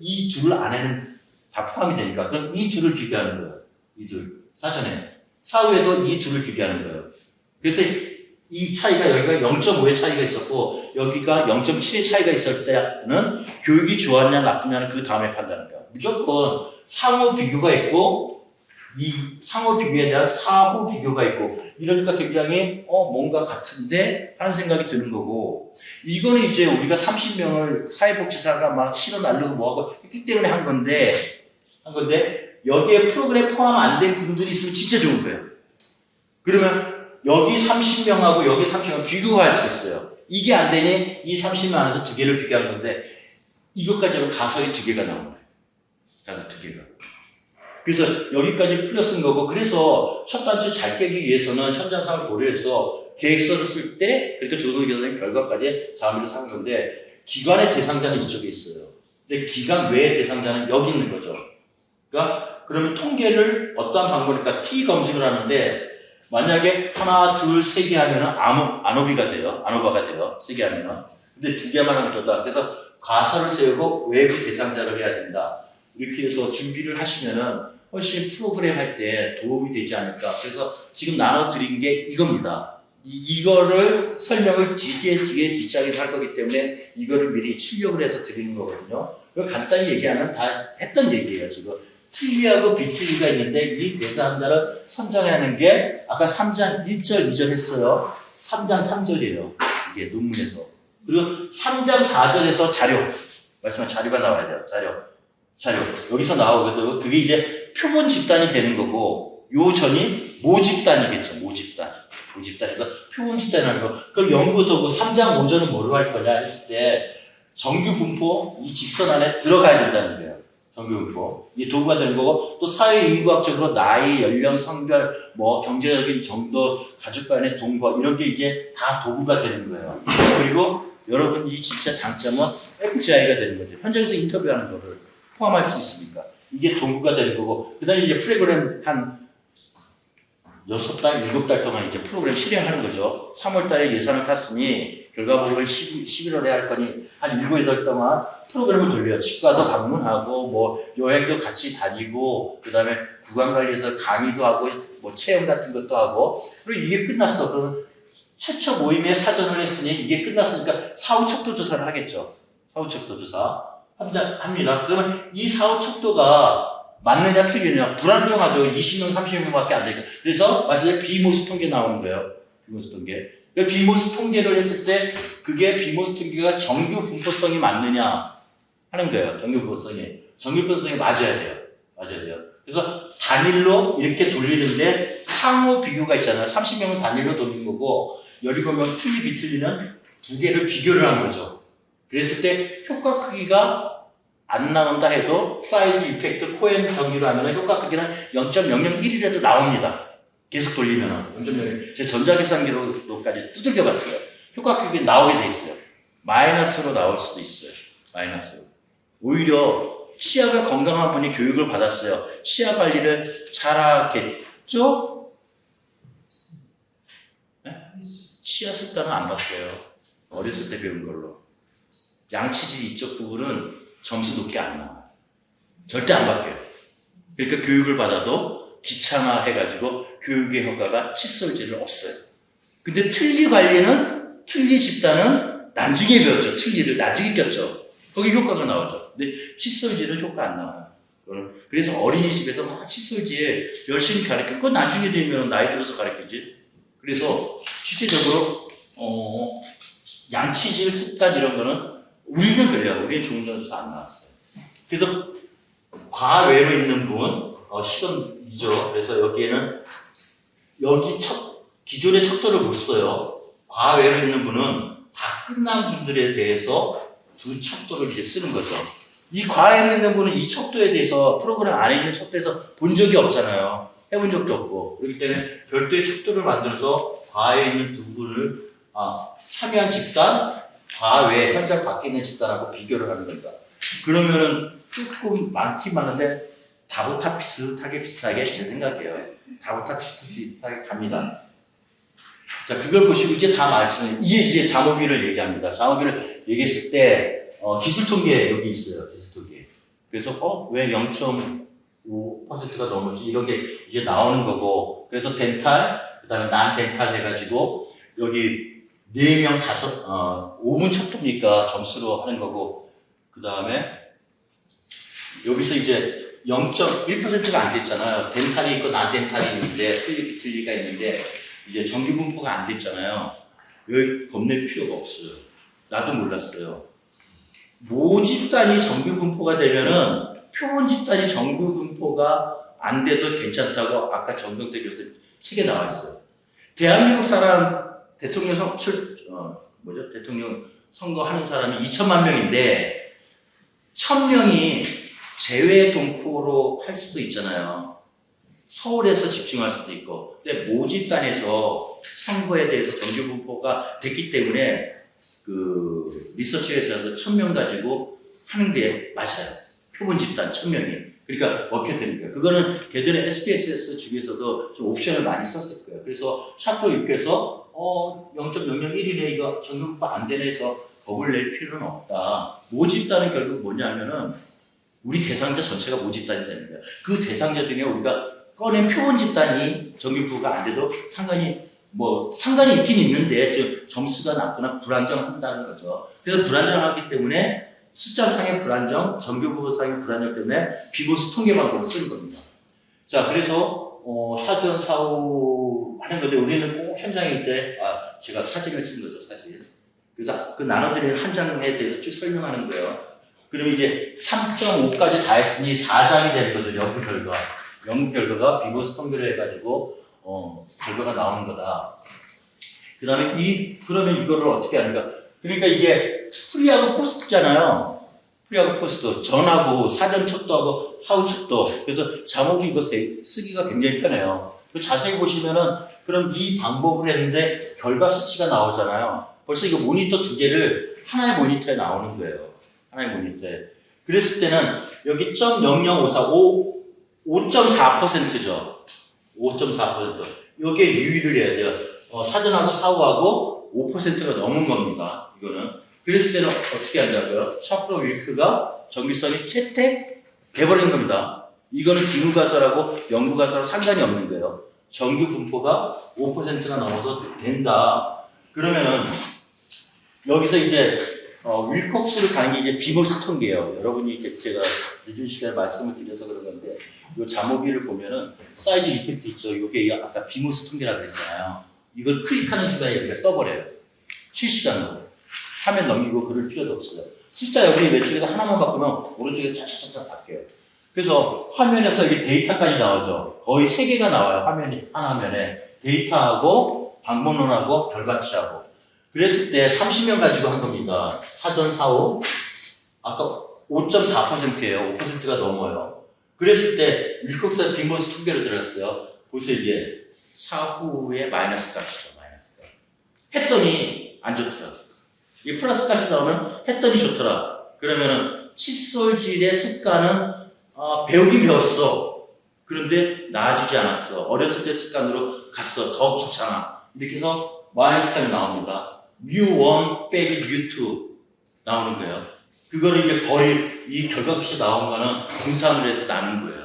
이 둘 안에는 다 포함이 되니까 그럼 이 둘을 비교하는 거예요. 이 둘 사전에 사후에도 이 둘을 비교하는 거예요. 그래서 이 차이가 여기가 0.5의 차이가 있었고 여기가 0.7의 차이가 있을 때는 교육이 좋았냐 나쁘냐는 그 다음에 판단하는 거예요. 무조건 상호 비교가 있고 이 상호 비교에 대한 사후 비교가 있고 이러니까 굉장히 뭔가 같은데 하는 생각이 드는 거고 이거는 이제 우리가 30명을 사회복지사가 막 실어 날르고 뭐하고 했기 때문에 한 건데 여기에 프로그램 포함 안 된 분들이 있으면 진짜 좋은 거예요. 그러면 여기 30명하고 여기 30명 비교할 수 있어요. 이게 안 되니 이 30명 안에서 두 개를 비교하는 건데 이것까지 하면 가설이 두 개가 나오는 거예요. 가설 두 개가. 그래서 여기까지 풀려 쓴 거고 그래서 첫 단추 잘 깨기 위해서는 현장 상황을 고려해서 계획서를 쓸 때 그렇게 조성기관의 결과까지 자문을 삼은 건데 기관의 대상자는 이쪽에 있어요. 근데 기관 외의 대상자는 여기 있는 거죠. 그러니까 그러면 통계를 어떠한 방법일까 T 검증을 하는데 만약에 하나, 둘, 세 개 하면은 아노바가 돼요. 세 개 하면은. 근데 두 개만 하면 된다. 그래서 가설을 세우고 외부 대상자를 해야 된다. 이렇게 해서 준비를 하시면은 훨씬 프로그램 할 때 도움이 되지 않을까. 그래서 지금 나눠드린 게 이겁니다. 이거를 설명을 뒤에 뒷장에서 할 거기 때문에 이거를 미리 출력을 해서 드리는 거거든요. 그걸 간단히 얘기하면 다 했던 얘기예요, 지금. 틀리하고 비틀리가 있는데 이 대상자를 선정해야 하는 게 아까 3장 1절, 2절 했어요. 3장 3절이에요. 이게 논문에서. 그리고 3장 4절에서 말씀한 자료가 나와야 돼요. 자료. 여기서 나오거든. 그게 이제 표본 집단이 되는 거고 요 전이 모집단이겠죠. 모집단에서 표본 집단이라는 거. 그럼 연구 도구 3장 5절은 뭐로 할 거냐 했을 때 정규 분포 이 직선 안에 들어가야 된다는 거예요. 정규 분포. 이게 도구가 되는 거고 또 사회 인구학적으로 나이, 연령, 성별, 뭐 경제적인 정도, 가족 간의 동거 이런 게 이제 다 도구가 되는 거예요. 그리고 여러분 이 진짜 장점은 FGI가 되는 거죠. 현장에서 인터뷰하는 거를 포함할 수 있으니까 이게 도구가 되는 거고 그 다음에 이제 프로그램 한 6달, 7달 동안 이제 프로그램 실행하는 거죠. 3월 달에 예산을 탔으니 결과 보고를 11월에 할 거니 한 7, 8달 동안 프로그램을 돌려요. 치과도 방문하고 뭐 여행도 같이 다니고 그 다음에 구강관리에서 강의도 하고 뭐 체험 같은 것도 하고 그리고 이게 끝났어. 그러면 최초 모임에 사전을 했으니 이게 끝났으니까 사후 척도 조사를 하겠죠. 사후 척도 조사 합니다. 그러면 이 사후 척도가 맞느냐 틀리느냐 불안정하죠. 20명 30명밖에 안 되니까. 그래서 마지막에 비모스 통계 나오는 거예요. 비모스 통계. 비모스 통계를 했을 때 그게 비모스 통계가 정규 분포성이 맞느냐 하는 거예요. 정규 분포성이 맞아야 돼요. 그래서 단일로 이렇게 돌리는데 상호 비교가 있잖아요. 30명은 단일로 돌린 거고 17명 틀리 비틀리는 두 개를 비교를 한 거죠. 그랬을 때 효과 크기가 안 나온다 해도 사이즈 이펙트 코엔 정리로 하면 효과 크기는 0.001이라도 나옵니다. 계속 돌리면 0.01. 제가 전자계산기로까지 두들겨 봤어요. 효과 크기 나오게 돼 있어요. 마이너스로 나올 수도 있어요. 마이너스로. 오히려 치아가 건강한 분이 교육을 받았어요. 치아 관리를 잘하겠죠? 치아 습관은 안 바뀌어요. 어렸을 때 배운 걸로. 양치질 이쪽 부분은 점수 높게 안 나와요. 절대 안 바뀌어요. 그러니까 교육을 받아도 귀찮아해가지고 교육의 효과가 칫솔질은 없어요. 근데 틀니 관리는, 틀니 집단은 나중에 배웠죠. 틀니를 나중에 꼈죠. 거기 효과가 나오죠. 근데 칫솔질은 효과 안 나와요. 그래서 어린이집에서 막 칫솔질 열심히 가르쳐. 그건 나중에 되면 나이 들어서 가르치지. 그래서 실제적으로 양치질 습관 이런 거는 우리는 그래요. 우리는 종전에서 안 나왔어요. 그래서 과외로 있는 분 시험이죠. 그래서 여기에는 기존의 척도를 못 써요. 과외로 있는 분은 다 끝난 분들에 대해서 두 척도를 이제 쓰는 거죠. 이 과외로 있는 분은 이 척도에 대해서 프로그램 안에 있는 척도에서 본 적이 없잖아요. 해본 적도 없고. 그렇기 때문에 별도의 척도를 만들어서 과외에 있는 두 분을 참여한 집단, 과외 현장 밖에 있는 집단하고 비교를 하는 겁니다. 그러면은 조금 많긴 많은데 다보타 비슷하게 제 생각이에요. 다보타 비슷하게 갑니다. 자, 그걸 보시고 이제 다 말씀해. 이제 잔호비를 얘기합니다. 잔호비를 얘기했을 때 기술 통계 여기 있어요. 기술 통계. 그래서 왜 0.5%가 넘었지? 이런 게 이제 나오는 거고. 그래서 덴탈, 그다음에 난 덴탈 해가지고 여기 4명 5분 척도니까 점수로 하는 거고. 그다음에 여기서 이제 0.1%가 안 됐잖아요. 덴탈이 있고 난덴탈이 있는데 트리가 있는데 이제 정규 분포가 안 됐잖아요. 여기 겁낼 필요가 없어요. 나도 몰랐어요. 모집단이 정규 분포가 되면은 표본 집단이 정규 분포가 안 돼도 괜찮다고 아까 정성태 교수 책에 나와 있어요. 대한민국 사람 대통령 대통령 선거하는 사람이 2천만 명인데 1,000명이 제외 동포로 할 수도 있잖아요. 서울에서 집중할 수도 있고. 근데 모집단에서 선거에 대해서 정규 분포가 됐기 때문에 그 리서치회사에서 1,000명 가지고 하는 게 맞아요. 표본 집단 1,000명이. 그러니까 어떻게 됩니까? 그거는 걔들은 SPSS 중에서도 좀 옵션을 많이 썼을 거예요. 그래서 샤프로 입께서 0.001이네 이거 정규 분포 안 되네 해서 겁을 낼 필요는 없다. 모집단은 결국 뭐냐면은 우리 대상자 전체가 모집단이 되는 거예요. 그 대상자 중에 우리가 꺼낸 표본 집단이 정규 분포가 안 돼도 상관이 있긴 있는데 점수가 낮거나 불안정한다는 거죠. 그래서 불안정하기 때문에 숫자상의 불안정, 정규분포상의 불안정 때문에 비보수 통계 방법을 쓰는 겁니다. 자, 그래서 사전 사후 하는 건데 우리는 꼭 현장에 있을 때 제가 사진을 쓴 거죠, 사진. 그래서 그 나눠드리는 한 장에 대해서 쭉 설명하는 거예요. 그럼 이제 3.5까지 다 했으니 4장이 되는 거죠, 연구 결과. 연구 결과가 비보수 통계를 해가지고 결과가 나오는 거다. 그 다음에 그러면 이거를 어떻게 하는가? 그러니까 이게 프리하고 포스트잖아요. 프리하고 포스트. 전하고 사전 척도하고 사후 척도. 그래서 자막이 이거 쓰기가 굉장히 편해요. 자세히 보시면은 그럼 이 방법을 했는데 결과 수치가 나오잖아요. 벌써 이거 모니터 두 개를 하나의 모니터에 나오는 거예요. 하나의 모니터에. 그랬을 때는 여기 0.00545 5.4%죠. 5.4%. 여기에 유의를 해야 돼요. 사전하고 사후하고 5%가 넘은 겁니다. 이거는. 그랬을 때는 어떻게 한다고요? 샤프로 윌크가 정기성이 채택돼버린 겁니다. 이거는 기무가설하고 연구가설하고 상관이 없는 거예요. 정규 분포가 5%가 넘어서 된다. 그러면은 여기서 이제 윌콕스를 가는 게 이제 비보수 통계예요. 여러분이 이제 제가 늦은 시간에 말씀을 드려서 그런 건데 이 자모기를 보면은 사이즈 이펙트 있죠. 이게 아까 비보수 통계라고 그랬잖아요. 이걸 클릭하는 순간에 여기가 떠버려요. 실시간으로. 화면 넘기고 그럴 필요도 없어요. 숫자 여기 왼쪽에서 하나만 바꾸면 오른쪽에 차차차차 바뀌어요. 그래서 화면에서 이게 데이터까지 나오죠. 거의 3개가 나와요. 한 화면에. 데이터하고 방문론하고 결과치하고. 그랬을 때 30명 가지고 한 겁니다. 사전, 사후. 아까 5.4%예요. 5%가 넘어요. 그랬을 때 윌콕스 빈보수 통계로 들어갔어요. 보세요. 이게 사후에 마이너스 값이죠. 마이너스 값. 했더니 안 좋더라. 이 플러스 값이 나오면 했더니 좋더라. 그러면은 칫솔질의 습관은 배우긴 배웠어. 그런데 나아지지 않았어. 어렸을 때 습관으로 갔어. 더 귀찮아. 이렇게 해서 마이너스 값이 나옵니다. mu1 빼기 mu2 나오는 거예요. 그거를 이제 거의 이 결과값이 나온 거는 분산을 해서 나눈 거예요.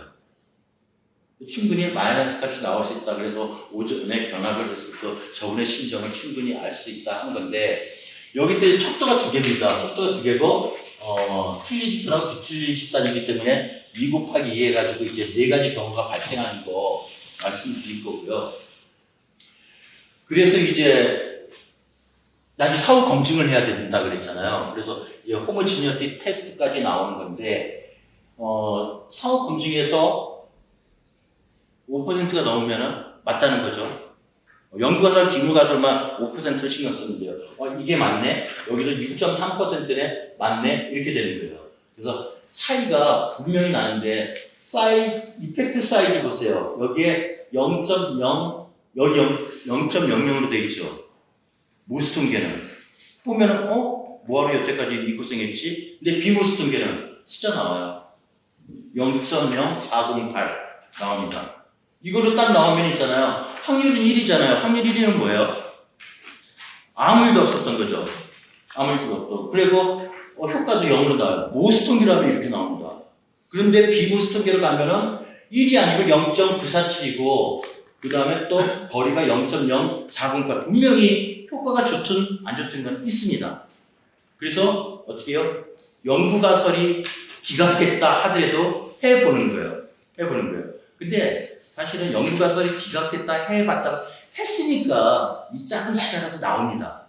충분히 마이너스 값이 나올 수 있다. 그래서 오전에 견학을 했을 때 저분의 심정을 충분히 알 수 있다 한 건데 여기서 척도가 2개입니다. 척도가 2개고 틀린 집단하고 비틀린 집단이기 때문에 2 곱하기 2 해가지고 이제 4가지 경우가 발생하는 거 말씀드릴 거고요. 그래서 이제 나중에 사후 검증을 해야 된다 그랬잖아요. 그래서 호모지니어티 테스트까지 나오는 건데 사후 검증에서 5%가 넘으면 맞다는 거죠. 연구가설, 기무가설만 5%를 신경 썼는데요. 이게 맞네? 여기도 6.3%네? 맞네? 이렇게 되는 거예요. 그래서 차이가 분명히 나는데 사이즈, 이펙트 사이즈 보세요. 여기에 0.0, 여기 0.00으로 돼 있죠. 모수 통계는. 보면은 뭐하러 여태까지 이 고생했지? 근데 비모수 통계는 숫자 나와요. 0.0408 나옵니다. 이거로 딱 나오면 있잖아요. 확률은 1이잖아요. 확률 1위는 뭐예요? 아무 일도 없었던 거죠. 아무 일도 없고. 그리고 효과도 0으로 나와요. 모수 통계로 하면 이렇게 나옵니다. 그런데 비모수 통계로 가면은 1이 아니고 0.947이고 그 다음에 또 거리가 0.0408 분명히 효과가 좋든 안 좋든 건 있습니다. 그래서 어떻게 해요? 연구가설이 기각됐다 하더라도 해보는 거예요. 근데 사실은 연구가 썰이 기각됐다 해봤다가 했으니까 이 작은 숫자라도 나옵니다.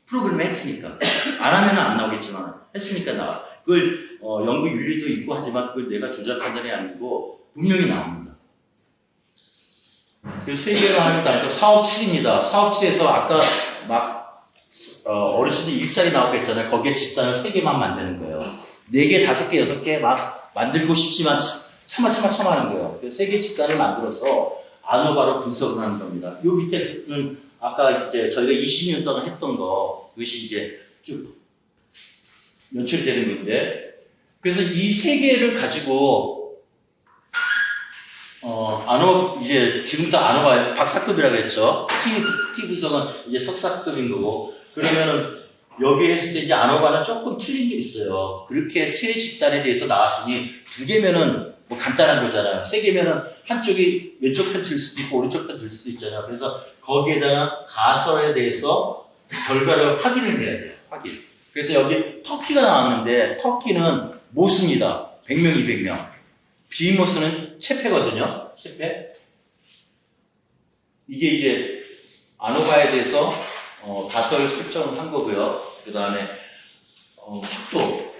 프로그램을 했으니까. 안 하면 안 나오겠지만 했으니까 나와. 그걸 연구 윤리도 있고 하지만 그걸 내가 조작한 자리 아니고 분명히 나옵니다. 그 세 개로 하니까 사업 7입니다. 사업 7에서 아까 막 어르신들 일자리 나오고 했잖아요. 거기에 집단을 3개만 만드는 거예요. 4개, 5개, 6개 막 만들고 싶지만 참아 하는 거예요. 그래서 3개 집단을 만들어서 아노바로 분석을 하는 겁니다. 요 밑에는 아까 이제 저희가 20년 동안 했던 거, 그것이 이제 쭉 연출이 되는 건데, 그래서 이 3개를 가지고 이제 지금부터 아노바 박사급이라고 했죠. T 분석은 이제 석사급인 거고, 그러면은 여기 했을 때 이제 아노바는 조금 틀린 게 있어요. 그렇게 세 집단에 대해서 나왔으니 2개면은 뭐 간단한 거잖아요. 3개면은 한쪽이 왼쪽 편 들 수도 있고 오른쪽 편 들 수도 있잖아요. 그래서 거기에다가 가설에 대해서 결과를 확인을 해야 돼요. 확인. 그래서 여기 터키가 나왔는데 터키는 모스입니다. 100명, 200명. 비모스는 체페거든요. 체페. 이게 이제 아노바에 대해서 가설 설정을 한 거고요. 그 다음에 척도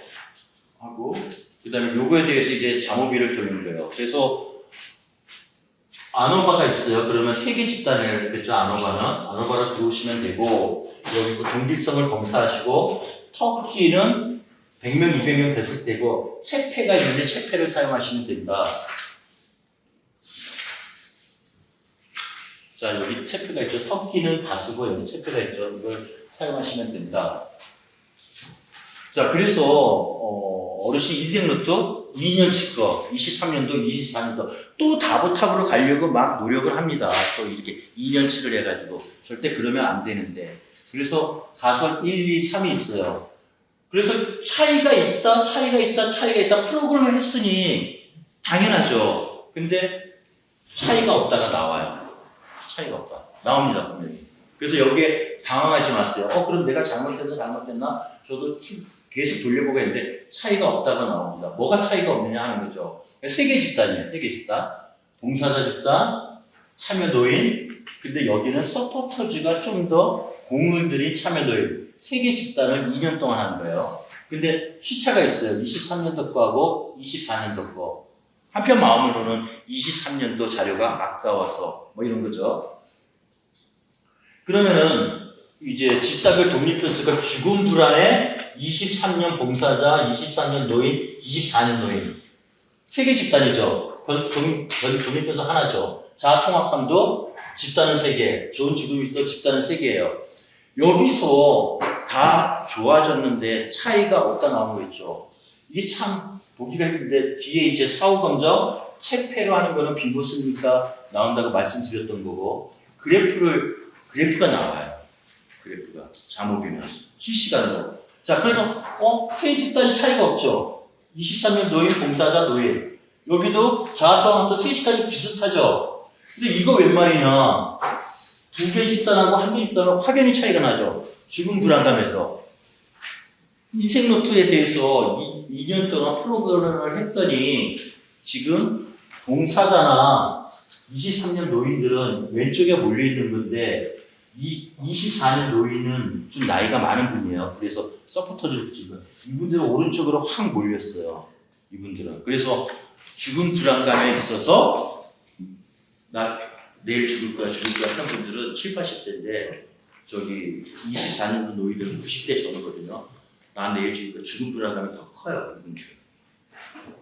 하고, 그 다음에 요거에 대해서 이제 잠오비를 돌리는 거예요. 그래서 아노바가 있어요. 그러면 3개 집단을 했죠. 아노바로 들어오시면 되고, 여기서 동질성을 검사하시고, 터키는 100명, 200명 됐을 때고, 체페가 있는데 체페를 사용하시면 된다. 자, 여기 체페가 있죠. 터키는 다 쓰고, 여기 체페가 있죠. 이걸 사용하시면 된다. 자, 그래서, 어르신 인생 로또 2년치 거, 23년도, 24년도, 또 다보탑으로 가려고 막 노력을 합니다. 또 이렇게 2년치를 해가지고. 절대 그러면 안 되는데. 그래서 가설 1, 2, 3이 있어요. 그래서 차이가 있다 프로그램을 했으니 당연하죠. 근데 차이가 없다가 나와요. 차이가 없다. 나옵니다, 분명히. 그래서 여기에 당황하지 마세요. 그럼 내가 잘못됐나? 저도 계속 돌려보고 했는데 차이가 없다가 나옵니다. 뭐가 차이가 없느냐 하는 거죠. 3개 집단이에요. 3개 집단. 봉사자 집단, 참여 노인. 근데 여기는 서포터즈가 좀 더 공을 들인 참여 노인. 3개 집단을 2년 동안 하는 거예요. 근데 시차가 있어요. 23년도 거하고 24년도 거. 한편 마음으로는 23년도 자료가 아까워서 뭐 이런 거죠. 그러면은 이제 집단별 독립변수가 죽음 불안에 23년 봉사자, 24년 노인, 24년 노인. 3개 집단이죠. 독립변수 하나죠. 자아통합감도 집단은 3개, 좋은 죽음이 집단은 3개예요. 여기서 다 좋아졌는데 차이가 없다 나온 거겠죠. 이게 참 보기가 힘든데 뒤에 이제 사후검정, 체페로 하는 거는 비모습이니까 나온다고 말씀드렸던 거고, 그래프가 나와요. 그래프가 잠오비면 실시간으로. 자, 그래서 세 집단이 차이가 없죠. 23년 노인, 봉사자, 노인. 여기도 자아통합도 3집단이 비슷하죠. 근데 이거 웬 말이냐? 2개 집단하고 1개 집단은 확연히 차이가 나죠. 죽음 불안감에서. 인생 노트에 대해서 2년 동안 프로그램을 했더니 지금 봉사자나 23년 노인들은 왼쪽에 몰려있는 건데 24년 노인은 좀 나이가 많은 분이에요. 그래서 서포터즈를 지금 이분들은 오른쪽으로 확 몰렸어요. 이분들은. 그래서 죽음 불안감에 있어서 나 내일 죽을 거야 하는 분들은 7, 80대인데 저기 24년도 노인들은 90대 전후거든요. 나 내일 죽을 거야. 죽음 불안감이 더 커요. 이분들.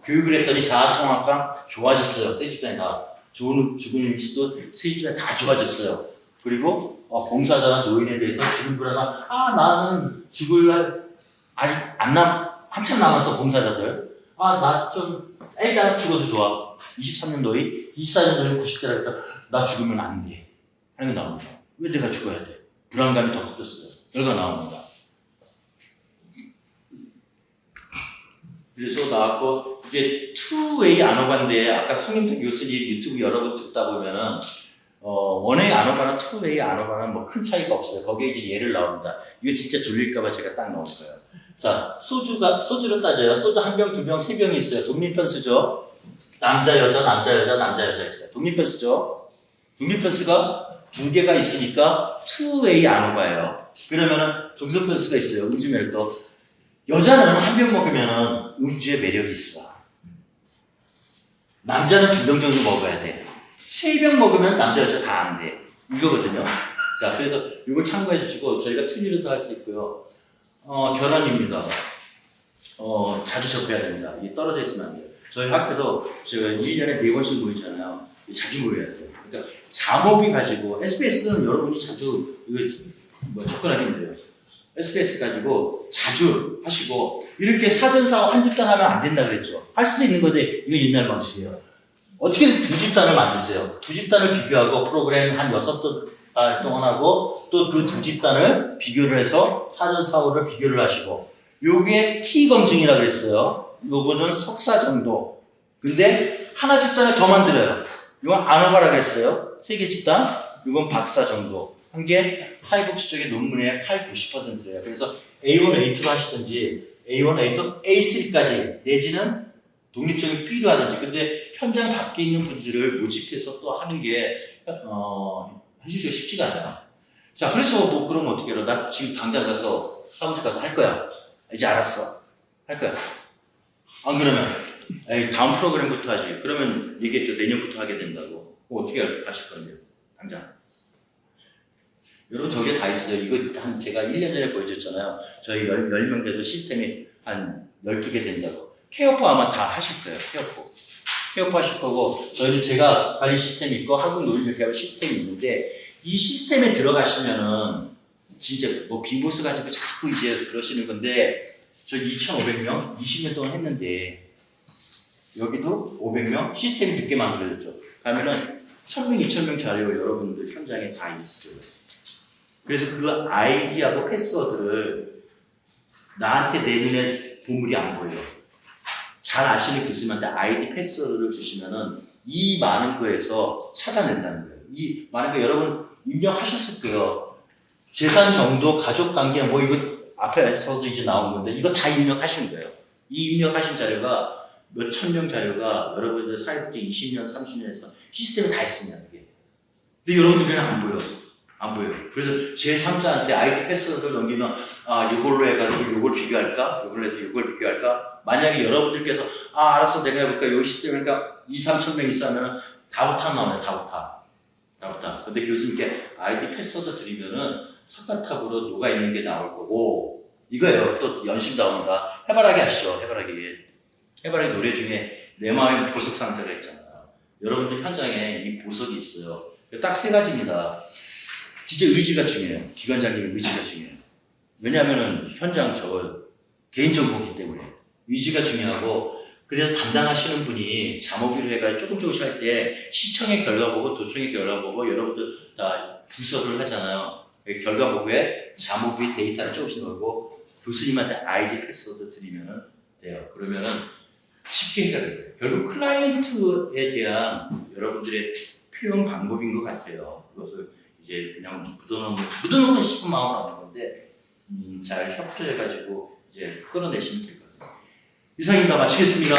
교육을 했더니 자아통합감 좋아졌어요. 세 집단이 다. 좋은 죽은 일치도 세 집단이 다 좋아졌어요. 그리고 봉사자나 노인에 대해서 죽음 불안감, 나는 죽을 날 아직 한참 남았어. 봉사자들. 나 죽어도 좋아. 23년 노인, 24년 노인 90대라 했다. 나 죽으면 안 돼. 하는 게 나옵니다. 왜 내가 죽어야 돼? 불안감이 더 커졌어요. 결과 나옵니다. 그래서 나왔고, 이제 투웨이 아노바인데, 아까 성인택 교수님 유튜브 여러 번 듣다 보면은, 원웨이 아노바나 투웨이 아노바는 뭐 큰 차이가 없어요. 거기에 이제 예를 나옵니다. 이거 진짜 졸릴까봐 제가 딱 넣었어요. 자, 소주로 따져요. 소주 1병, 2병, 3병이 있어요. 독립변수죠. 남자 여자 남자 여자 남자 여자 있어요. 독립편수죠. 독립편수가 두 개가 있으니까 2A 안오바예요. 그러면은 종속편수가 있어요. 음주 매력도. 여자는 한 병 먹으면은 음주의 매력이 있어. 남자는 2병 정도 먹어야 돼. 3병 먹으면 남자 여자 다 안 돼. 이거거든요. 자, 그래서 이걸 참고해 주시고 저희가 틀리로도 할 수 있고요. 결혼입니다. 자주 접해야 됩니다. 이게 떨어져 있으면 안 돼요. 저희 학교도 제가 1년에 4번씩 모이잖아요. 자주 모여야 돼요. 그러니까 잠업이 가지고 SPS는 여러분이 자주 이거 접근하기 힘들어요. SPS 가지고 자주 하시고 이렇게 사전사업 한 집단 하면 안 된다 그랬죠. 할 수도 있는 건데 이거 옛날 방식이에요. 어떻게 두 집단을 만드세요? 두 집단을 비교하고 프로그램 한 6달 동안 하고 또 그 두 집단을 비교를 해서 사전사업을 비교를 하시고 요게 T 검증이라 그랬어요. 요거는 석사 정도. 근데 하나 집단을 더 만들어요. 이건 아노바라 그랬어요. 3개 집단. 이건 박사 정도. 한 게 사회복지 쪽의 논문의 90%래요. 그래서 A1, A2로 하시든지 A1, A2, A3까지 내지는 독립적인 B로 하든지. 근데 현장 밖에 있는 분들을 모집해서 또 하는 게 해주기가 쉽지가 않아요. 자, 그래서 뭐 그러면 어떻게 해요? 나 지금 당장 가서 사무실 가서 할 거야. 이제 알았어. 할 거야. 안 그러면 다음 프로그램부터 하지. 그러면 얘기했죠. 내년부터 하게 된다고. 어떻게 하실 건데요? 당장. 여러분 저게 다 있어요. 이거 한 제가 1년 전에 보여줬잖아요. 저희 10명 돼도 시스템이 한 12개 된다고. 케어포 아마 다 하실 거예요. 케어포 하실 거고 저희는 제가 관리 시스템이 있고 한국 노인협회하고 시스템이 있는데 이 시스템에 들어가시면은 진짜 뭐 빈보스 가지고 자꾸 이제 그러시는 건데 저 2,500명 20년 동안 했는데 여기도 500명 시스템이 늦게 만들어졌죠. 가면은 1,000명, 2,000명 자료 여러분들 현장에 다 있어요. 그래서 그 아이디하고 패스워드를 나한테 내 눈에 보물이 안 보여요. 잘 아시는 교수님한테 아이디 패스워드를 주시면은 이 많은 거에서 찾아낸다는 거예요. 이 많은 거 여러분 입력하셨을 거예요. 재산 정도, 가족 관계 뭐 이거 앞에서도 이제 나온 건데 이거 다 입력하신 거예요. 이 입력하신 자료가 몇 천 명 자료가 여러분들 사회복지 20년, 30년에서 시스템에 다 있습니다. 이게. 근데 여러분들 그냥 안 보여. 안 보여요. 그래서 제3자한테 아이디 패스워드를 넘기면 이걸로 해가지고 이걸 비교할까? 이걸로 해서 이걸 비교할까? 만약에 여러분들께서 알았어 내가 해볼까? 요 시스템이니까 2,000~3,000 명 있어 하면 다 못한 나오네요. 다 못한. 근데 교수님께 아이디 패스워드 드리면은 석가탑으로 녹아 있는 게 나올 거고 이거예요. 또 연신 나옵니다. 해바라기 아시죠? 해바라기 노래 중에 내 마음의 보석 상자가 있잖아요. 여러분들 현장에 이 보석이 있어요. 딱 3가지입니다. 진짜 의지가 중요해요. 기관장님의 의지가 중요해요. 왜냐하면 현장 개인정보이기 때문에 의지가 중요하고 그래서 담당하시는 분이 잠오기로 해가지고 조금씩 할 때 시청의 결과 보고 도청의 결과 보고 여러분들 다 부서를 하잖아요. 결과 보고에 잠오기 데이터를 조금씩 넣고 교수님한테 아이디 패스워드 드리면 돼요. 그러면은 쉽게 해결돼요. 결국 클라이언트에 대한 여러분들의 표현 방법인 것 같아요. 그것을 이제 그냥 묻어놓고 싶은 마음으로 하는 건데 잘 협조해가지고 이제 끌어내시면 될 것 같아요. 이상입니다. 마치겠습니다.